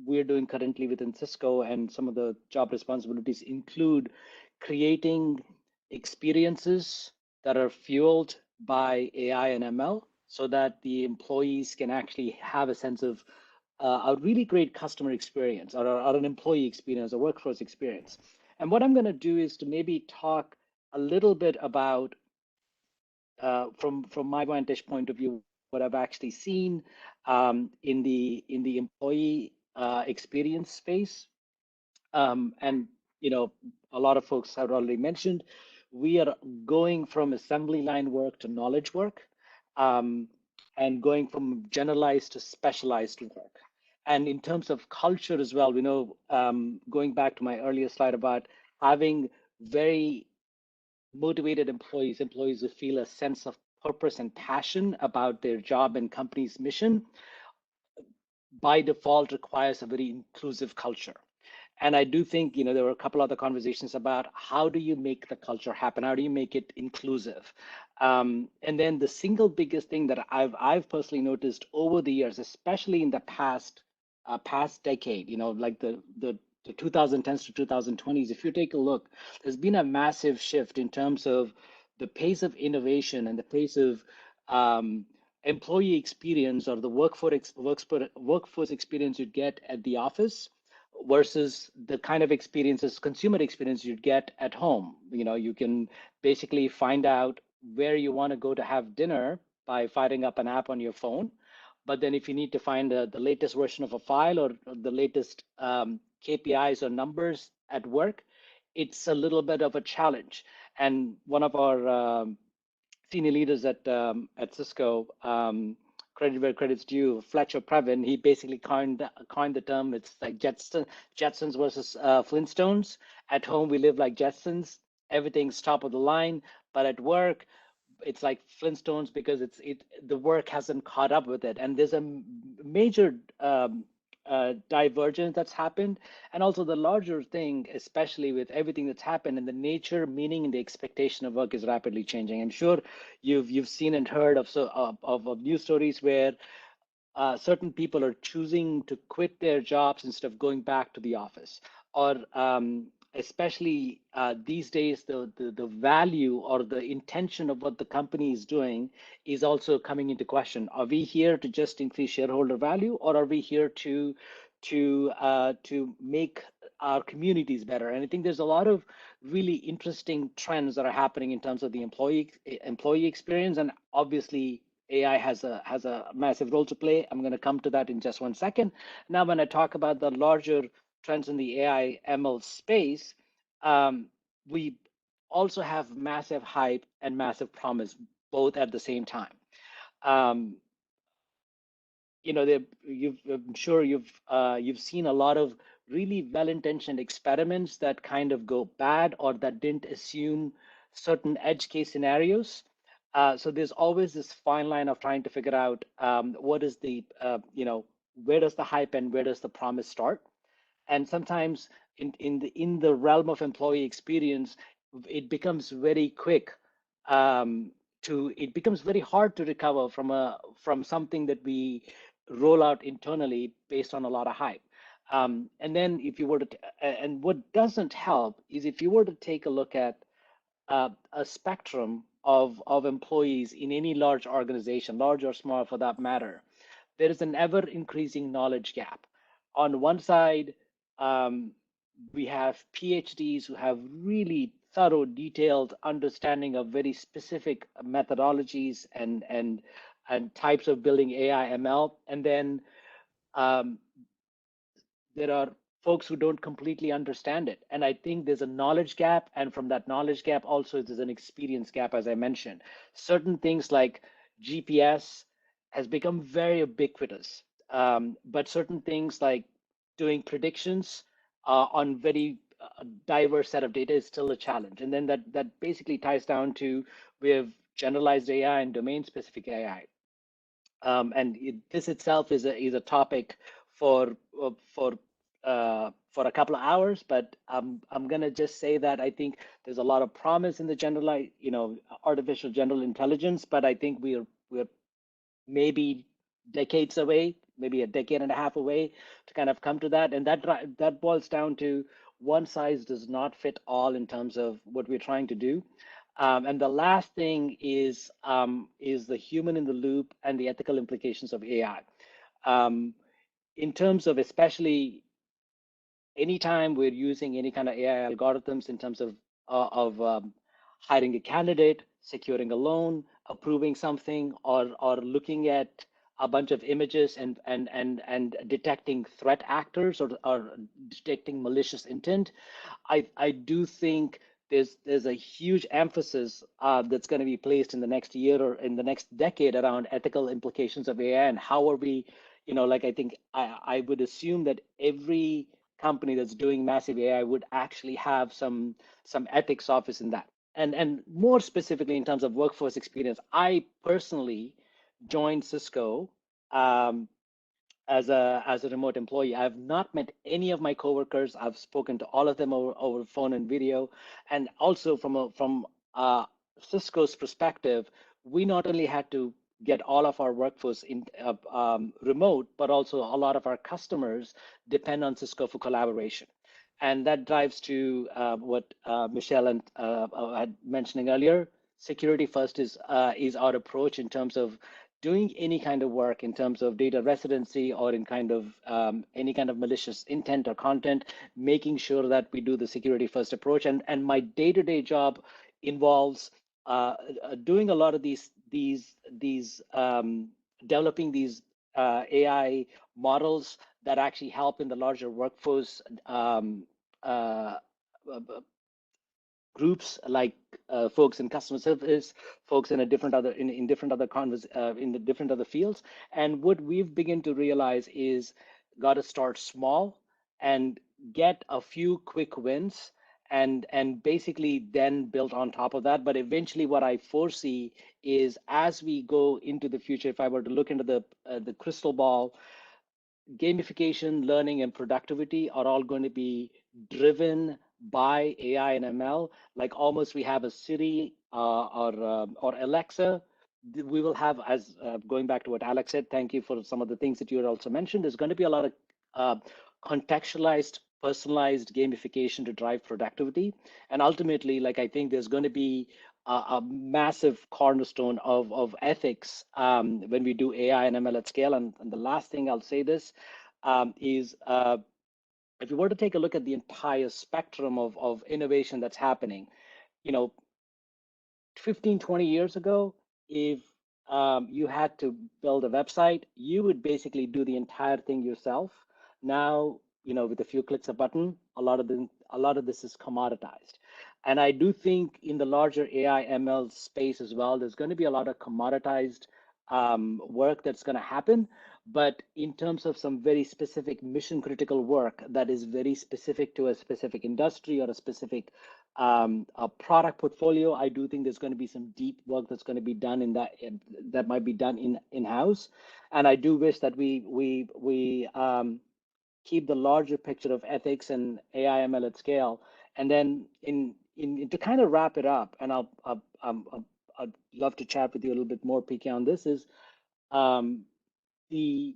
we're doing currently within Cisco and some of the job responsibilities include creating experiences that are fueled by AI and ML so that the employees can actually have a sense of a really great customer experience or an employee experience, a workforce experience. And what I'm going to do is to maybe talk a little bit about, from my vantage point of view, what I've actually seen in the employee experience space. And a lot of folks have already mentioned, we are going from assembly line work to knowledge work, and going from generalized to specialized work. And in terms of culture as well, we know, going back to my earlier slide about having very motivated employees who feel a sense of purpose and passion about their job and company's mission, by default requires a very inclusive culture. And I do think, there were a couple other conversations about how do you make the culture happen? How do you make it inclusive? And then the single biggest thing that I've personally noticed over the years, especially in the past decade, like the 2010s to 2020s, if you take a look, there's been a massive shift in terms of the pace of innovation and the pace of employee experience, or the workforce experience you get at the office versus the kind of consumer experience you'd get at home. You can basically find out where you want to go to have dinner by firing up an app on your phone. But then if you need to find the latest version of a file or the latest KPIs or numbers at work, it's a little bit of a challenge. And one of our senior leaders at Cisco, credit where credit's due, Fletcher Previn, he basically coined the term. It's like Jetsons versus Flintstones. At home, we live like Jetsons. Everything's top of the line, but at work, it's like Flintstones because the work hasn't caught up with it, and there's a major divergence that's happened. And also the larger thing, especially with everything that's happened, and the nature, meaning, and the expectation of work is rapidly changing. I'm sure you've seen and heard of news stories where certain people are choosing to quit their jobs instead of going back to the office, or especially these days, the value or the intention of what the company is doing is also coming into question. Are we here to just increase shareholder value, or are we here to make our communities better? And I think there's a lot of really interesting trends that are happening in terms of the employee experience, and obviously AI has a massive role to play. I'm going to come to that in just 1 second. Now, when I talk about the larger trends in the AI ML space, we also have massive hype and massive promise, both at the same time. you know, I'm sure you've seen a lot of really well-intentioned experiments that kind of go bad or that didn't assume certain edge case scenarios. So there's always this fine line of trying to figure out what is the, where does the hype and where does the promise start? And sometimes in the realm of employee experience, it becomes very quick it becomes very hard to recover from something that we roll out internally based on a lot of hype. And then if you were to, and what doesn't help is if you were to take a look at a spectrum of employees in any large organization, large or small for that matter, there is an ever increasing knowledge gap. On one side, we have PhDs who have really thorough, detailed understanding of very specific methodologies and types of building AI ML. And then there are folks who don't completely understand it. And I think there's a knowledge gap. And from that knowledge gap, also there's an experience gap, as I mentioned. Certain things like GPS has become very ubiquitous. But certain things like doing predictions on very diverse set of data is still a challenge. And then that basically ties down to we have generalized AI and domain-specific AI. This itself is a topic for a couple of hours, but I'm gonna just say that I think there's a lot of promise in the artificial general intelligence, but I think we're maybe decades away, maybe a decade and a half away to kind of come to that, and that boils down to one size does not fit all in terms of what we're trying to do. And the last thing is the human in the loop and the ethical implications of AI. In terms of especially anytime we're using any kind of AI algorithms in terms of hiring a candidate, securing a loan, approving something, or looking at a bunch of images and detecting threat actors or detecting malicious intent, I do think there's a huge emphasis that's going to be placed in the next year or in the next decade around ethical implications of AI and how are we, I think I would assume that every company that's doing massive AI would actually have some ethics office in that. And more specifically in terms of workforce experience, I personally joined Cisco as a remote employee. I have not met any of my coworkers. I've spoken to all of them over phone and video. And also from Cisco's perspective, we not only had to get all of our workforce in remote, but also a lot of our customers depend on Cisco for collaboration. And that drives to what Michelle and had mentioning earlier. Security first is our approach in terms of doing any kind of work in terms of data residency or in kind of any kind of malicious intent or content, making sure that we do the security first approach. And my day-to-day job involves doing a lot of these developing these AI models that actually help in the larger workforce groups, like folks in customer service, folks in different other fields. And what we've begun to realize is got to start small and get a few quick wins and basically then build on top of that. But eventually what I foresee is as we go into the future, if I were to look into the crystal ball, gamification, learning, and productivity are all going to be driven by AI and ML. Like almost we have a Siri or Alexa. We will have, as going back to what Alex said, thank you for some of the things that you had also mentioned. There's going to be a lot of contextualized, personalized gamification to drive productivity. And ultimately, like I think there's going to be a massive cornerstone of ethics when we do AI and ML at scale. And the last thing I'll say this is if you were to take a look at the entire spectrum of innovation that's happening, 15, 20 years ago, if you had to build a website, you would basically do the entire thing yourself. Now, with a few clicks of a button, a lot of this is commoditized. And I do think in the larger AI ML space as well, there's going to be a lot of commoditized work that's going to happen. But in terms of some very specific mission critical work that is very specific to a specific industry or a specific a product portfolio, I do think there's going to be some deep work that's going to be done in that might be done in-house. And I do wish that we keep the larger picture of ethics and AI ML at scale. And then to kind of wrap it up, and I'd love to chat with you a little bit more, PK, on this, is the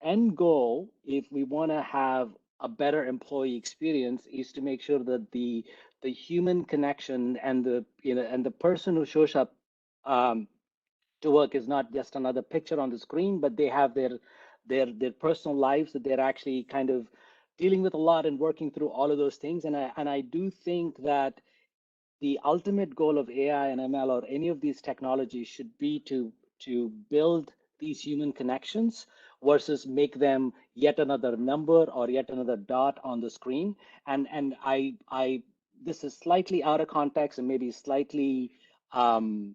end goal, if we want to have a better employee experience, is to make sure that the human connection and the person who shows up to work is not just another picture on the screen, but they have their personal lives that they're actually kind of dealing with a lot and working through all of those things. And I do think that the ultimate goal of AI and ML or any of these technologies should be to build these human connections versus make them yet another number or yet another dot on the screen. And I this is slightly out of context and maybe slightly what's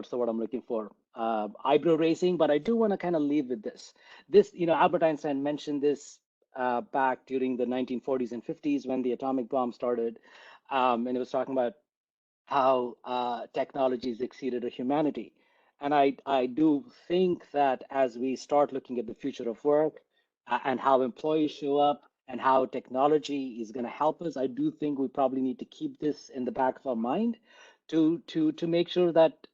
the word I'm looking for? Eyebrow raising, but I do want to kind of leave with this. Albert Einstein mentioned this back during the 1940s and 50s when the atomic bomb started, and it was talking about how technologies exceeded humanity. And I do think that as we start looking at the future of work and how employees show up and how technology is going to help us, I do think we probably need to keep this in the back of our mind to make sure that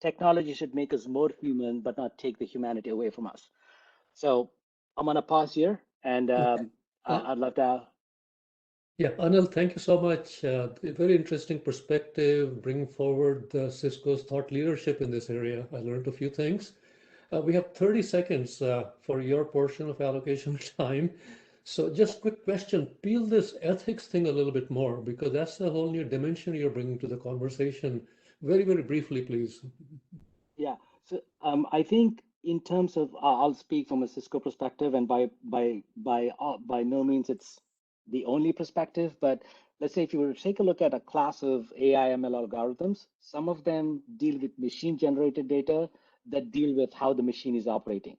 technology should make us more human, but not take the humanity away from us. So I'm going to pause here, and I'd love to. Yeah, Anil, thank you so much. Very interesting perspective, bringing forward Cisco's thought leadership in this area. I learned a few things. We have 30 seconds for your portion of allocation time. So just quick question, peel this ethics thing a little bit more, because that's a whole new dimension you're bringing to the conversation. Very, very briefly, please. Yeah, so I think in terms of, I'll speak from a Cisco perspective, and by no means it's the only perspective, but let's say if you were to take a look at a class of AI ML algorithms, some of them deal with machine generated data that deal with how the machine is operating.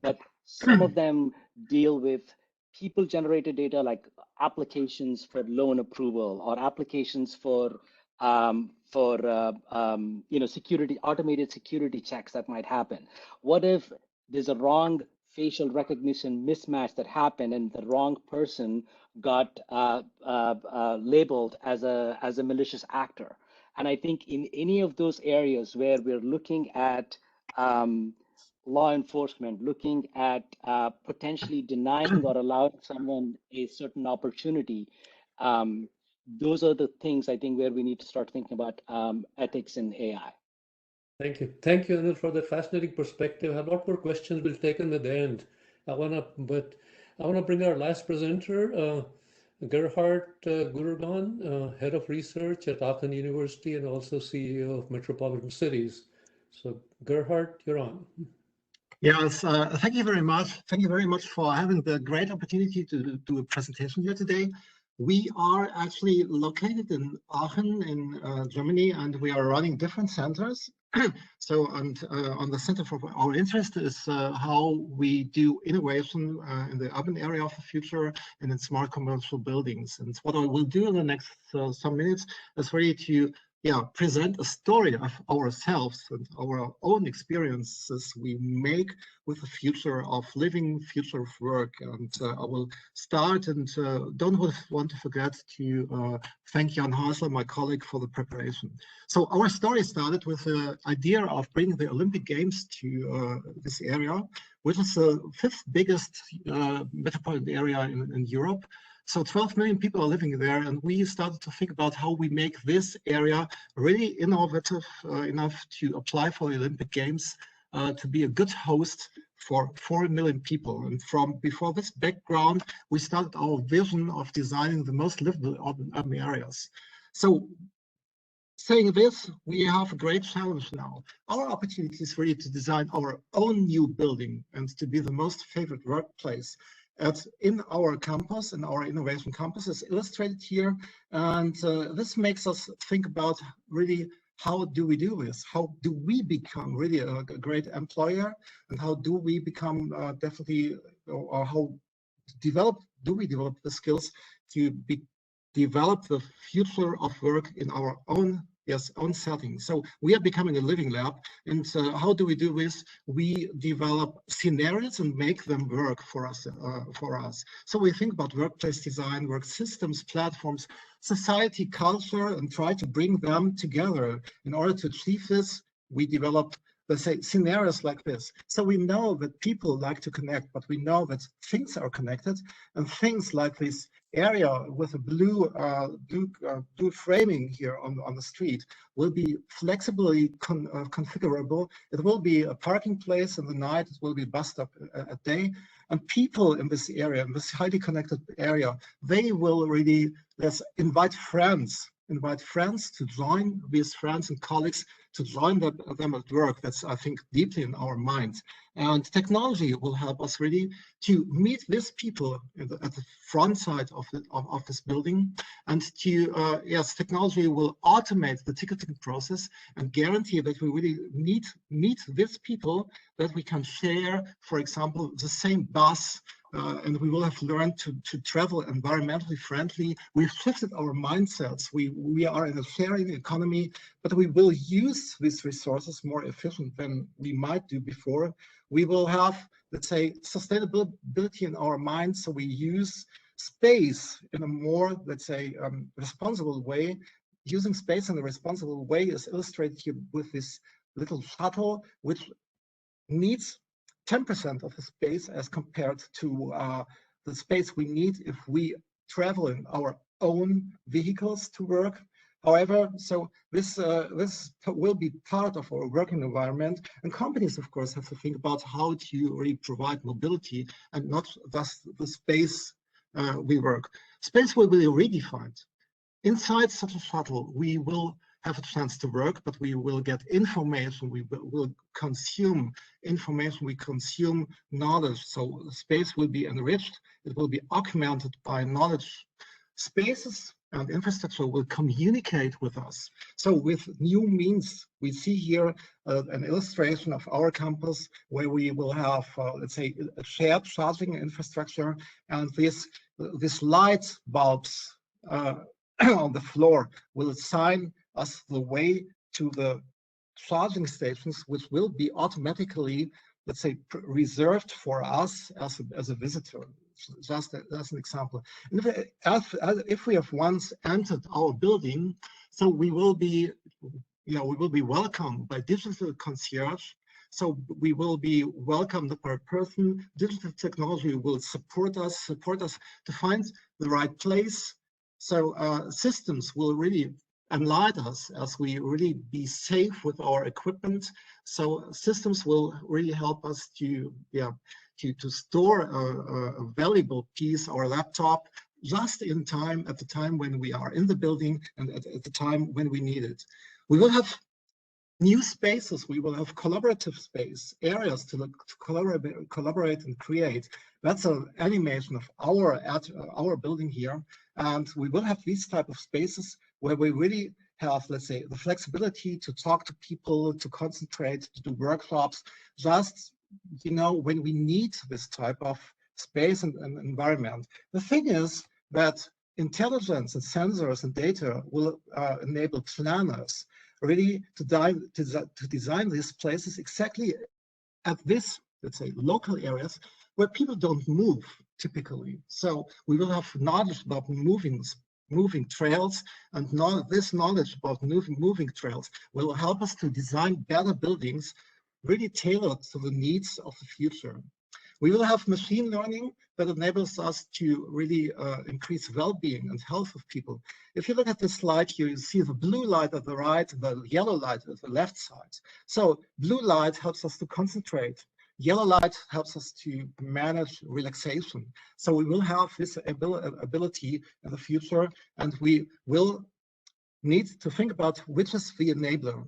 But some of them deal with people generated data, like applications for loan approval or applications for security, automated security checks that might happen. What if there's a wrong facial recognition mismatch that happened and the wrong person got labeled as a malicious actor? And I think in any of those areas where we're looking at law enforcement, looking at potentially denying or allowing someone a certain opportunity, those are the things I think where we need to start thinking about ethics in AI. Thank you. Thank you, Anil, for the fascinating perspective. I have a lot more questions we'll take in at the end. I want to bring our last presenter, Gerhard Gudergan, Head of Research at Aachen University and also CEO of Metropolitan Cities. So Gerhard, you're on. Yes, thank you very much. Thank you very much for having the great opportunity to do a presentation here today. We are actually located in Aachen in Germany, and we are running different centers. So, on the center for our interest is how we do innovation in the urban area of the future and in smart commercial buildings. And what I will do in the next some minutes is really to present a story of ourselves and our own experiences we make with the future of living, future of work. And I will start, and don't want to forget to thank Jan Hasler, my colleague, for the preparation. So our story started with the idea of bringing the Olympic Games to this area, which is the 5th biggest metropolitan area in Europe. So 12 million people are living there, and we started to think about how we make this area really innovative enough to apply for the Olympic Games, to be a good host for 4 million people. And before this background, we started our vision of designing the most livable urban areas. So saying this, we have a great challenge now. Our opportunity is really to design our own new building and to be the most favorite workplace in our campus, in our innovation campus, is illustrated here. And this makes us think about really how do we do this? How do we become really a great employer? And how do we become definitely, or how do we develop the skills to develop the future of work in our own setting? So we are becoming a living lab. And how do we do this? We develop scenarios and make them work for us. So we think about workplace design, work systems, platforms, society, culture, and try to bring them together. In order to achieve this, we develop, let's say, scenarios like this. So we know that people like to connect, but we know that things are connected, and things like this area with a blue framing here on the street will be flexibly configurable. It will be a parking place in the night. It will be a bus stop at day. And people in this area, in this highly connected area, they will really invite friends to join, with friends and colleagues to join them at work. That's, I think, deeply in our minds. And technology will help us really to meet these people at the front side of this building. And to, yes, technology will automate the ticketing process and guarantee that we really meet these people, that we can share, for example, the same bus, and we will have learned to travel environmentally friendly. We've shifted our mindsets. We are in a sharing economy, but we will use these resources more efficient than we might do before. We will have, let's say, sustainability in our minds, so we use space in a more, let's say, responsible way. Using space in a responsible way is illustrated here with this little shuttle, which needs 10% of the space as compared to the space we need if we travel in our own vehicles to work. However, so this will be part of our working environment, and companies, of course, have to think about how to really provide mobility and not just the space we work. Space will be redefined. Inside such a shuttle, we will have a chance to work, but we will get information, we will consume information, we consume knowledge. So space will be enriched, it will be augmented by knowledge. Spaces and infrastructure will communicate with us. So with new means, we see here an illustration of our campus where we will have, let's say, a shared charging infrastructure, and this light bulbs on the floor will assign us the way to the charging stations, which will be automatically, let's say, reserved for us as a visitor. Just as an example. And if we have once entered our building, so we will be, we will be welcomed by digital concierge. So we will be welcomed per person. Digital technology will support us to find the right place. So systems will really enlighten us as we really be safe with our equipment. So systems will really help us to store a valuable piece, our laptop, just in time, at the time when we are in the building and at the time when we need it. We will have new spaces. We will have collaborative space, areas to collaborate and create. That's an animation of our building here. And we will have these type of spaces where we really have, let's say, the flexibility to talk to people, to concentrate, to do workshops, just, when we need this type of space and environment. The thing is that intelligence and sensors and data will enable planners really to design these places exactly at this, let's say, local areas where people don't move typically. So we will have knowledge about moving trails, and this knowledge about moving trails will help us to design better buildings really tailored to the needs of the future. We will have machine learning that enables us to really increase well-being and health of people. If you look at this slide here, you see the blue light at the right, the yellow light at the left side. So blue light helps us to concentrate. Yellow light helps us to manage relaxation. So we will have this ability in the future, and we will need to think about which is the enabler.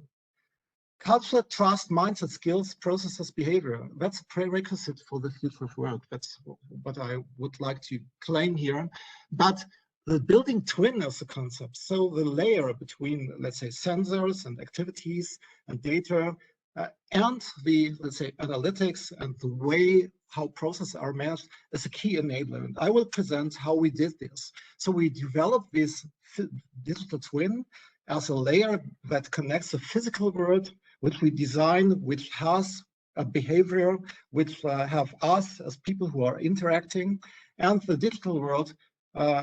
Culture, trust, mindset, skills, processes, behavior. That's a prerequisite for the future of work. That's what I would like to claim here. But the building twin as a concept, so the layer between, let's say, sensors and activities and data, and the, let's say, analytics and the way how processes are managed is a key enabler. And I will present how we did this. So we developed this digital twin as a layer that connects the physical world, which we design, which has a behavior, which have us as people who are interacting, and the digital world,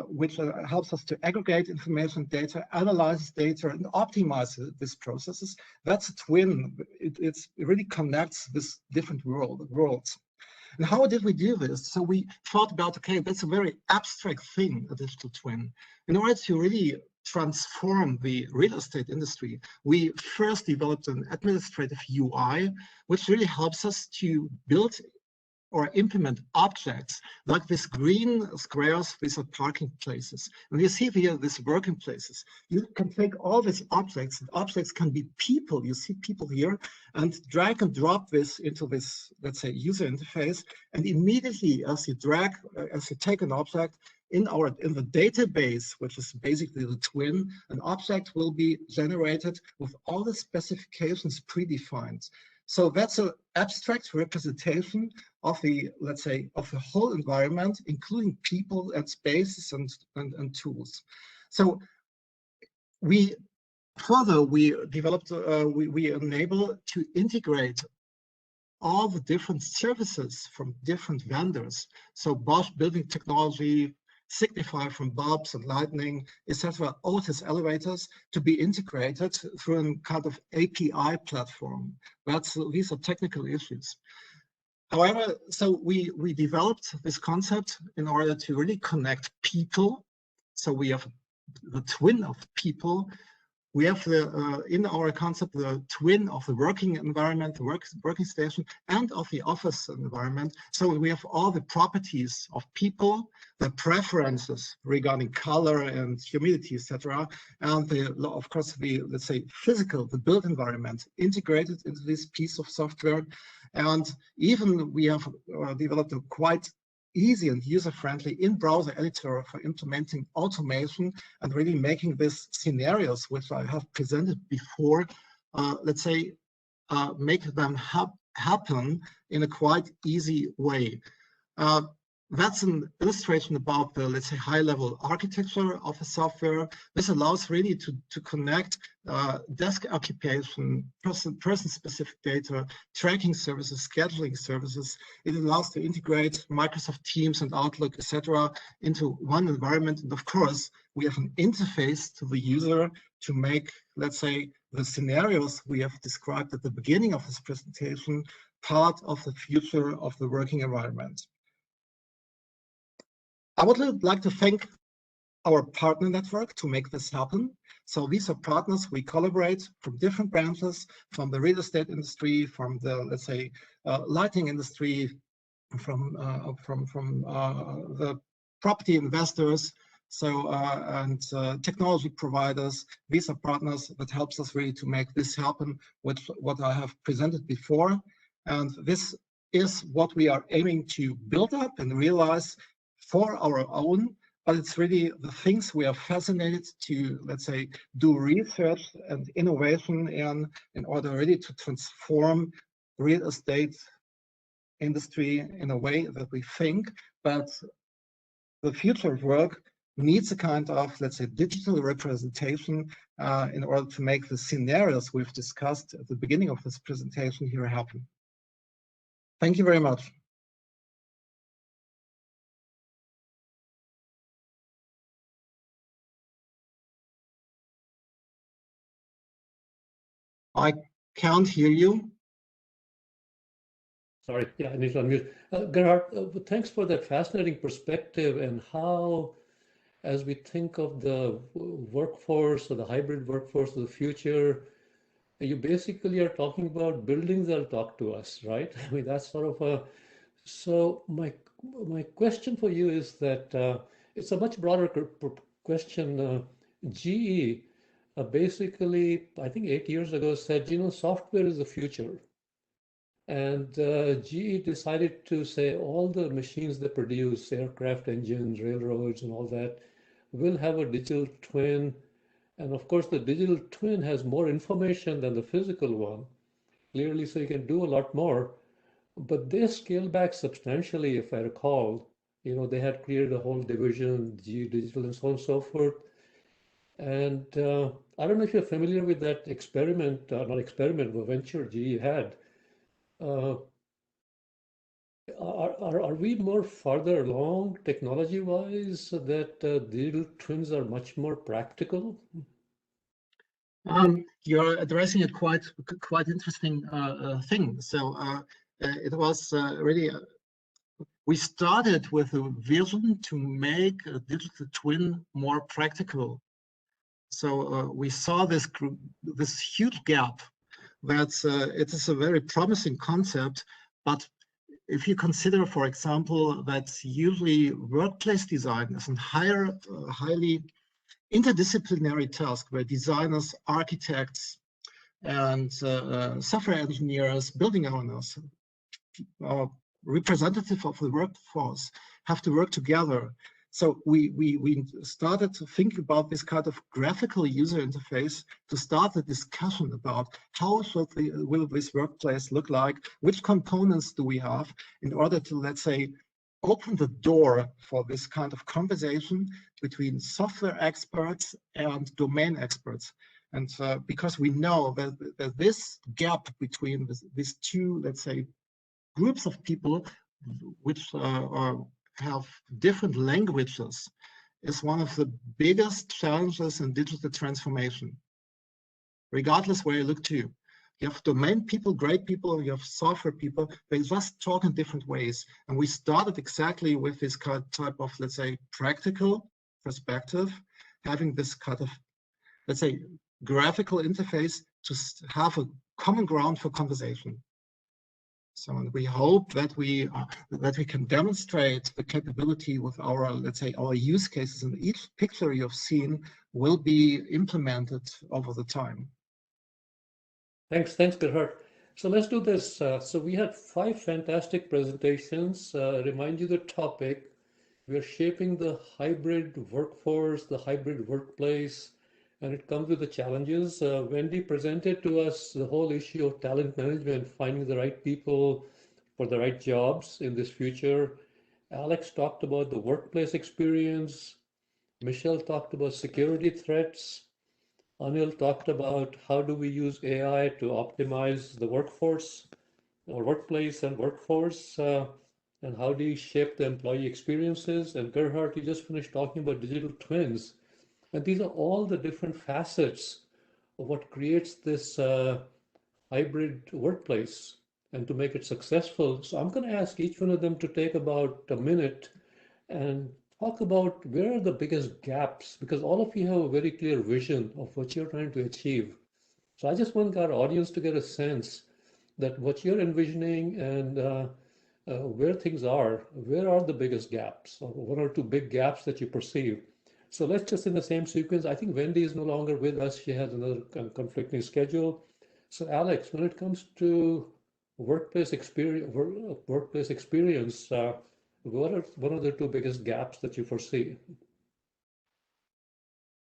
which helps us to aggregate information, data, analyze data, and optimize these processes. That's a twin. It really connects this different worlds. And how did we do this? So we thought about, okay, that's a very abstract thing, a digital twin. In order to really transform the real estate industry, we first developed an administrative UI, which really helps us to build or implement objects like these green squares. These are parking places. And you see here these working places. You can take all these objects, and objects can be people. You see people here, and drag and drop this into this, let's say, user interface. And immediately, as you take an object in the database, which is basically the twin, an object will be generated with all the specifications predefined. So that's an abstract representation of the, let's say, of the whole environment, including people and spaces and tools. So we developed, we enable to integrate all the different services from different vendors. So Bosch Building Technology, Signify from Bob's and Lightning, etc., Otis elevators, to be integrated through a kind of API platform. These are technical issues. However, so we developed this concept in order to really connect people. So we have the twin of people. We have in our concept the twin of the working environment, the working station, and of the office environment. So we have all the properties of people, the preferences regarding color and humidity, etc., and of course the, let's say, physical, the built environment integrated into this piece of software. And even we have developed a quite easy and user-friendly in-browser editor for implementing automation and really making these scenarios, which I have presented before, let's say, make them happen in a quite easy way. That's an illustration about the, let's say, high-level architecture of the software. This allows really to connect desk occupation, person-specific data, tracking services, scheduling services. It allows to integrate Microsoft Teams and Outlook, etc., into one environment. And of course, we have an interface to the user to make, let's say, the scenarios we have described at the beginning of this presentation part of the future of the working environment. I would like to thank our partner network to make this happen. So these are partners we collaborate from different branches, from the real estate industry, from the, let's say, lighting industry, from the property investors, so and technology providers. These are partners that helps us really to make this happen with what I have presented before. And this is what we are aiming to build up and realize for our own, but it's really the things we are fascinated to, let's say, do research and innovation in order really to transform real estate industry in a way that we think. But the future of work needs a kind of, let's say, digital representation in order to make the scenarios we've discussed at the beginning of this presentation here happen. Thank you very much. I can't hear you. Sorry, yeah, I need to unmute. Gerhard, thanks for that fascinating perspective and how, as we think of the workforce or the hybrid workforce of the future, you basically are talking about buildings that'll talk to us, right? I mean, that's sort of a, so my question for you is that it's a much broader question. GE basically, I think 8 years ago said, you know, software is the future. And GE decided to say all the machines they produce, aircraft engines, railroads, and all that, will have a digital twin. And of course, the digital twin has more information than the physical one, clearly, so you can do a lot more. But they scaled back substantially, if I recall. You know, they had created a whole division, digital and so on and so forth. And I don't know if you're familiar with that experiment, not experiment, but venture GE had. Are we more farther along technology-wise so that digital twins are much more practical? You're addressing a quite interesting thing. So it was really we started with a vision to make a digital twin more practical. So we saw this huge gap. That it is a very promising concept, but if you consider, for example, that usually workplace design is a highly interdisciplinary task where designers, architects, and software engineers, building owners, representative of the workforce have to work together. So we started to think about this kind of graphical user interface to start a discussion about how will this workplace look like, which components do we have in order to, let's say, open the door for this kind of conversation between software experts and domain experts. And because we know that this gap between these two, let's say, groups of people which have different languages is one of the biggest challenges in digital transformation, regardless where you look to. You have domain people, great people, you have software people, they just talk in different ways. And we started exactly with this type of, let's say, practical perspective, having this kind of, let's say, graphical interface to have a common ground for conversation. So we hope that we can demonstrate the capability with our, let's say, our use cases, and each picture you've seen will be implemented over the time. Thanks, Gerhard. So let's do this. So we had 5 fantastic presentations. Remind you the topic. We're shaping the hybrid workforce, the hybrid workplace, and it comes with the challenges. Wendy presented to us the whole issue of talent management, finding the right people for the right jobs in this future. Alex talked about the workplace experience. Michelle talked about security threats. Anil talked about how do we use AI to optimize the workforce or workplace and workforce, and how do you shape the employee experiences? And Gerhard, you just finished talking about digital twins. And these are all the different facets of what creates this hybrid workplace and to make it successful. So I'm going to ask each one of them to take about a minute and talk about where are the biggest gaps, because all of you have a very clear vision of what you're trying to achieve. So I just want our audience to get a sense that what you're envisioning and where things are, where are the biggest gaps, or 1 or 2 big gaps that you perceive. So let's just in the same sequence. I think Wendy is no longer with us. She has another conflicting schedule. So Alex, when it comes to workplace experience, what are 1 of the 2 biggest gaps that you foresee?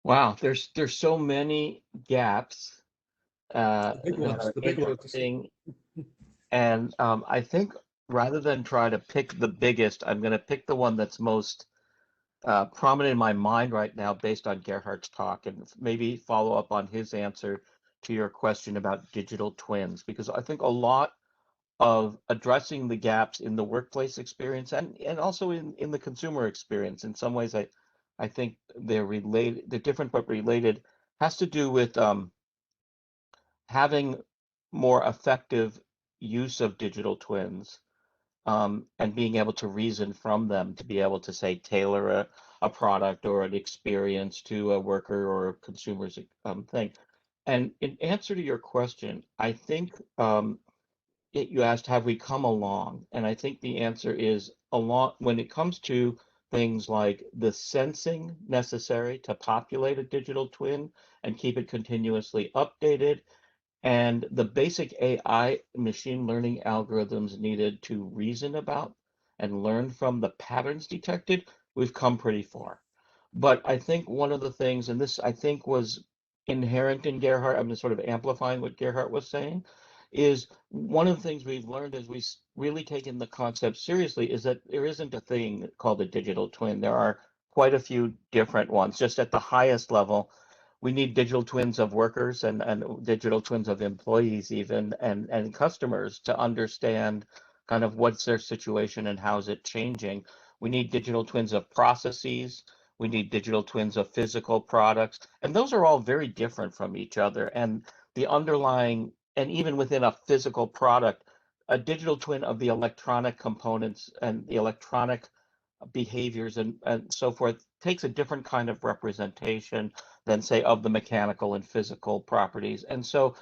Wow, there's so many gaps The big that ones, are the big ones. interesting. And I think rather than try to pick the biggest, I'm going to pick the one that's most prominent in my mind right now based on Gerhard's talk, and maybe follow up on his answer to your question about digital twins, because I think a lot of addressing the gaps in the workplace experience and also in the consumer experience, in some ways I think they're related, they're different but related, has to do with having more effective use of digital twins, and being able to reason from them to be able to, say, tailor a product or an experience to a worker or a consumer's thing. And in answer to your question, I think you asked, have we come along? And I think the answer is along when it comes to things like the sensing necessary to populate a digital twin and keep it continuously updated, and the basic AI machine learning algorithms needed to reason about and learn from the patterns detected, we've come pretty far. But I think one of the things, and this I think was inherent in Gerhardt, I'm just sort of amplifying what Gerhardt was saying, is one of the things we've learned as we really taken the concept seriously is that there isn't a thing called a digital twin. There are quite a few different ones. Just at the highest level, we need digital twins of workers and digital twins of employees even and customers to understand kind of what's their situation and how's it changing. We need digital twins of processes. We need digital twins of physical products. And those are all very different from each other. And the underlying, and even within a physical product, a digital twin of the electronic components and the electronic behaviors and so forth takes a different kind of representation than, say, of the mechanical and physical properties. And so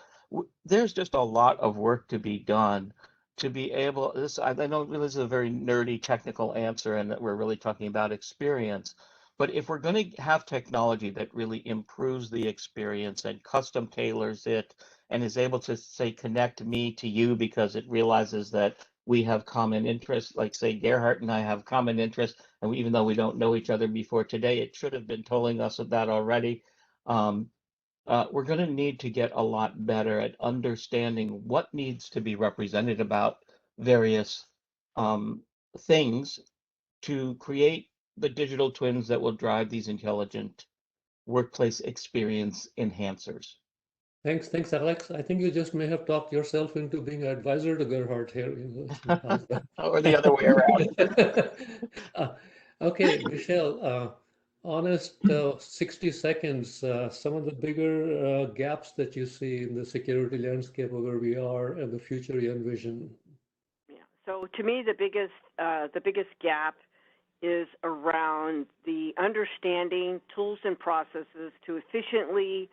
there's just a lot of work to be done to be able, this, I know this is a very nerdy technical answer and that we're really talking about experience, but if we're going to have technology that really improves the experience and custom tailors it and is able to, say, connect me to you because it realizes that we have common interests, like, say, Gerhardt and I have common interests, and even though we don't know each other before today, it should have been telling us of that already. We're going to need to get a lot better at understanding what needs to be represented about various things to create the digital twins that will drive these intelligent workplace experience enhancers. Thanks, Alex. I think you just may have talked yourself into being an advisor to Gerhardt here. Or the other way around. Okay, Michelle, honest 60 seconds, some of the bigger gaps that you see in the security landscape of where we are and the future you envision. Yeah. So to me, the biggest gap is around the understanding tools and processes to efficiently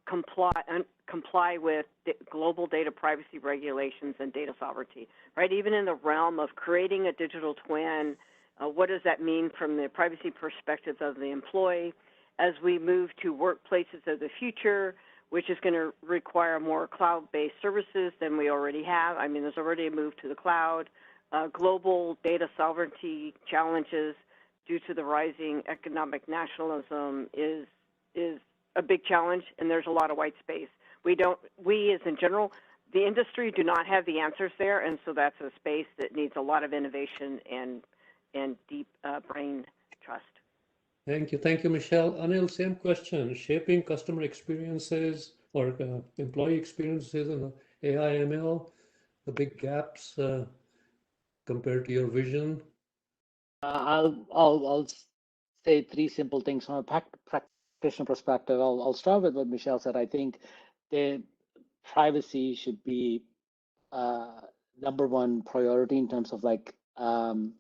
comply with global data privacy regulations and data sovereignty, right? Even in the realm of creating a digital twin, what does that mean from the privacy perspective of the employee as we move to workplaces of the future, which is going to require more cloud-based services than we already have. I mean, there's already a move to the cloud. Global data sovereignty challenges due to the rising economic nationalism is a big challenge, and there's a lot of white space. We as in general, the industry do not have the answers there, and so that's a space that needs a lot of innovation and deep brain trust. Thank you, Michelle. Anil, same question. Shaping customer experiences or employee experiences in AI ML, the big gaps compared to your vision. I'll say three simple things from a practitioner perspective. I'll start with what Michelle said. I think the privacy should be number one priority in terms of like the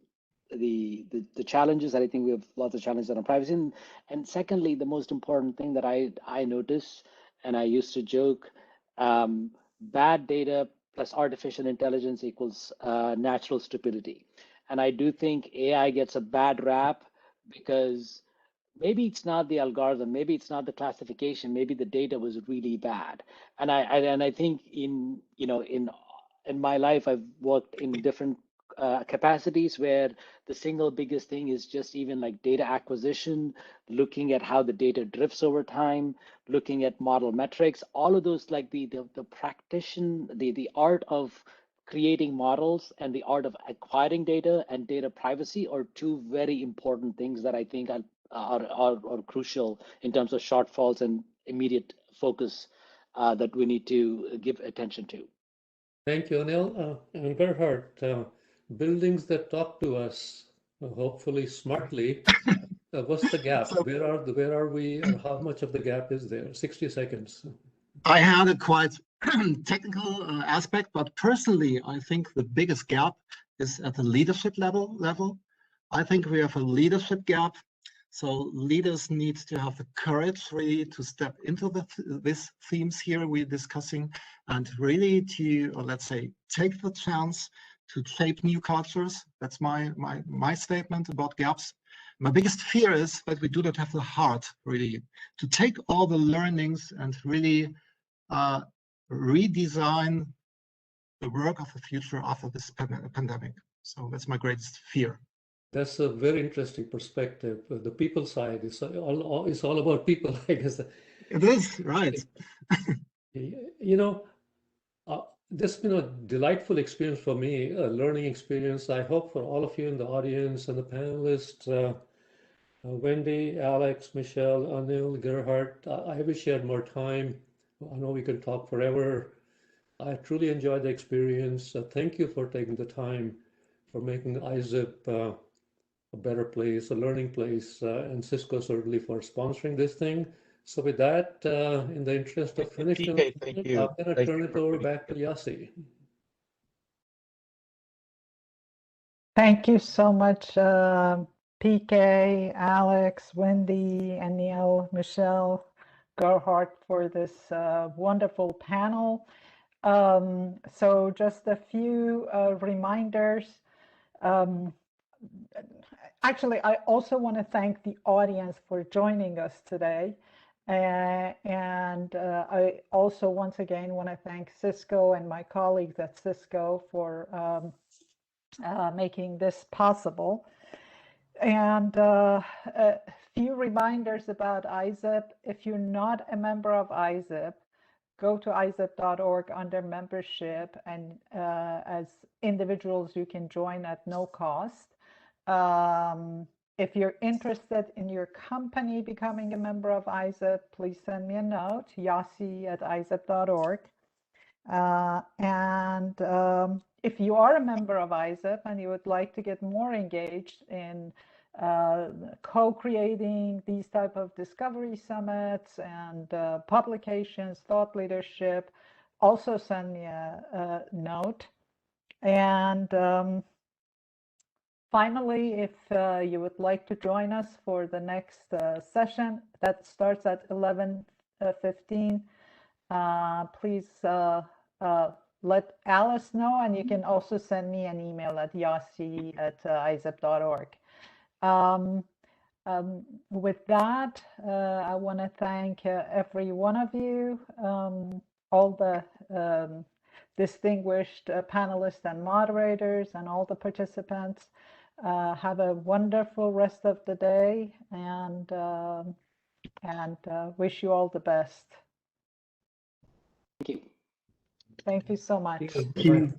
challenges. I think we have lots of challenges on privacy. And secondly, the most important thing that I notice, and I used to joke, bad data plus artificial intelligence equals natural stupidity. And I do think AI gets a bad rap because maybe it's not the algorithm, maybe it's not the classification, maybe the data was really bad. And I think in my life, I've worked in different capacities where the single biggest thing is just even like data acquisition, looking at how the data drifts over time, looking at model metrics, all of those, like the art of creating models and the art of acquiring data and data privacy are two very important things that I think are crucial in terms of shortfalls and immediate focus that we need to give attention to. Thank you, Anil. And Gerhardt, buildings that talk to us, hopefully smartly. What's the gap? Where are we, or how much of the gap is there? 60 seconds. I had a quite technical aspect, but personally, I think the biggest gap is at the leadership level. I think we have a leadership gap. So leaders need to have the courage really to step into these themes here we're discussing and really to, let's say, take the chance to shape new cultures. That's my statement about gaps. My biggest fear is that we do not have the heart really to take all the learnings and really redesign the work of the future after this pandemic. So that's my greatest fear. That's a very interesting perspective. The people side is all about people, I guess. It is, right. You know, this has been a delightful experience for me, a learning experience. I hope for all of you in the audience and the panelists, Wendy, Alex, Michelle, Anil, Gerhard. I wish you had more time. I know we can talk forever. I truly enjoyed the experience. Thank you for taking the time for making ISSIP a better place, a learning place, and Cisco certainly for sponsoring this thing. So with that, in the interest of finishing, PK, thank you. I'm going to turn it over back to Yasi. Thank you so much, PK, Alex, Wendy, Anil, Michelle, Gerhard, for this wonderful panel. So just a few reminders. Actually, I also want to thank the audience for joining us today. And I also, once again, want to thank Cisco and my colleagues at Cisco for making this possible. And a few reminders about ISSIP. If you're not a member of ISSIP, go to ISSIP.org under membership, and as individuals, you can join at no cost. If you're interested in your company becoming a member of ISSIP, please send me a note, yasi@issip.org. If you are a member of ISSIP and you would like to get more engaged in co-creating these type of discovery summits and publications, thought leadership, also send me a note. And finally, if you would like to join us for the next session that starts at 11:15, please let Alice know, and you can also send me an email at yasi@issip.org. With that, I want to thank every one of you, all the distinguished panelists and moderators, and all the participants. Have a wonderful rest of the day, and wish you all the best. Thank you. Thank you so much. Thank you.